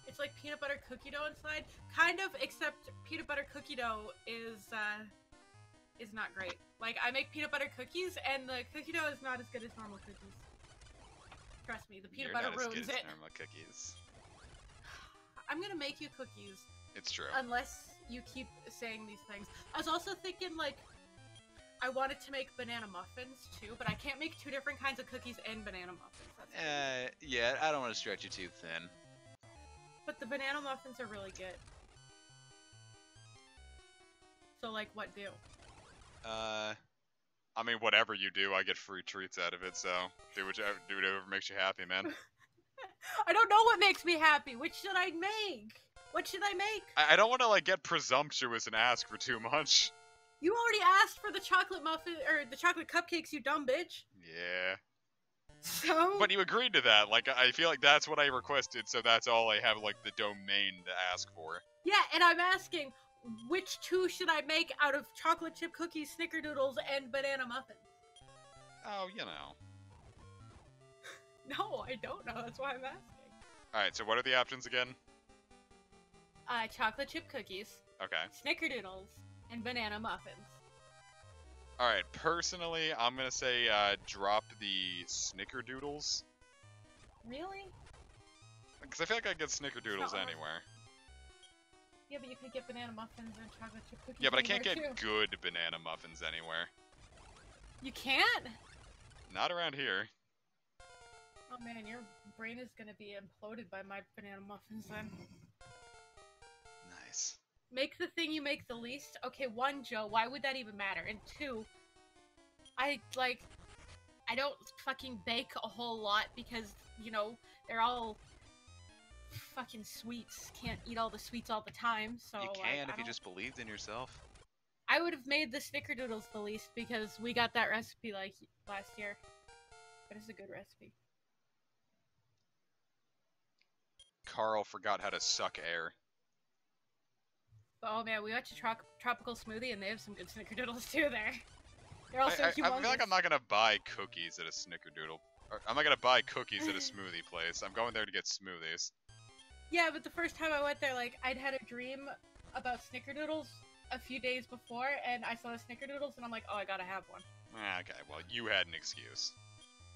It's like peanut butter cookie dough inside. Kind of, except peanut butter cookie dough is not great. Like, I make peanut butter cookies, and the cookie dough is not as good as normal cookies. Trust me, the peanut butter ruins it. You're not as good as normal cookies. I'm gonna make you cookies. It's true. Unless you keep saying these things. I was also thinking, like, I wanted to make banana muffins, too, but I can't make 2 different kinds of cookies and banana muffins. That's yeah, I don't want to stretch you too thin. But the banana muffins are really good. So, like, what do? I mean, whatever you do, I get free treats out of it, so do whatever makes you happy, man. I don't know what makes me happy. Which should I make? What should I make? I don't want to, like, get presumptuous and ask for too much. You already asked for the chocolate muffin, or the chocolate cupcakes, you dumb bitch. Yeah. So? But you agreed to that. Like, I feel like that's what I requested, so that's all I have, like, the domain to ask for. Yeah, and I'm asking, which 2 should I make out of chocolate chip cookies, snickerdoodles, and banana muffins? Oh, you know. No, I don't know. That's why I'm asking. Alright, so what are the options again? Chocolate chip cookies. Okay. Snickerdoodles. And banana muffins. Alright, personally, I'm gonna say, drop the snickerdoodles. Really? Because I feel like I get snickerdoodles anywhere. Yeah, but you could get banana muffins and chocolate chip cookies. Yeah, but I can't get too. good banana muffins anywhere. You can't? Not around here. Oh man, your brain is gonna be imploded by my banana muffins then. Nice. Make the thing you make the least. Okay, 1, Joe, why would that even matter? And 2, I don't fucking bake a whole lot because, you know, they're all fucking sweets. Can't eat all the sweets all the time, so... You can if you just believed in yourself. I would have made the snickerdoodles the least because we got that recipe, like, last year. But it's a good recipe. Carl forgot how to suck air. Oh man, we went to Tropical Smoothie and they have some good snickerdoodles too there. They're also I feel like I'm not gonna buy cookies at a snickerdoodle. I'm not gonna buy cookies at a smoothie place. I'm going there to get smoothies. Yeah, but the first time I went there, like, I'd had a dream about snickerdoodles a few days before, and I saw the snickerdoodles, and I'm like, oh, I gotta have one. Okay, well, you had an excuse.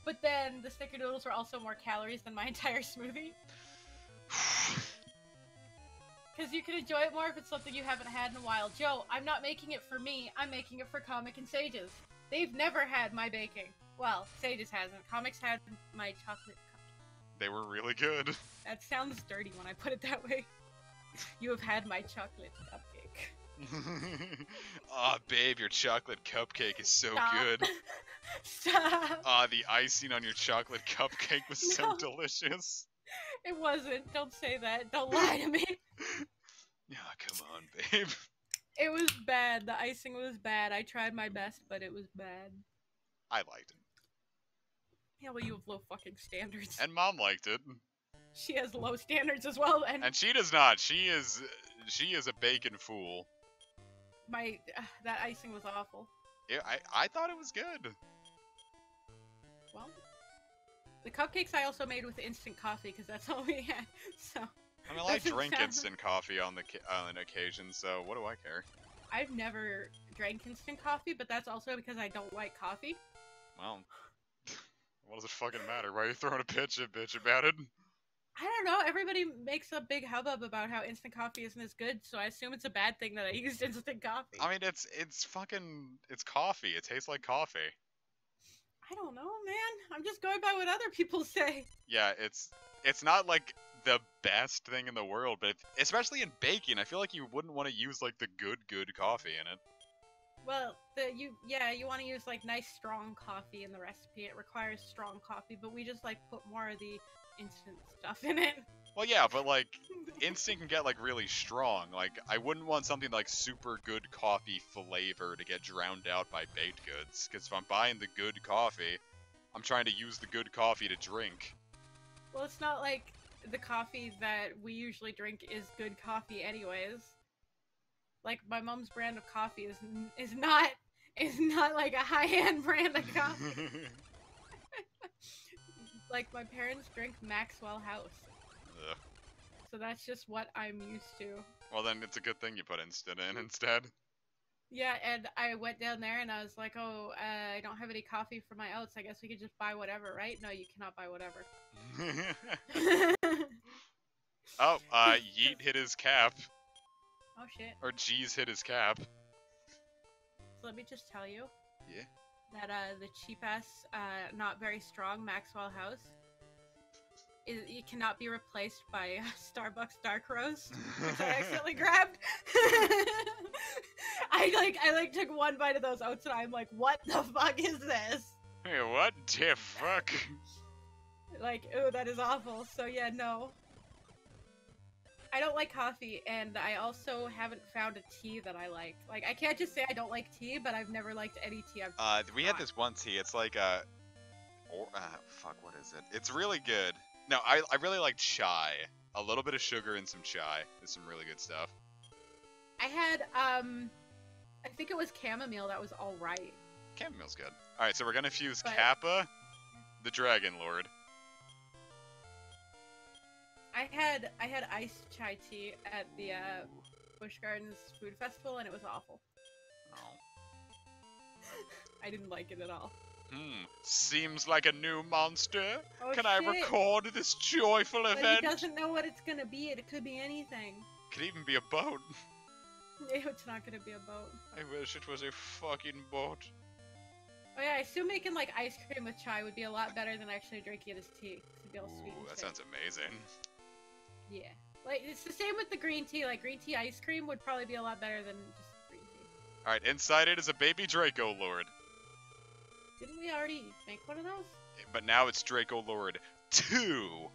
But then the snickerdoodles were also more calories than my entire smoothie. Because you can enjoy it more if it's something you haven't had in a while. Joe, I'm not making it for me, I'm making it for Comic and Sages. They've never had my baking. Well, Sages hasn't. Comics had my chocolate cupcake. They were really good. That sounds dirty when I put it that way. You have had my chocolate cupcake. Aw, babe, your chocolate cupcake is so Stop. good. Stop. Ah, the icing on your chocolate cupcake was so No. delicious. It wasn't. Don't say that. Don't lie to me. Yeah, come on, babe. It was bad. The icing was bad. I tried my best, but it was bad. I liked it. Yeah, well, you have low fucking standards. And Mom liked it. She has low standards as well, and she does not. She is a bacon fool. That icing was awful. I thought it was good. Well, the cupcakes I also made with instant coffee because that's all we had. So. I mean, I drink instant coffee on an occasion, so what do I care? I've never drank instant coffee, but that's also because I don't like coffee. Well, what does it fucking matter? Why are you throwing a bitch about it? I don't know. Everybody makes a big hubbub about how instant coffee isn't as good, so I assume it's a bad thing that I used instant coffee. I mean, it's coffee. It tastes like coffee. I don't know, man. I'm just going by what other people say. Yeah, it's not like the best thing in the world, but especially in baking, I feel like you wouldn't want to use like the good coffee in it. Well, you want to use like nice strong coffee in the recipe. It requires strong coffee, but we just like put more of the instant stuff in it. Well, yeah, but like instant can get like really strong. Like I wouldn't want something like super good coffee flavor to get drowned out by baked goods. Because if I'm buying the good coffee, I'm trying to use the good coffee to drink. Well, it's not like the coffee that we usually drink is good coffee, anyways. Like my mom's brand of coffee is not like a high-end brand of coffee. Like my parents drink Maxwell House. Ugh. So that's just what I'm used to. Well, then it's a good thing you put instant in instead. Yeah, and I went down there and I was like, oh, I don't have any coffee for my oats. I guess we could just buy whatever, right? No, you cannot buy whatever. Oh, Yeet hit his cap. Oh, shit. Or G's hit his cap. So let me just tell you. Yeah? That, the cheap-ass, not very strong Maxwell House, it cannot be replaced by Starbucks Dark Roast, which I accidentally grabbed. I took one bite of those oats and I'm like, what the fuck is this? Hey, what the fuck? Like, ooh, that is awful. So yeah, no. I don't like coffee, and I also haven't found a tea that I like. Like, I can't just say I don't like tea, but I've never liked any tea I've we had this one tea. It's like fuck, what is it? It's really good. No, I really like chai. A little bit of sugar and some chai. There's some really good stuff. I had, I think it was chamomile that was alright. Chamomile's good. Alright, so we're gonna fuse Kappa, the DracoLord. I had iced chai tea at the Busch Gardens Food Festival, and it was awful. Oh. I didn't like it at all. Seems like a new monster. Oh, Can I record this joyful event? He doesn't know what it's gonna be. It could be anything. Could even be a boat. It's not gonna be a boat. I wish it was a fucking boat. Oh yeah, I assume making like ice cream with chai would be a lot better than actually drinking it as tea. It'd be all sweet and that shit. sounds amazing. Yeah. Like, it's the same with the green tea. Like, green tea ice cream would probably be a lot better than just green tea. Alright, inside it is a baby DracoLord. Didn't we already make one of those? But now it's DracoLord 2.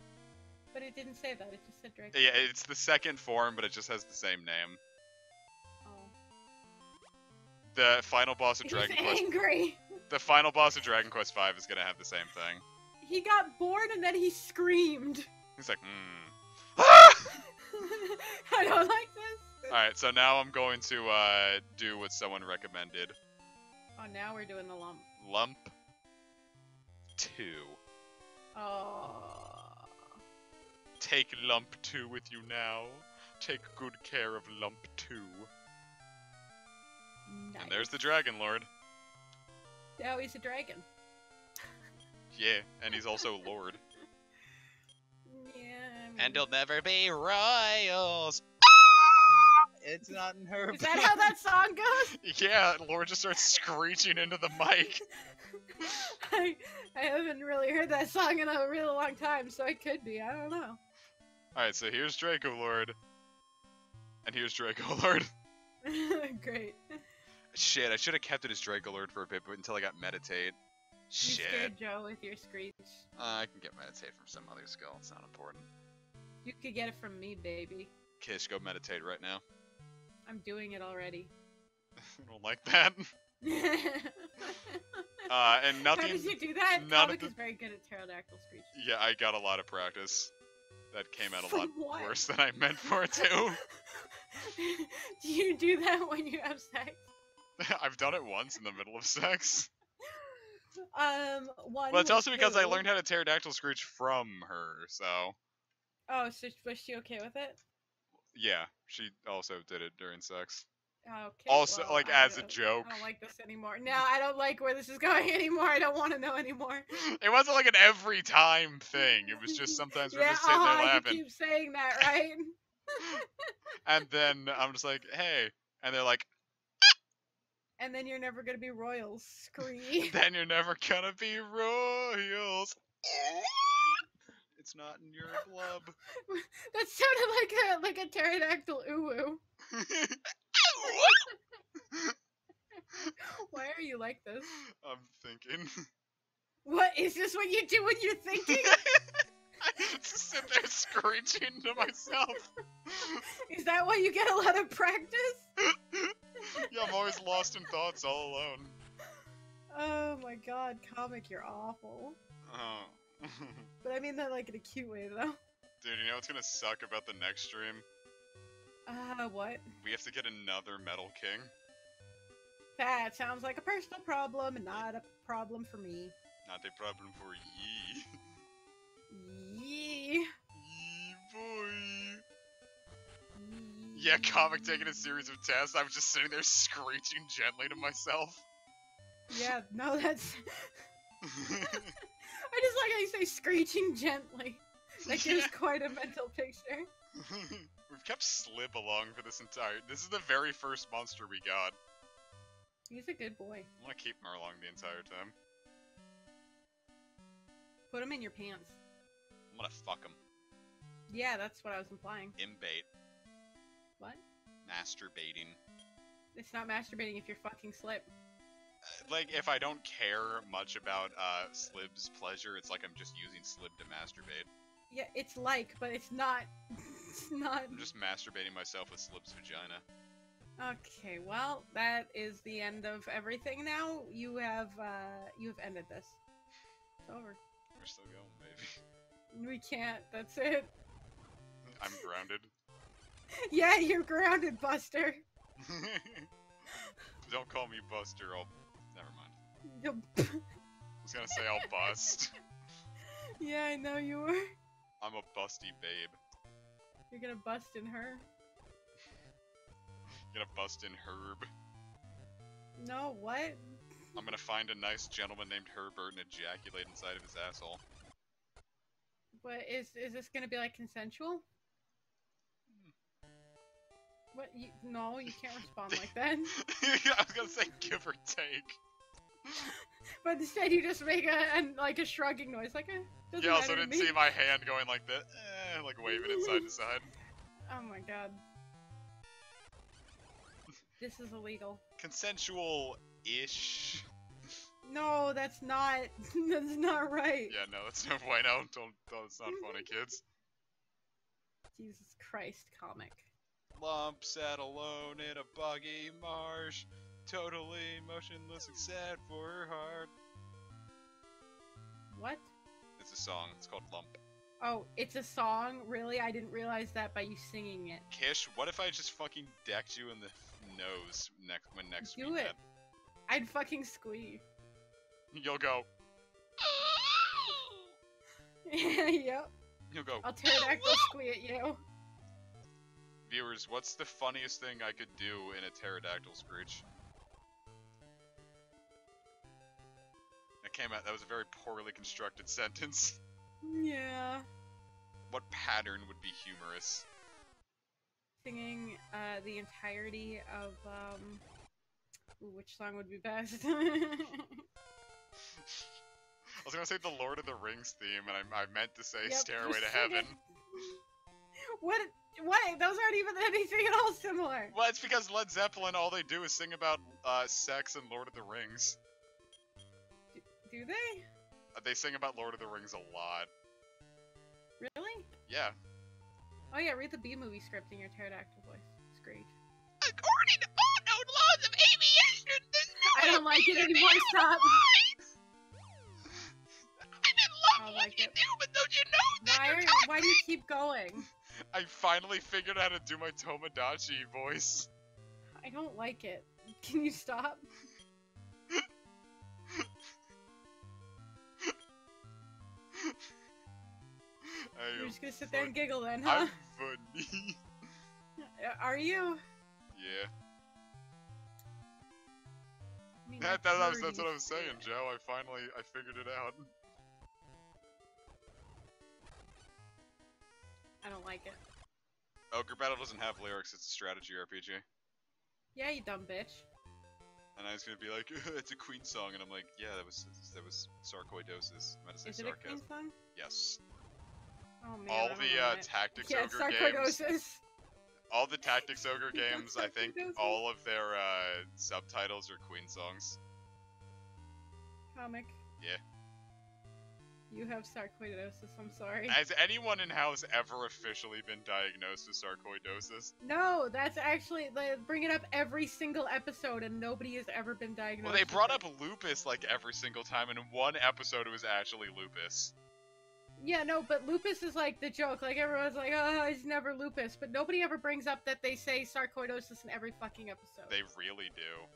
But it didn't say that. It just said Draco. Yeah, it's the second form, but it just has the same name. Oh. The final boss of Dragon Quest... angry! The final boss of Dragon Quest V is gonna have the same thing. He got bored and then he screamed. He's like, I don't like this. Alright, so now I'm going to, do what someone recommended. Oh, now we're doing the lump. Lump 2. Oh. Take Lump 2 with you now. Take good care of Lump 2. Nice. And there's the DracoLord. Now he's a dragon. Yeah, and he's also Lord. Yeah, I mean... And he'll never be royals. It's not in her. Is that how that song goes? Yeah, Lord just starts screeching into the mic. I haven't really heard that song in a really long time, so it could be. I don't know. Alright, so here's DracoLord. And here's DracoLord. Great. Shit, I should have kept it as DracoLord for a bit, but until I got Meditate. Shit. You scared Joe with your screech. I can get Meditate from some other skill. It's not important. You could get it from me, baby. Kish, go meditate right now. I'm doing it already. I don't like that. And nothing. How did you do that? Comic is very good at pterodactyl screech. Yeah, I got a lot of practice. That came out a lot worse than I meant for it to. Do you do that when you have sex? I've done it once in the middle of sex. One. But it's also because I learned how to pterodactyl screech from her, so. Oh, so was she okay with it? Yeah, she also did it during sex. Okay. Also, well, like, as a joke. I don't like this anymore. No, I don't like where this is going anymore. I don't want to know anymore. It wasn't like an every time thing. It was just sometimes we're just sitting there laughing. You keep saying that, right? And then I'm just like, hey. And they're like, and then you're never gonna be royals, Scree. Then you're never gonna be royals. It's not in your blood. That sounded like a pterodactyl uwu. Why are you like this? I'm thinking. What is this? What you do when you're thinking? I just sit there screeching to myself. Is that why you get a lot of practice? Yeah, I'm always lost in thoughts all alone. Oh my god, Comic, you're awful. Oh. But I mean that like in a cute way, though. Dude, you know what's gonna suck about the next stream? What? We have to get another Metal King. That sounds like a personal problem and not a problem for me. Not a problem for ye. Yee. Yee boy. Yeah, Comic taking a series of tests. I was just sitting there screeching gently to myself. Yeah, no, that's... I just like how you say screeching gently. That gives quite a mental picture. We've kept Slib along for this entire... This is the very first monster we got. He's a good boy. I want to keep him along the entire time. Put him in your pants. I'm gonna fuck him. Yeah, that's what I was implying. Imbait. What? Masturbating. It's not masturbating if you're fucking Slip. Like, if I don't care much about Slib's pleasure, it's like I'm just using Slib to masturbate. Yeah, it's like, but it's not. It's not. I'm just masturbating myself with Slib's vagina. Okay, well, that is the end of everything now. You have ended this. It's over. We're still going, baby. We can't. That's it. I'm grounded. Yeah, you're grounded, Buster. Don't call me Buster, Never mind. I was gonna say I'll bust. Yeah, I know you were. I'm a busty babe. You're gonna bust in her? You're gonna bust in Herb. No, what? I'm gonna find a nice gentleman named Herbert and ejaculate inside of his asshole. But is this gonna be like consensual? What? No, you can't respond like that. I was gonna say give or take. But instead you just make a shrugging noise, like a. You also didn't see my hand going like this, like waving it side to side. Oh my god. This is illegal. Consensual-ish. No, that's not. That's not right. Yeah, no, that's no bueno. Don't. It's not funny, kids. Jesus Christ, Comic. Lump sat alone in a boggy marsh, totally motionless except for her heart. What? It's a song. It's called Lump. Oh, it's a song? Really? I didn't realize that by you singing it. Kish, what if I just fucking decked you in the nose next Do it. I'd fucking squee. You'll go. Yep. You'll go. I'll pterodactyl squee at you. Viewers, what's the funniest thing I could do in a pterodactyl screech? That was a very poorly constructed sentence. Yeah. What pattern would be humorous? Singing the entirety of ooh, which song would be best? I was gonna say the Lord of the Rings theme, and I meant to say yep, Stairway to Heaven. What? What? Those aren't even anything at all similar. Well, it's because Led Zeppelin, all they do is sing about sex and Lord of the Rings. Do they? They sing about Lord of the Rings a lot. Really? Yeah. Oh yeah, read the B-movie script in your pterodactyl voice. It's great. According to all known laws of aviation, there's no I don't like it anymore, stop. I'm in love I with like you it. too, but don't you know that Why do you keep going? I finally figured out how to do my Tomodachi voice. I don't like it. Can you stop? You're just gonna sit there and giggle then, huh? I'm funny. Are you? Yeah. I mean, That's what I was saying, Joe. I figured it out. I don't like it. Ogre Battle doesn't have lyrics, it's a strategy RPG. Yeah, you dumb bitch. And I was gonna be like, it's a Queen song, and I'm like, yeah, that was sarcoidosis. I meant to say Is it sarcasm. a Queen song? Yes. Oh man. All the Tactics yeah, Ogre sarcoidosis. games. All the Tactics Ogre games, I think all of their subtitles are Queen songs. Comic. Yeah. You have sarcoidosis, I'm sorry. Has anyone in-house ever officially been diagnosed with sarcoidosis? No, that's actually, they bring it up every single episode and nobody has ever been diagnosed. Well, they brought up lupus like every single time, and in one episode it was actually lupus. Yeah, no, but lupus is like the joke. Like, everyone's like, oh, it's never lupus. But nobody ever brings up that they say sarcoidosis in every fucking episode. They really do.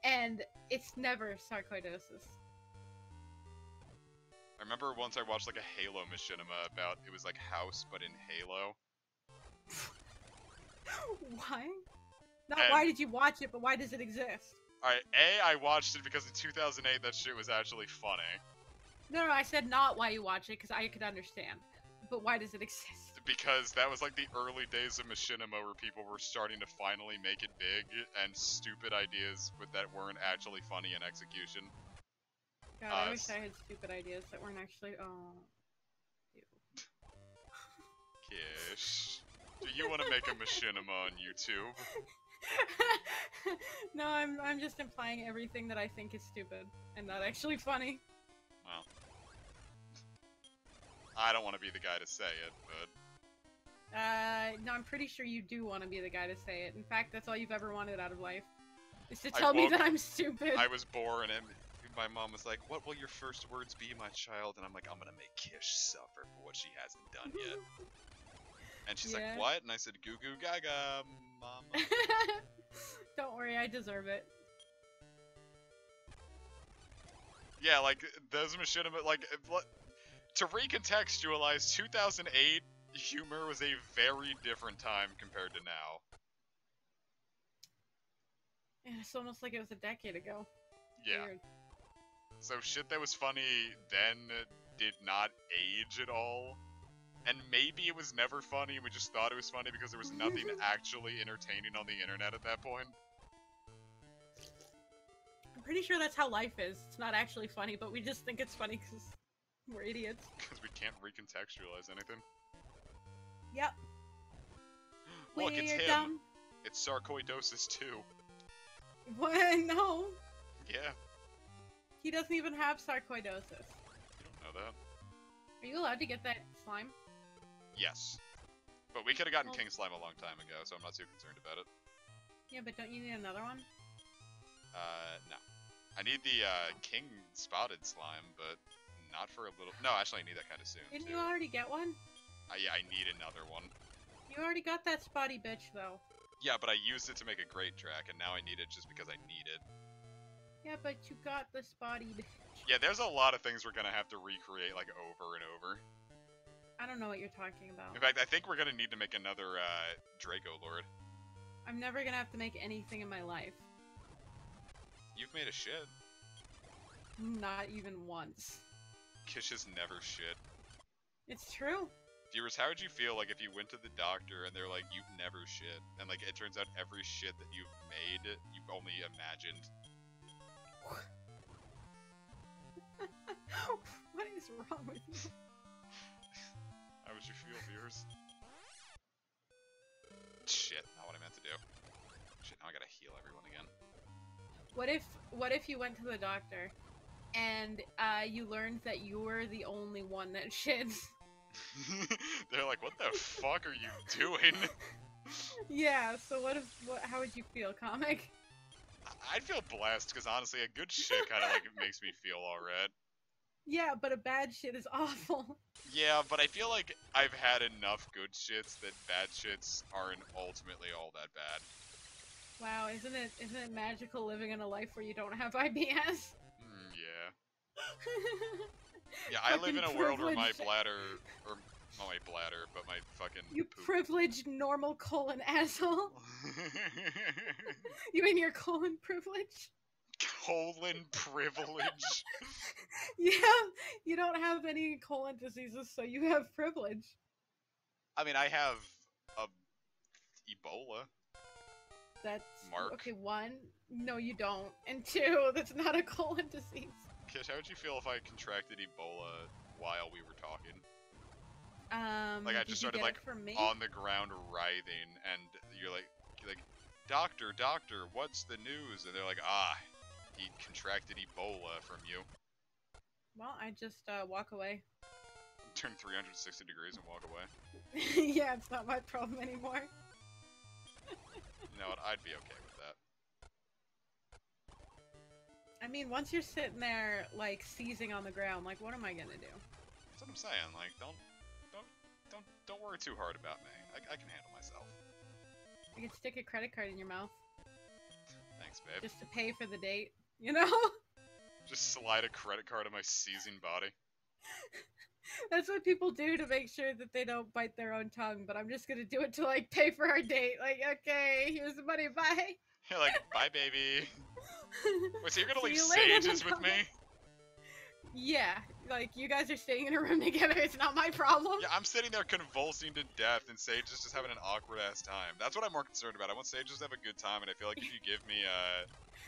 And it's never sarcoidosis. I remember once I watched like a Halo machinima about, it was like House, but in Halo. Why? Not why did you watch it, but why does it exist? Alright, I watched it because in 2008 that shit was actually funny. No, I said not why you watch it, because I could understand. But why does it exist? Because that was like the early days of machinima where people were starting to finally make it big, and stupid ideas that weren't actually funny in execution. God, I wish I had stupid ideas that weren't actually. Oh. Ew. Kish. Do you want to make a machinima on YouTube? No, I'm just implying everything that I think is stupid and not actually funny. Well, I don't want to be the guy to say it, but. No, I'm pretty sure you do want to be the guy to say it. In fact, that's all you've ever wanted out of life. Is to tell me that I'm stupid. I was born and my mom was like, what will your first words be, my child? And I'm like, I'm gonna make Kish suffer for what she hasn't done yet. And she's like, what? And I said, goo goo gaga, mama. Don't worry, I deserve it. Yeah, like, those machinima, like, to recontextualize, 2008, humor was a very different time compared to now. Yeah, it's almost like it was a decade ago. Yeah. Weird. So shit that was funny then did not age at all. And maybe it was never funny, we just thought it was funny because there was nothing actually entertaining on the internet at that point. I'm pretty sure that's how life is. It's not actually funny, but we just think it's funny because we're idiots. Because we can't recontextualize anything. Yep. Look, it's him. Dumb. It's sarcoidosis too. What? No. Yeah. He doesn't even have sarcoidosis. You don't know that. Are you allowed to get that slime? Yes. But we could have gotten King Slime a long time ago, so I'm not too concerned about it. Yeah, but don't you need another one? No. I need the, King Spotted Slime, but not for a little... No, actually I need that kind of soon, Didn't you already get one? Yeah, I need another one. You already got that spotty bitch, though. Yeah, but I used it to make a great track, and now I need it just because I need it. Yeah, but you got the spotty bitch. Yeah, there's a lot of things we're gonna have to recreate, like, over and over. I don't know what you're talking about. In fact, I think we're gonna need to make another, DracoLord. I'm never gonna have to make anything in my life. You've made a shit. Not even once. Kish has never shit. It's true. Viewers, how would you feel, like, if you went to the doctor and they're like, you've never shit, and, like, it turns out every shit that you've made, you've only imagined? What is wrong with you? How would you feel, viewers? to do. Shit, now I gotta heal everyone again. What if you went to the doctor and you learned that you were the only one that shits? They're like, what the fuck are you doing? Yeah, so how would you feel, comic? I'd feel blessed, because honestly, a good shit kind of like makes me feel alright. Yeah, but a bad shit is awful. Yeah, but I feel like I've had enough good shits that bad shits aren't ultimately all that bad. Wow, isn't it magical living in a life where you don't have IBS? Yeah. Yeah, I live in a world where my bladder, or not my bladder, but my fucking You poop. privileged normal colon asshole. You mean your colon privilege? Colon privilege? Yeah, you don't have any colon diseases, so you have privilege. I mean, I have Ebola. That's Mark. Okay, one, no you don't, and two, that's not a colon disease. Kish, how would you feel if I contracted Ebola while we were talking? Like I just started like on the ground writhing, and you're like, doctor, what's the news? And they're like, he contracted Ebola from you. Well, I just walk away. Turn 360 degrees and walk away. Yeah, it's not my problem anymore. You know what? I'd be okay with that. I mean, once you're sitting there, like, seizing on the ground, like, what am I gonna do? That's what I'm saying. Like, don't worry too hard about me. I can handle myself. I could stick a credit card in your mouth. Thanks, babe. Just to pay for the date, you know? Just slide a credit card on my seizing body. That's what people do to make sure that they don't bite their own tongue, but I'm just gonna do it to, like, pay for our date. Like, okay, here's the money, bye! You're like, bye, baby! Wait, so you're gonna leave Sages with me? Yeah, like, you guys are staying in a room together, it's not my problem. Yeah, I'm sitting there convulsing to death, and Sage is just having an awkward-ass time. That's what I'm more concerned about. I want Sage to have a good time, and I feel like if you give me,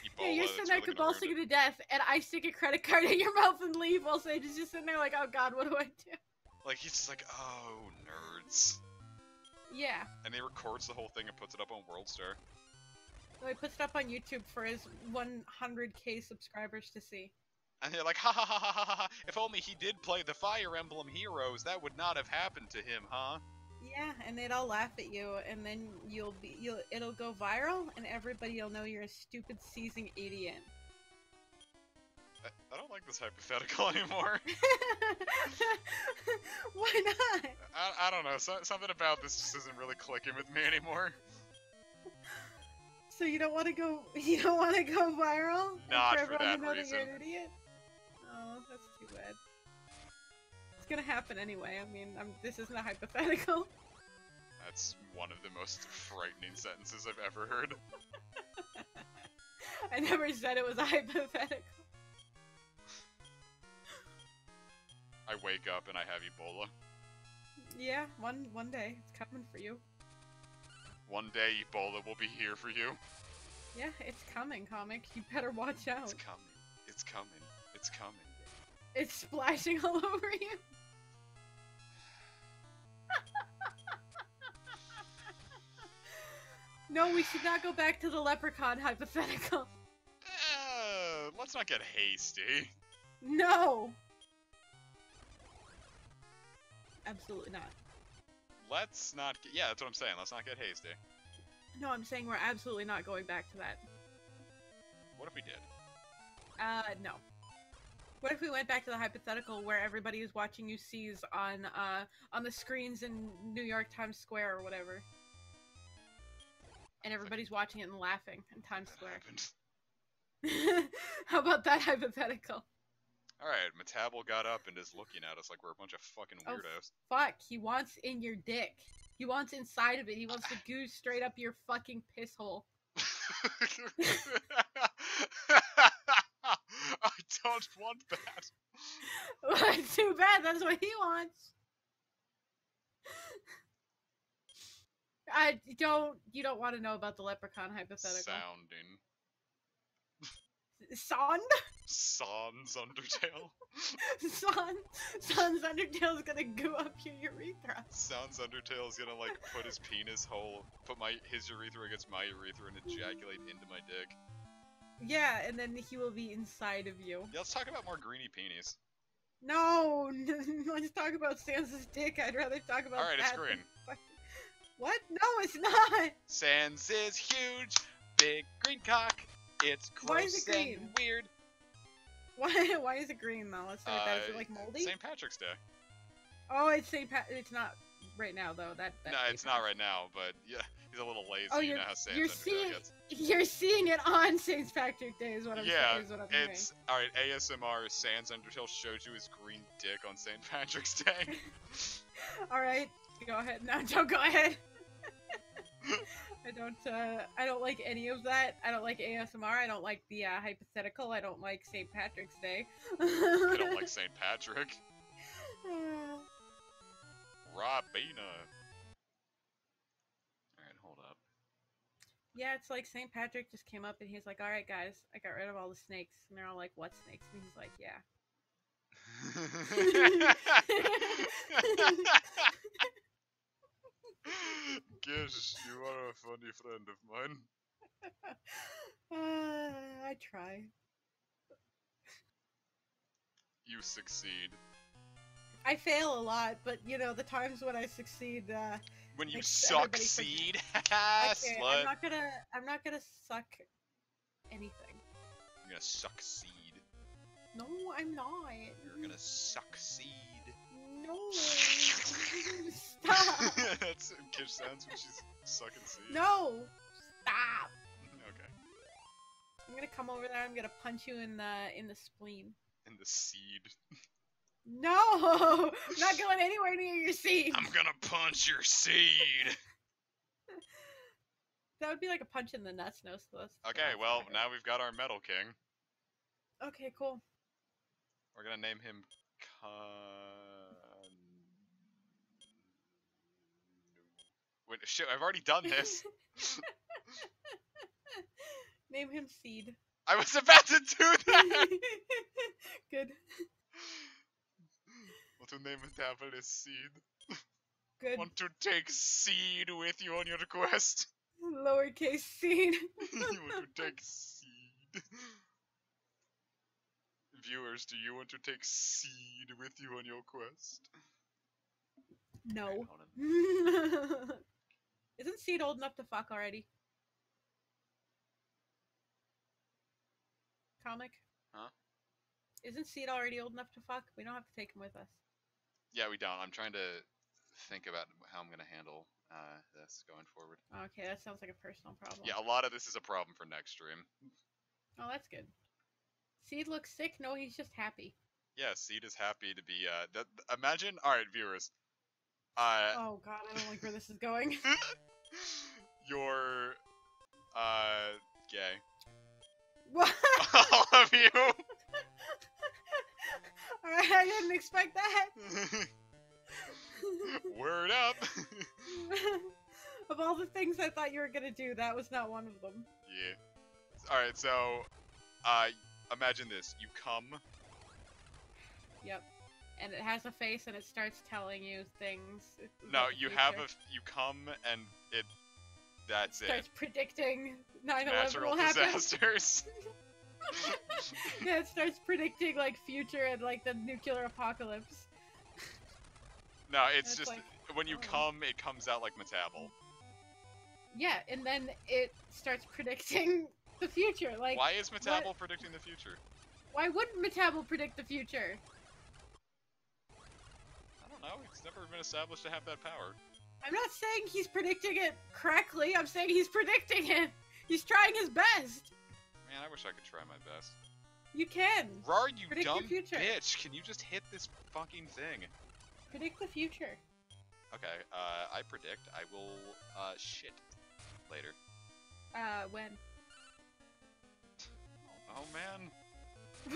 Ebola, yeah, you're sitting there convulsing to death, and I stick a credit card in your mouth and leave while Sage is just sitting there like, oh god, what do I do? Like, he's just like, oh, nerds. Yeah. And he records the whole thing and puts it up on WorldStar. Well, he puts it up on YouTube for his 100k subscribers to see. And they're like, ha ha ha ha ha ha, if only he did play the Fire Emblem Heroes, that would not have happened to him, huh? Yeah, and they'd all laugh at you, and then it'll go viral, and everybody'll know you're a stupid, seizing idiot. I don't like this hypothetical anymore. Why not? I don't know, something about this just isn't really clicking with me anymore. So you don't want to go viral? Not for that reason. You're an idiot? Oh, that's too bad. It's gonna happen anyway. I mean, this isn't a hypothetical. That's one of the most frightening sentences I've ever heard. I never said it was a hypothetical. I wake up and I have Ebola. Yeah, one day. It's coming for you. One day Ebola will be here for you. Yeah, it's coming, comic. You better watch out. It's coming. It's coming. It's coming. It's splashing all over you. No, we should not go back to the leprechaun hypothetical. Let's not get hasty. No! Absolutely not. Let's not get... Yeah, that's what I'm saying. Let's not get hasty. No, I'm saying we're absolutely not going back to that. What if we did? No. What if we went back to the hypothetical where everybody is watching you seize on the screens in New York Times Square or whatever? And everybody's watching it and laughing in Times Square. How about that hypothetical? Alright, Metable got up and is looking at us like we're a bunch of fucking weirdos. Oh, fuck. He wants in your dick. He wants inside of it. He wants to goose straight up your fucking piss hole. I don't want that. Well, too bad. That's what he wants. You don't want to know about the leprechaun hypothetical. Sans? Sans Undertale. Sans Undertale's gonna goo up your urethra. Sans Undertale's gonna, like, put his penis hole, his urethra against my urethra and ejaculate into my dick. Yeah, and then he will be inside of you. Yeah, let's talk about more greeny peenies. No! Let's talk about Sans' dick. I'd rather talk about Alright, it's green. What? No, it's not! Sans is huge, big green cock. It's gross and weird. Why is it green though? Let's start with that. Is it like moldy? St. Patrick's Day. Oh, it's It's not right now though. No, it's not right now, but yeah, he's a little lazy. Oh, you know how Sans gets. You're seeing it on St. Patrick's Day, is what I'm saying. Yeah, it's alright. ASMR. Sans Undertale showed you his green dick on St. Patrick's Day. All right, go ahead. No, don't go ahead. I don't like any of that. I don't like ASMR. I don't like the hypothetical. I don't like St. Patrick's Day. I don't like St. Patrick. Robina. Alright, hold up. Yeah, it's like St. Patrick just came up and he's like, alright guys, I got rid of all the snakes. And they're all like, what snakes? And he's like, yeah. Guess you are a funny friend of mine. I try. You succeed. I fail a lot, but you know, the times when I succeed, when you succeed? Okay, I'm not gonna suck anything. You're gonna succeed. No, I'm not. You're gonna succeed. No. Stop. That's Kish sounds when she's sucking seed. No. Stop. Okay. I'm gonna come over there. I'm gonna punch you in the spleen. In the seed. No, I'm not going anywhere near your seed. I'm gonna punch your seed. That would be like a punch in the nuts, no? Okay, well, now we've got our Metal King. Okay, cool. We're gonna name him Wait, shit, I've already done this. Name him Seed. I was about to do that! Good. Want to name a devil is Seed. Good. Want to take Seed with you on your quest? Lowercase Seed. You want to take Seed? Viewers, do you want to take Seed with you on your quest? No. Isn't Seed old enough to fuck already? Comic? Huh? Isn't Seed already old enough to fuck? We don't have to take him with us. Yeah, we don't. I'm trying to think about how I'm going to handle this going forward. Okay, that sounds like a personal problem. Yeah, a lot of this is a problem for next stream. Oh, that's good. Seed looks sick? No, he's just happy. Yeah, Seed is happy to be, imagine, alright, viewers. Oh god, I don't like where this is going. You're, gay. What? All of you! Alright, I didn't expect that. Word up! Of all the things I thought you were gonna do, that was not one of them. Yeah. Alright, so, imagine this. You come. Yep. And it has a face and it starts telling you things. No, you come and that's it. Starts predicting 9/11 natural will happen. disasters. Yeah, it starts predicting, like, future and, like, the nuclear apocalypse. No, it's just, like, when you come, it comes out like Metabel. Yeah, and then it starts predicting the future, like... Why is Metabel predicting the future? Why wouldn't Metabel predict the future? I don't know, it's never been established to have that power. I'm not saying he's predicting it correctly, I'm saying he's predicting it! He's trying his best! Man, I wish I could try my best. You can! Rar, you Predict dumb your future. bitch! Can you just hit this fucking thing? Predict the future. Okay, I predict I will, shit. Later. When? Oh, man.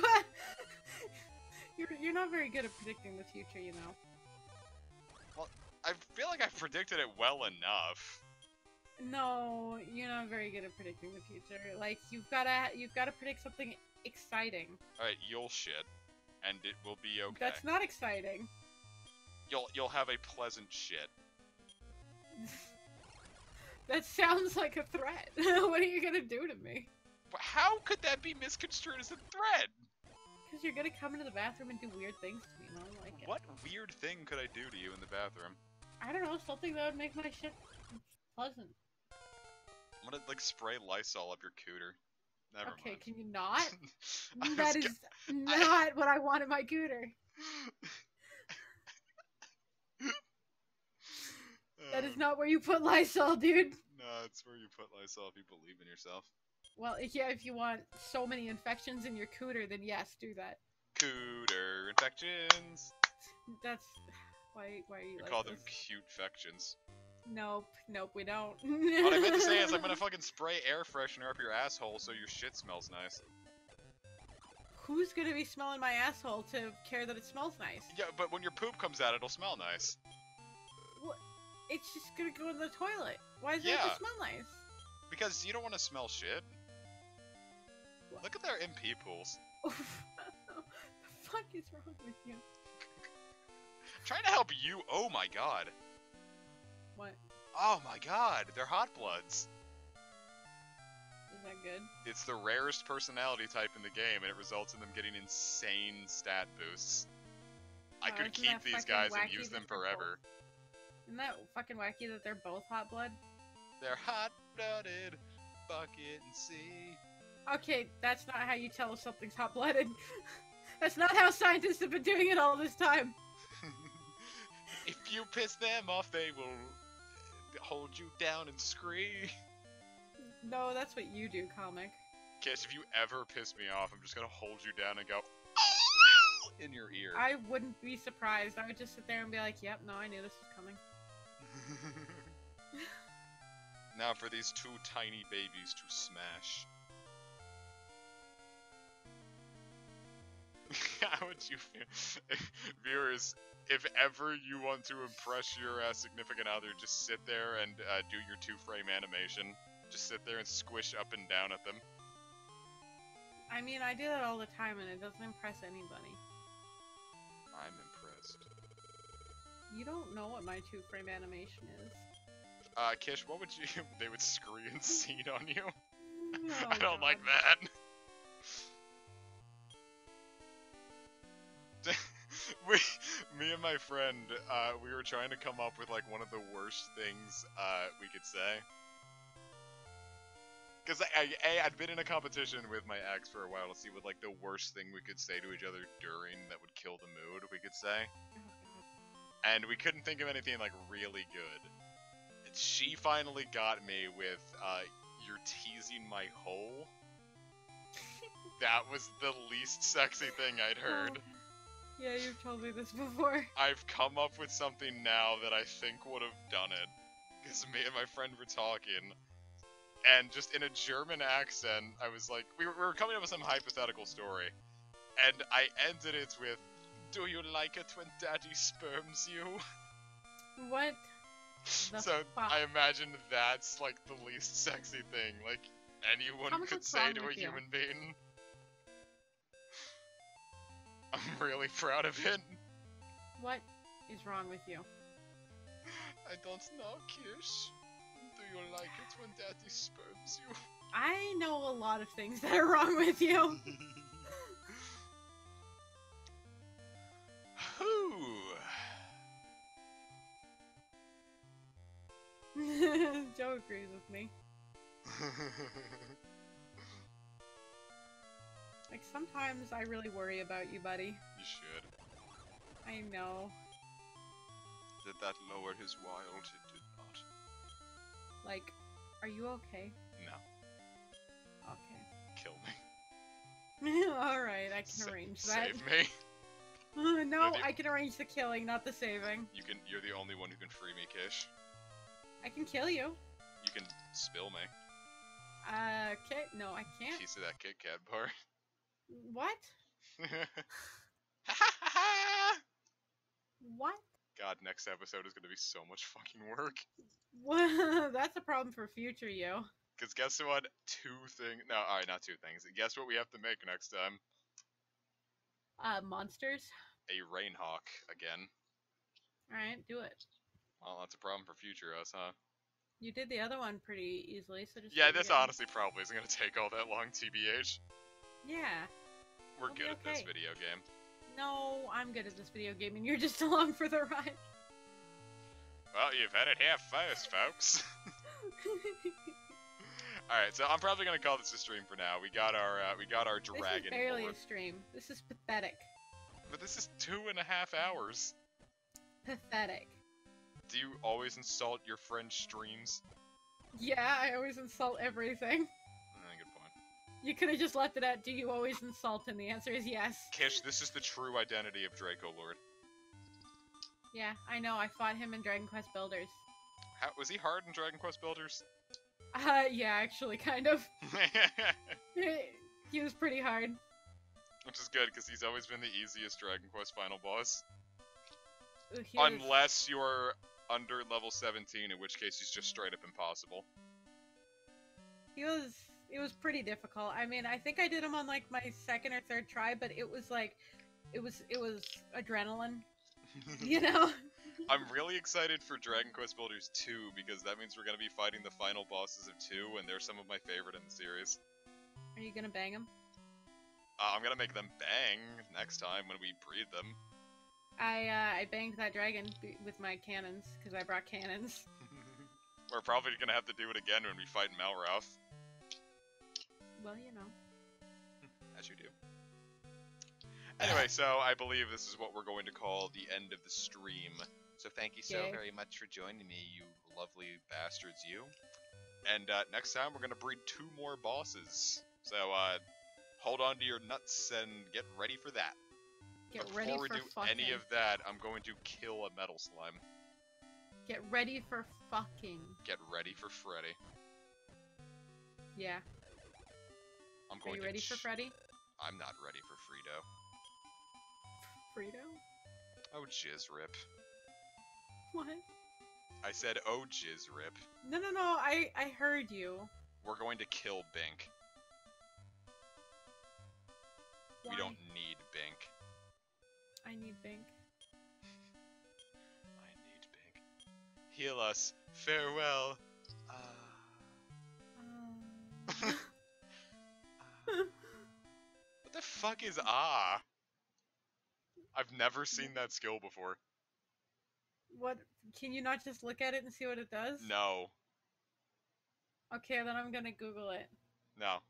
What? You're not very good at predicting the future, you know. Well, I feel like I've predicted it well enough. No, you're not very good at predicting the future. Like, you've gotta predict something exciting. Alright, you'll shit. And it will be okay. That's not exciting. You'll have a pleasant shit. That sounds like a threat. What are you gonna do to me? How could that be misconstrued as a threat? Because you're gonna come into the bathroom and do weird things to me, and I don't like it. What weird thing could I do to you in the bathroom? I don't know, something that would make my shit pleasant. I'm gonna, like, spray Lysol up your cooter. Never mind. Okay, can you not? That is not what I want in my cooter. That is not where you put Lysol, dude. No, it's where you put Lysol if you believe in yourself. Well, yeah, if you want so many infections in your cooter, then yes, do that. Cooter infections. That's why are you we like call this? them cute-fections. Nope, we don't. What I meant to say is I'm gonna fucking spray air freshener up your asshole so your shit smells nice. Who's gonna be smelling my asshole to care that it smells nice? Yeah, but when your poop comes out, it'll smell nice. What? It's just gonna go in the toilet. Why does it have to smell nice? Because you don't want to smell shit. What? Look at their MP pools. What the fuck is wrong with you? Trying to help you. Oh my god. What? Oh my god, they're hot bloods. Is that good? It's the rarest personality type in the game, and it results in them getting insane stat boosts. I could keep these guys and use them forever. Isn't that fucking wacky that they're both hot blood? They're hot-blooded, bucket and sea. Okay, that's not how you tell if something's hot-blooded. That's not how scientists have been doing it all this time. If you piss them off, they will hold you down and scream. No, that's what you do, comic. Kiss, if you ever piss me off, I'm just gonna hold you down and go in your ear. I wouldn't be surprised. I would just sit there and be like, yep, no, I knew this was coming. Now for these two tiny babies to smash. How would you feel? Viewers, if ever you want to impress your significant other, just sit there and do your 2-frame animation. Just sit there and squish up and down at them. I mean, I do that all the time and it doesn't impress anybody. I'm impressed. You don't know what my 2-frame animation is. Kish, what would you... They would screen seed on you? Oh, I don't God. like that. Me and my friend, we were trying to come up with, like, one of the worst things, we could say. Because I'd been in a competition with my ex for a while to see what, like, the worst thing we could say to each other during that would kill the mood, we could say. And we couldn't think of anything, like, really good. And she finally got me with, you're teasing my hole. That was the least sexy thing I'd heard. Oh. Yeah, you've told me this before. I've come up with something now that I think would have done it. Because me and my friend were talking, and just in a German accent, I was like, we were coming up with some hypothetical story, and I ended it with, do you like it when daddy sperms you? What? So I imagine that's like the least sexy thing, like, anyone could say to a human being. I'm really proud of it. What is wrong with you? I don't know, Kish. Do you like it when daddy sperms you? I know a lot of things that are wrong with you. Joe agrees with me. Like, sometimes I really worry about you, buddy. You should. I know. Did that lower his wild? It did not. Like, are you okay? No. Okay. Kill me. Alright, I can arrange that. Save me. No, I can arrange the killing, not the saving. You're the only one who can free me, Kish. I can kill you. You can spill me. Okay, no, I can't. Piece of that Kit Kat bar. What? What? God, next episode is gonna be so much fucking work. Well, that's a problem for future you. because guess what? No, alright, not two things. Guess what we have to make next time? Monsters. A Rainhawk again. Alright, do it. Well, that's a problem for future us, huh? You did the other one pretty easily, so just. Yeah, this honestly probably isn't gonna take all that long, TBH. Yeah. We're good at this video game. No, I'm good at this video game, and you're just along for the ride. Well, you've had it here first, folks. Alright, so I'm probably gonna call this a stream for now. We got our dragon. This is barely a stream. This is pathetic. But this is 2.5 hours. Pathetic. Do you always insult your friend's streams? Yeah, I always insult everything. Good point. You could have just left it at, do you always insult? And the answer is yes. Kish, this is the true identity of DracoLord. Yeah, I know. I fought him in Dragon Quest Builders. Was he hard in Dragon Quest Builders? Yeah, actually, kind of. He was pretty hard. Which is good, because he's always been the easiest Dragon Quest final boss. Ooh, Unless you're under level 17, in which case he's just straight up impossible. It was pretty difficult. I mean, I think I did him on, like, my second or third try, but it was, like, it was adrenaline. You know? I'm really excited for Dragon Quest Builders 2, because that means we're going to be fighting the final bosses of 2, and they're some of my favorite in the series. Are you going to bang them? I'm going to make them bang next time when we breed them. I banged that dragon with my cannons, because I brought cannons. We're probably going to have to do it again when we fight Malrauth. Well, you know. As you do. Anyway, so I believe this is what we're going to call the end of the stream. So thank you so very much for joining me, you lovely bastards, you. And next time we're going to breed 2 more bosses. So hold on to your nuts and get ready for that. Get ready for Before we do any of that, I'm going to kill a metal slime. Get ready for fucking. Get ready for Freddy. Yeah. Are you ready for Freddy? I'm not ready for Frito. Frito? Oh, jizz rip. What? I said, oh, jizz rip. No, I heard you. We're going to kill Bink. Why? We don't need Bink. I need Bink. I need Bink. Heal us. Farewell. What the fuck is ah? I've never seen that skill before. What? Can you not just look at it and see what it does? No. Okay, then I'm gonna Google it. No.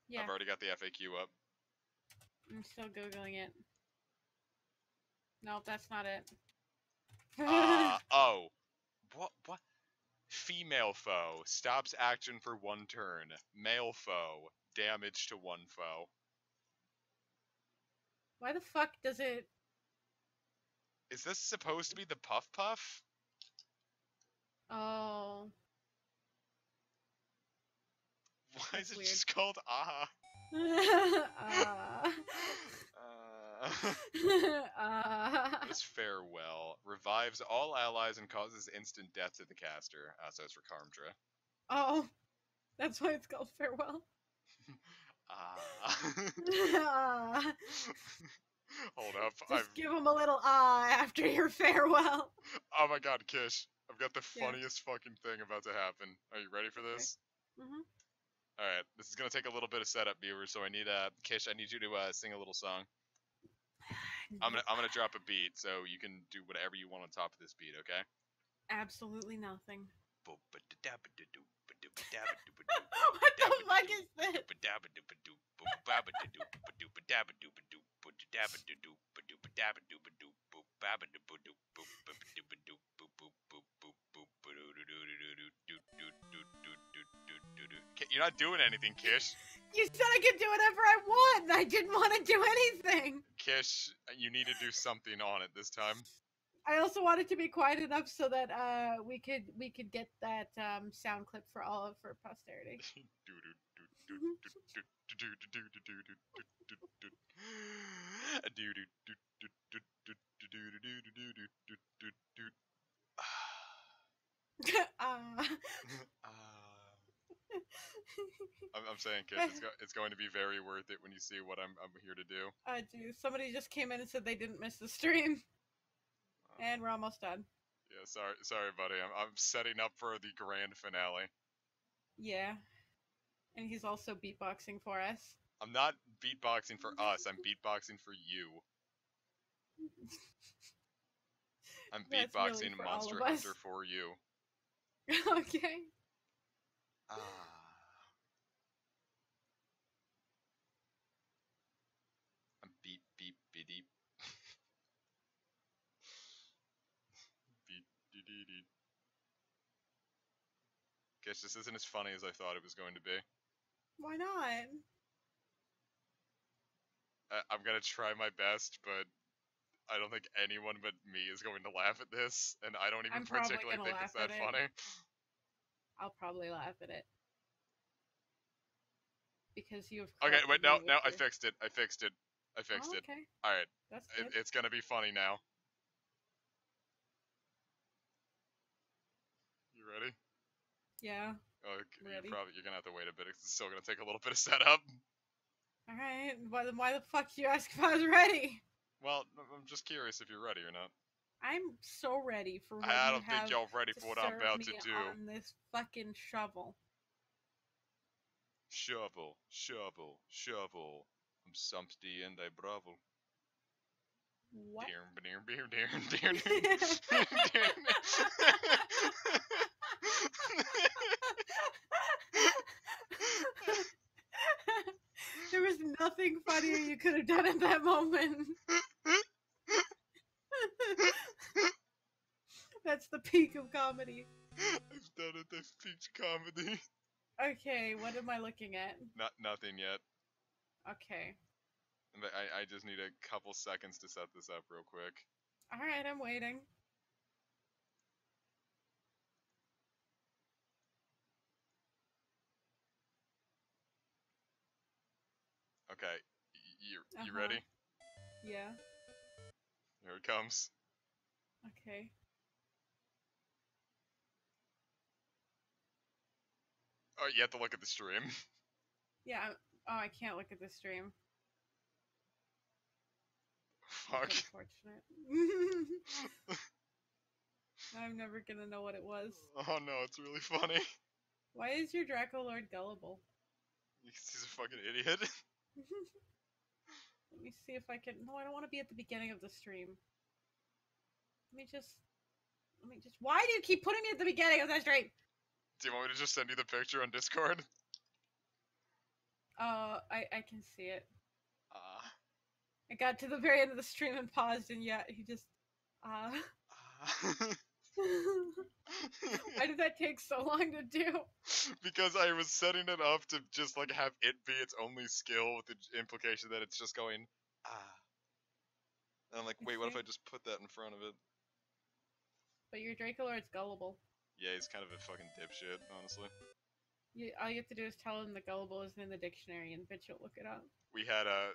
Yeah. I've already got the FAQ up. I'm still Googling it. Nope, that's not it. Oh. What? Female foe. Stops action for 1 turn. Male foe. Damage to 1 foe. Why the fuck does it... Is this supposed to be the Puff Puff? Oh. Why is it just called ah? What is farewell? Revives all allies and causes instant death to the caster. So it's for Karmdra. Oh. That's why it's called farewell. Hold up. Just give him a little after your farewell. Oh my god, Kish. I've got the funniest fucking thing about to happen. Are you ready for this? Okay. Mm-hmm. Alright, this is gonna take a little bit of setup, viewers, so I need, Kish, I need you to, sing a little song. I'm gonna drop a beat, so you can do whatever you want on top of this beat, okay? Absolutely nothing. What the fuck is this? You're not doing anything, Kish. You said I could do whatever I want. I didn't want to do anything. Kish, you need to do something on it this time. I also wanted to be quiet enough so that we could get that sound clip for posterity. I'm saying, Kish, it's going to be very worth it when you see what I'm here to do. Dude, somebody just came in and said they didn't miss the stream, and we're almost done. Yeah, sorry, buddy. I'm setting up for the grand finale. Yeah, and he's also beatboxing for us. I'm not beatboxing for us. I'm beatboxing for you. I'm beatboxing really Monster Hunter for you. Okay. Ah. I'm beep beep beep. Beep dee dee dee. Guess this isn't as funny as I thought it was going to be. Why not? I'm gonna try my best, but I don't think anyone but me is going to laugh at this, and I don't even particularly think it's that funny. I'll probably laugh at it. Because you have. Okay, wait, no, I fixed it. I fixed it. Okay. Alright. That's good. It's gonna be funny now. You ready? Yeah. Okay, you're gonna have to wait a bit. It's still gonna take a little bit of setup. Alright, why the fuck do you ask if I was ready? Well, I'm just curious if you're ready or not. I'm so ready for what I don't think y'all ready for what I'm about to do. On this fucking shovel. Shovel, shovel, shovel. I'm sumpty and I bravo. What? There was nothing funnier you could have done at that moment. That's the peak of comedy. I've done it, that's peak comedy. Okay, what am I looking at? Nothing yet. Okay. I just need a couple seconds to set this up real quick. Alright, I'm waiting. Okay, you ready? Yeah. Here it comes. Okay. Oh, you have to look at the stream. Yeah. Oh, I can't look at the stream. Fuck. That's unfortunate. I'm never gonna know what it was. Oh no, it's really funny. Why is your DracoLord gullible? He's a fucking idiot. Let me see if I can. No, I don't want to be at the beginning of the stream. Let me just. Why do you keep putting me at the beginning of the stream? Do you want me to just send you the picture on Discord? I can see it. I got to the very end of the stream and paused, and yeah, he just. Why did that take so long to do? Because I was setting it up to just like have it be its only skill with the implication that it's just going And I'm like, wait, what if I just put that in front of it? But your DracoLord's gullible. Yeah, he's kind of a fucking dipshit, honestly. All you have to do is tell him the gullible isn't in the dictionary, and bitch will look it up. We had a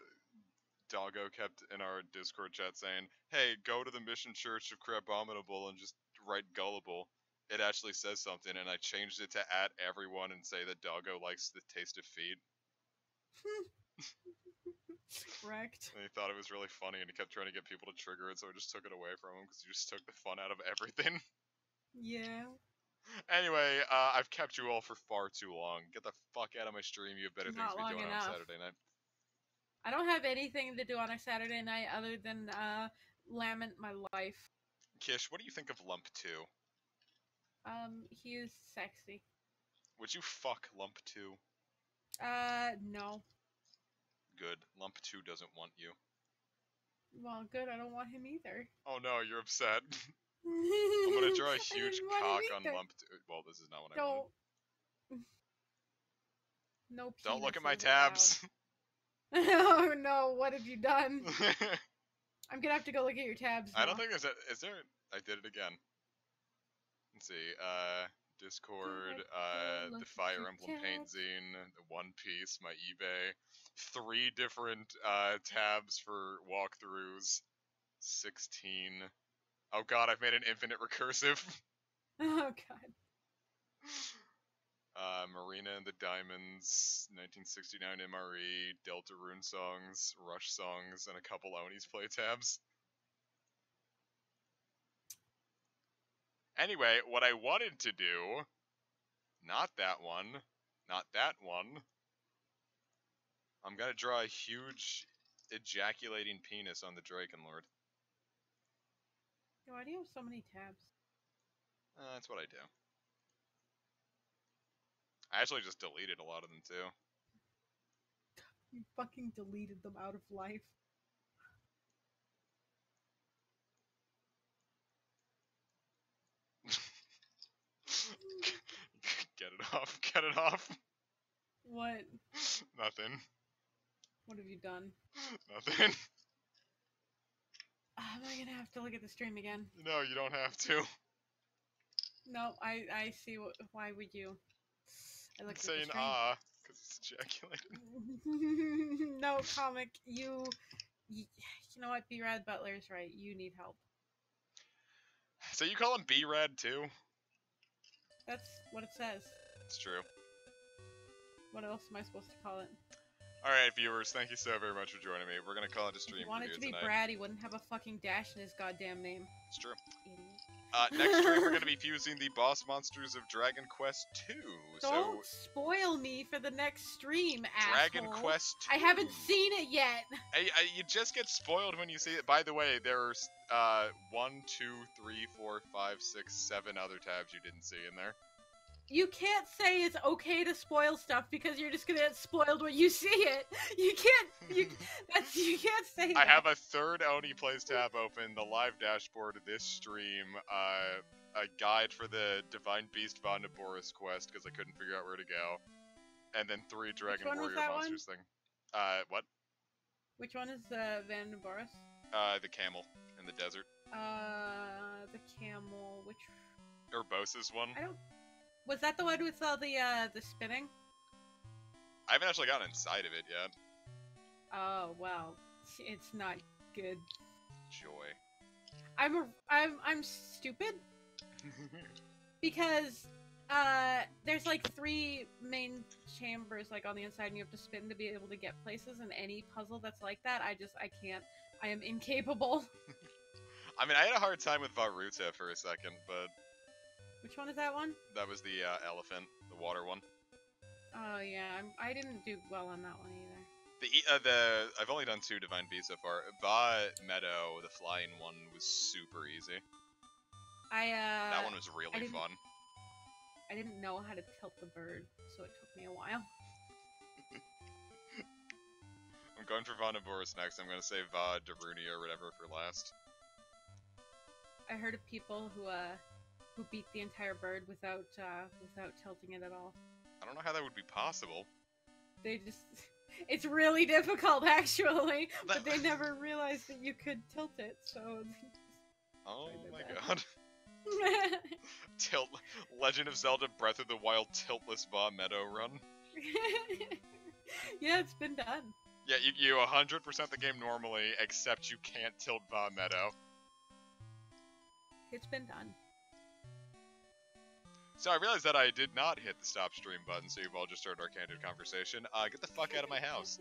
Doggo kept in our Discord chat saying, hey, go to the Mission Church of Crabominable and just write gullible. It actually says something, and I changed it to @everyone and say that Doggo likes the taste of feet. Correct. And he thought it was really funny, and he kept trying to get people to trigger it, so I just took it away from him, because he just took the fun out of everything. Yeah. Anyway, I've kept you all for far too long. Get the fuck out of my stream. You have better things to be doing on Saturday night. I don't have anything to do on a Saturday night other than lament my life. Kish, what do you think of Lump 2? He is sexy. Would you fuck Lump 2? No. Good. Lump 2 doesn't want you. Well, good. I don't want him either. Oh no, you're upset. I'm gonna draw a huge cock on Lump 2. Well, this is not what I want. No. Don't look at my tabs. Oh no, what have you done? I'm gonna have to go look at your tabs now. I don't think is there... I did it again. Let's see, Discord, the Fire Emblem Paint Zine, the One Piece, my eBay, 3 different tabs for walkthroughs, 16. Oh god, I've made an infinite recursive. Oh god. Marina and the Diamonds, 1969 MRE, Delta Rune songs, Rush songs, and a couple Oni's play tabs. Anyway, what I wanted to do, not that one, not that one, I'm gonna draw a huge ejaculating penis on the DracoLord. Why do you have so many tabs? That's what I do. I actually just deleted a lot of them too. You fucking deleted them out of life. Get it off. Get it off. What? Nothing. What have you done? Nothing. Am I gonna have to look at the stream again? No, you don't have to. No, I see. Why would you? I looked saying at the stream. Because it's ejaculated. No, comic, you know what? B-Rad Butler's right. You need help. So you call him B-Rad too? That's what it says. It's true. What else am I supposed to call it? Alright, viewers, thank you so very much for joining me. We're gonna call it a stream. If he wanted to be tonight. Brad, he wouldn't have a fucking dash in his goddamn name. It's true. Idiot. Next stream, we're gonna be fusing the boss monsters of Dragon Quest 2. Don't spoil me for the next stream, Dragon asshole. Quest 2. I haven't seen it yet. You just get spoiled when you see it. By the way, there's 1, 2, 3, 4, 5, 6, 7 other tabs you didn't see in there. You can't say it's okay to spoil stuff because you're just gonna get spoiled when you see it. You can't. You can't say that. I have a third Oni Plays tab open, the live dashboard of this stream, a guide for the Divine Beast Vondaboris quest because I couldn't figure out where to go, and then 3 Dragon Warrior Monsters thing. What? Which one is Vondaboris? The camel in the desert. The camel. Which? Urbosa's one. I don't. Was that the one with all the spinning? I haven't actually gotten inside of it yet. Oh well, it's not good. Joy. I'm stupid because there's like 3 main chambers like on the inside, and you have to spin to be able to get places. And any puzzle that's like that, I can't. I am incapable. I mean, I had a hard time with Varuta for a second, but. Which one is that one? That was the elephant, the water one. Oh yeah, I didn't do well on that one either. I've only done 2 Divine Beasts so far. Va Meadow, the flying one, was super easy. That one was really fun. I didn't know how to tilt the bird, so it took me a while. I'm going for Vondaboris next. I'm gonna say Va Daruni or whatever for last. I heard of people who beat the entire bird without tilting it at all. I don't know how that would be possible. They just... It's really difficult, actually, but they never realized that you could tilt it, so... Oh my god. Legend of Zelda Breath of the Wild tiltless Va Meadow run. Yeah, it's been done. Yeah, you 100% the game normally, except you can't tilt Va Meadow. It's been done. So I realized that I did not hit the stop stream button, so you've all just heard our candid conversation. Get the fuck out of my house.